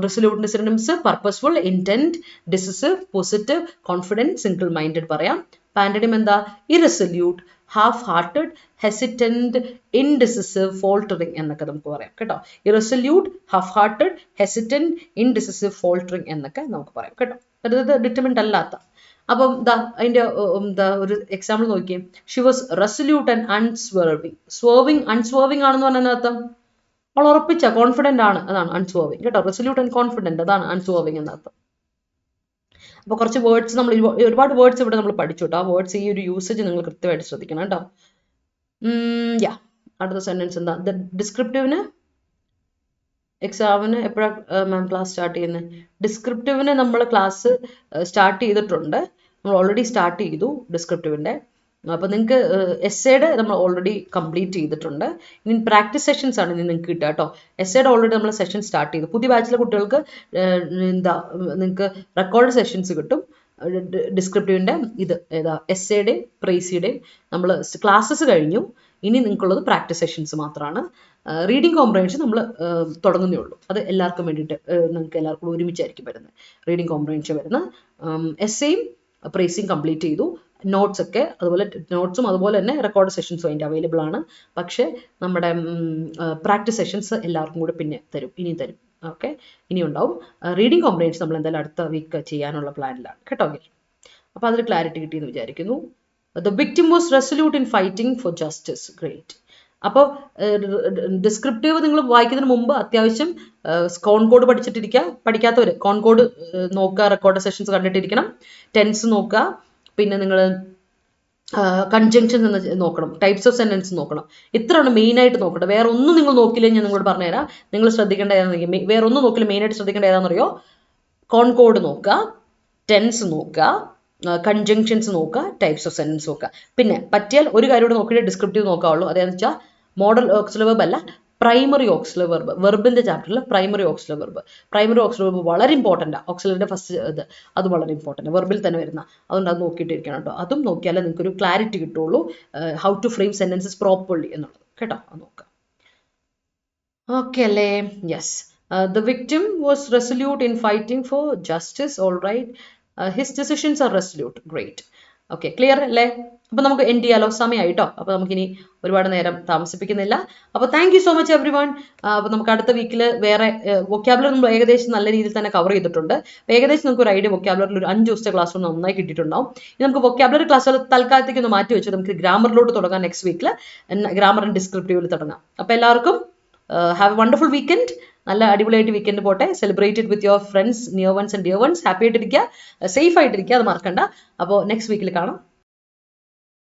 റെസൊല്യൂട്ടിന്റെ synonyms purposeful, intent, decisive, positive, confident, single minded പറയാം. പാൻറ്റണിം എന്താ? Irresolute, half hearted, hesitant, indecisive, faltering എന്നൊക്കെ നമുക്ക് പറയാം കേട്ടോ. Irresolute, half hearted, hesitant, indecisive, faltering എന്നൊക്കെ നമുക്ക് പറയാം കേട്ടോ. അത് ഡിറ്റർമിൻഡ് അല്ലാത്ത. അപ്പം അതിന്റെ ഒരു എക്സാമ്പിൾ നോക്കിയേ. She was resolute and unswerving. Swerving, unswerving ആണെന്ന് പറഞ്ഞാൽ അർത്ഥം അവൾ ഉറപ്പിച്ച, കോൺഫിഡന്റ് ആണ്, അതാണ് അൺസ്വേർവിങ് കേട്ടോ. റെസൊല്യൂട്ട് ആൻഡ് കോൺഫിഡന്റ്, അതാണ് അൺസ്വേർവിങ് എന്നർത്ഥം. അപ്പൊ കുറച്ച് വേർഡ്സ് നമ്മൾ ഒരുപാട് വേർഡ്സ് ഇവിടെ നമ്മൾ പഠിച്ചു കേട്ടോ. ആ വേർഡ്സ് ഈ ഒരു യൂസേജ് നിങ്ങൾ കൃത്യമായിട്ട് ശ്രദ്ധിക്കണം കേട്ടോ. യാ, അടുത്ത സെന്റൻസ് എന്താ? ഡിസ്ക്രിപ്റ്റീവിന് എക്സാമിന് എപ്പോഴാണ് മാം ക്ലാസ് സ്റ്റാർട്ട് ചെയ്യുന്നത്? ഡിസ്ക്രിപ്റ്റീവിന് നമ്മൾ ക്ലാസ് സ്റ്റാർട്ട് ചെയ്തിട്ടുണ്ട്. നമ്മൾ ഓൾറെഡി സ്റ്റാർട്ട് ചെയ്തു ഡിസ്ക്രിപ്റ്റീവിൻ്റെ. അപ്പോൾ നിങ്ങൾക്ക് എസ്സേയുടെ നമ്മൾ ഓൾറെഡി കംപ്ലീറ്റ് ചെയ്തിട്ടുണ്ട്. ഇനി പ്രാക്ടീസ് സെഷൻസ് ആണ് ഇനി നിങ്ങൾക്ക് കിട്ടുക കേട്ടോ. എസ്സേയുടെ ഓൾറെഡി നമ്മൾ സെഷൻ സ്റ്റാർട്ട് ചെയ്തു. പുതിയ ബാച്ചിലെ കുട്ടികൾക്ക് നിങ്ങൾക്ക് റെക്കോർഡ് സെഷൻസ് കിട്ടും. ഡിസ്ക്രിപ്റ്റീവിൻ്റെ ഇത് ഏതാ, എസ്സേയുടെയും പ്രൈസിയുടെയും നമ്മൾ ക്ലാസ്സസ് കഴിഞ്ഞു. ഇനി നിങ്ങൾക്കുള്ളത് പ്രാക്ടീസ് സെഷൻസ് മാത്രമാണ്. റീഡിങ് കോംപ്രഹെൻഷൻ നമ്മൾ തുടങ്ങുന്നേ ഉള്ളൂ. അത് എല്ലാവർക്കും വേണ്ടിയിട്ട് നിങ്ങൾക്ക് എല്ലാവർക്കും ഒരുമിച്ചായിരിക്കും വരുന്നത് റീഡിങ് കോംപ്രഹെൻഷൻ വരുന്നത്. എസ്സേയും പ്രൈസിയും കംപ്ലീറ്റ് ചെയ്തു. നോട്ട്സ് ഒക്കെ അതുപോലെ, നോട്ട്സും അതുപോലെ തന്നെ റെക്കോർഡ് സെഷൻസും അതിൻ്റെ അവൈലബിൾ ആണ്. പക്ഷേ നമ്മുടെ പ്രാക്ടീസ് സെഷൻസ് എല്ലാവർക്കും കൂടെ പിന്നെ തരും, ഇനിയും തരും. ഓക്കെ, ഇനി ഉണ്ടാവും. റീഡിങ് കോംപ്രഹെൻഷൻ നമ്മൾ എന്തായാലും അടുത്ത വീക്ക് ചെയ്യാനുള്ള പ്ലാനിലാണ് കേട്ടോ. അപ്പോൾ അതിൽ ക്ലാരിറ്റി കിട്ടിയെന്ന് വിചാരിക്കുന്നു. The victim was resolute in fighting for justice. Great. അപ്പോൾ ഡിസ്ക്രിപ്റ്റീവ് നിങ്ങൾ വായിക്കുന്നതിന് മുമ്പ് അത്യാവശ്യം കോൺകോഡ് പഠിച്ചിട്ടിരിക്കുക. പഠിക്കാത്തവർ കോൺകോഡ് നോക്കുക, റെക്കോർഡ് സെഷൻസ് കണ്ടിട്ടിരിക്കണം. ടെൻസ് നോക്കുക, പിന്നെ നിങ്ങൾ കൺജങ്ഷൻ എന്ന് നോക്കണം, ടൈപ്സ് ഓഫ് സെന്റൻസ് നോക്കണം. ഇത്രയാണ് മെയിനായിട്ട് നോക്കേണ്ടത്. വേറെ ഒന്നും നിങ്ങൾ നോക്കില്ലെങ്കിൽ ഞാൻ നിങ്ങളോട് പറഞ്ഞുതരാം. നിങ്ങൾ ശ്രദ്ധിക്കേണ്ട ഏതാണെന്ന്, വേറെ ഒന്നും നോക്കില്ല, മെയിനായിട്ട് ശ്രദ്ധിക്കേണ്ട ഏതാണെന്നറിയോ? കോൺകോഡ് നോക്കുക, ടെൻസ് നോക്കുക, കൺജങ്ഷൻസ് നോക്കുക, ടൈപ്സ് ഓഫ് സെന്റൻസ് നോക്കുക. പിന്നെ പറ്റിയാൽ ഒരു കാര്യം കൂടെ നോക്കിയിട്ട് ഡിസ്ക്രിപ്റ്റീവ് നോക്കാവുള്ളൂ. അതെന്ന് വെച്ചാൽ മോഡൽ ഓക്സിലറി വെർബ് അല്ല, പ്രൈമറി ഓക്സിലറി വെർബ്. വെർബിന്റെ ചാപ്റ്ററിൽ primary auxiliary verb. Primary auxiliary verb വളരെ ഇമ്പോർട്ടൻ്റ് ആണ്. ഓക്സിലറിന്റെ ഫസ്റ്റ് ഇത് അത് വളരെ ഇമ്പോർട്ടൻ്റ്, വെർബിൽ തന്നെ വരുന്ന. അതുകൊണ്ട് അത് നോക്കിയിട്ടിരിക്കണം കേട്ടോ. അതും നോക്കിയാലേ നിങ്ങൾക്കൊരു ക്ലാരിറ്റി കിട്ടുള്ളൂ, how to frame sentences properly എന്നുള്ളത് കേട്ടോ. അത് നോക്കാം. ഓക്കെ അല്ലേ? Yes. The victim was resolute in fighting for justice. All right. His decisions are resolute. Great. Okay, clear അല്ലേ? അപ്പോൾ നമുക്ക് എൻഡ് ചെയ്യാലോ, സമയമായിട്ടോ. അപ്പോൾ നമുക്കിനി ഒരുപാട് നേരം താമസിപ്പിക്കുന്നില്ല. അപ്പോൾ thank you so much every one. അപ്പോൾ നമുക്ക് അടുത്ത വീക്കിൽ വേറെ വൊക്കാബുലറി നമ്മൾ ഏകദേശം നല്ല രീതിയിൽ തന്നെ കവർ ചെയ്തിട്ടുണ്ട്. അപ്പോൾ ഏകദേശം നമുക്ക് ഒരു ഐഡിയ വൊക്കാബുലറിൽ ഒരു 5 ദിവസത്തെ ക്ലാസ് ഒന്ന് നന്നായി കിട്ടിയിട്ടുണ്ടാവും. ഇനി നമുക്ക് വൊക്കാബുലറി ക്ലാസ്സുകൾ തൽക്കാലത്തേക്ക് ഒന്ന് മാറ്റി വെച്ചു നമുക്ക് ഗ്രാമറിലോട്ട് തുടങ്ങാം. നെക്സ്റ്റ് വീക്കിൽ ഗ്രാമർ ആൻഡ് ഡിസ്ക്രിപ്റ്റീവിൽ തുടങ്ങാം. അപ്പോൾ എല്ലാവർക്കും ഹാവ് എ വണ്ടർഫുൾ വീക്കെൻഡ്. നല്ല അടിപൊളിയായിട്ട് വീക്കെൻഡ് പോട്ടെ. Celebrate it with your friends, near ones and dear ones. Happy ആയിട്ടിരിക്കുക, സേഫ് ആയിട്ടിരിക്കുക, അത് മറക്കണ്ട. അപ്പോൾ നെക്സ്റ്റ് വീക്കിൽ കാണാം.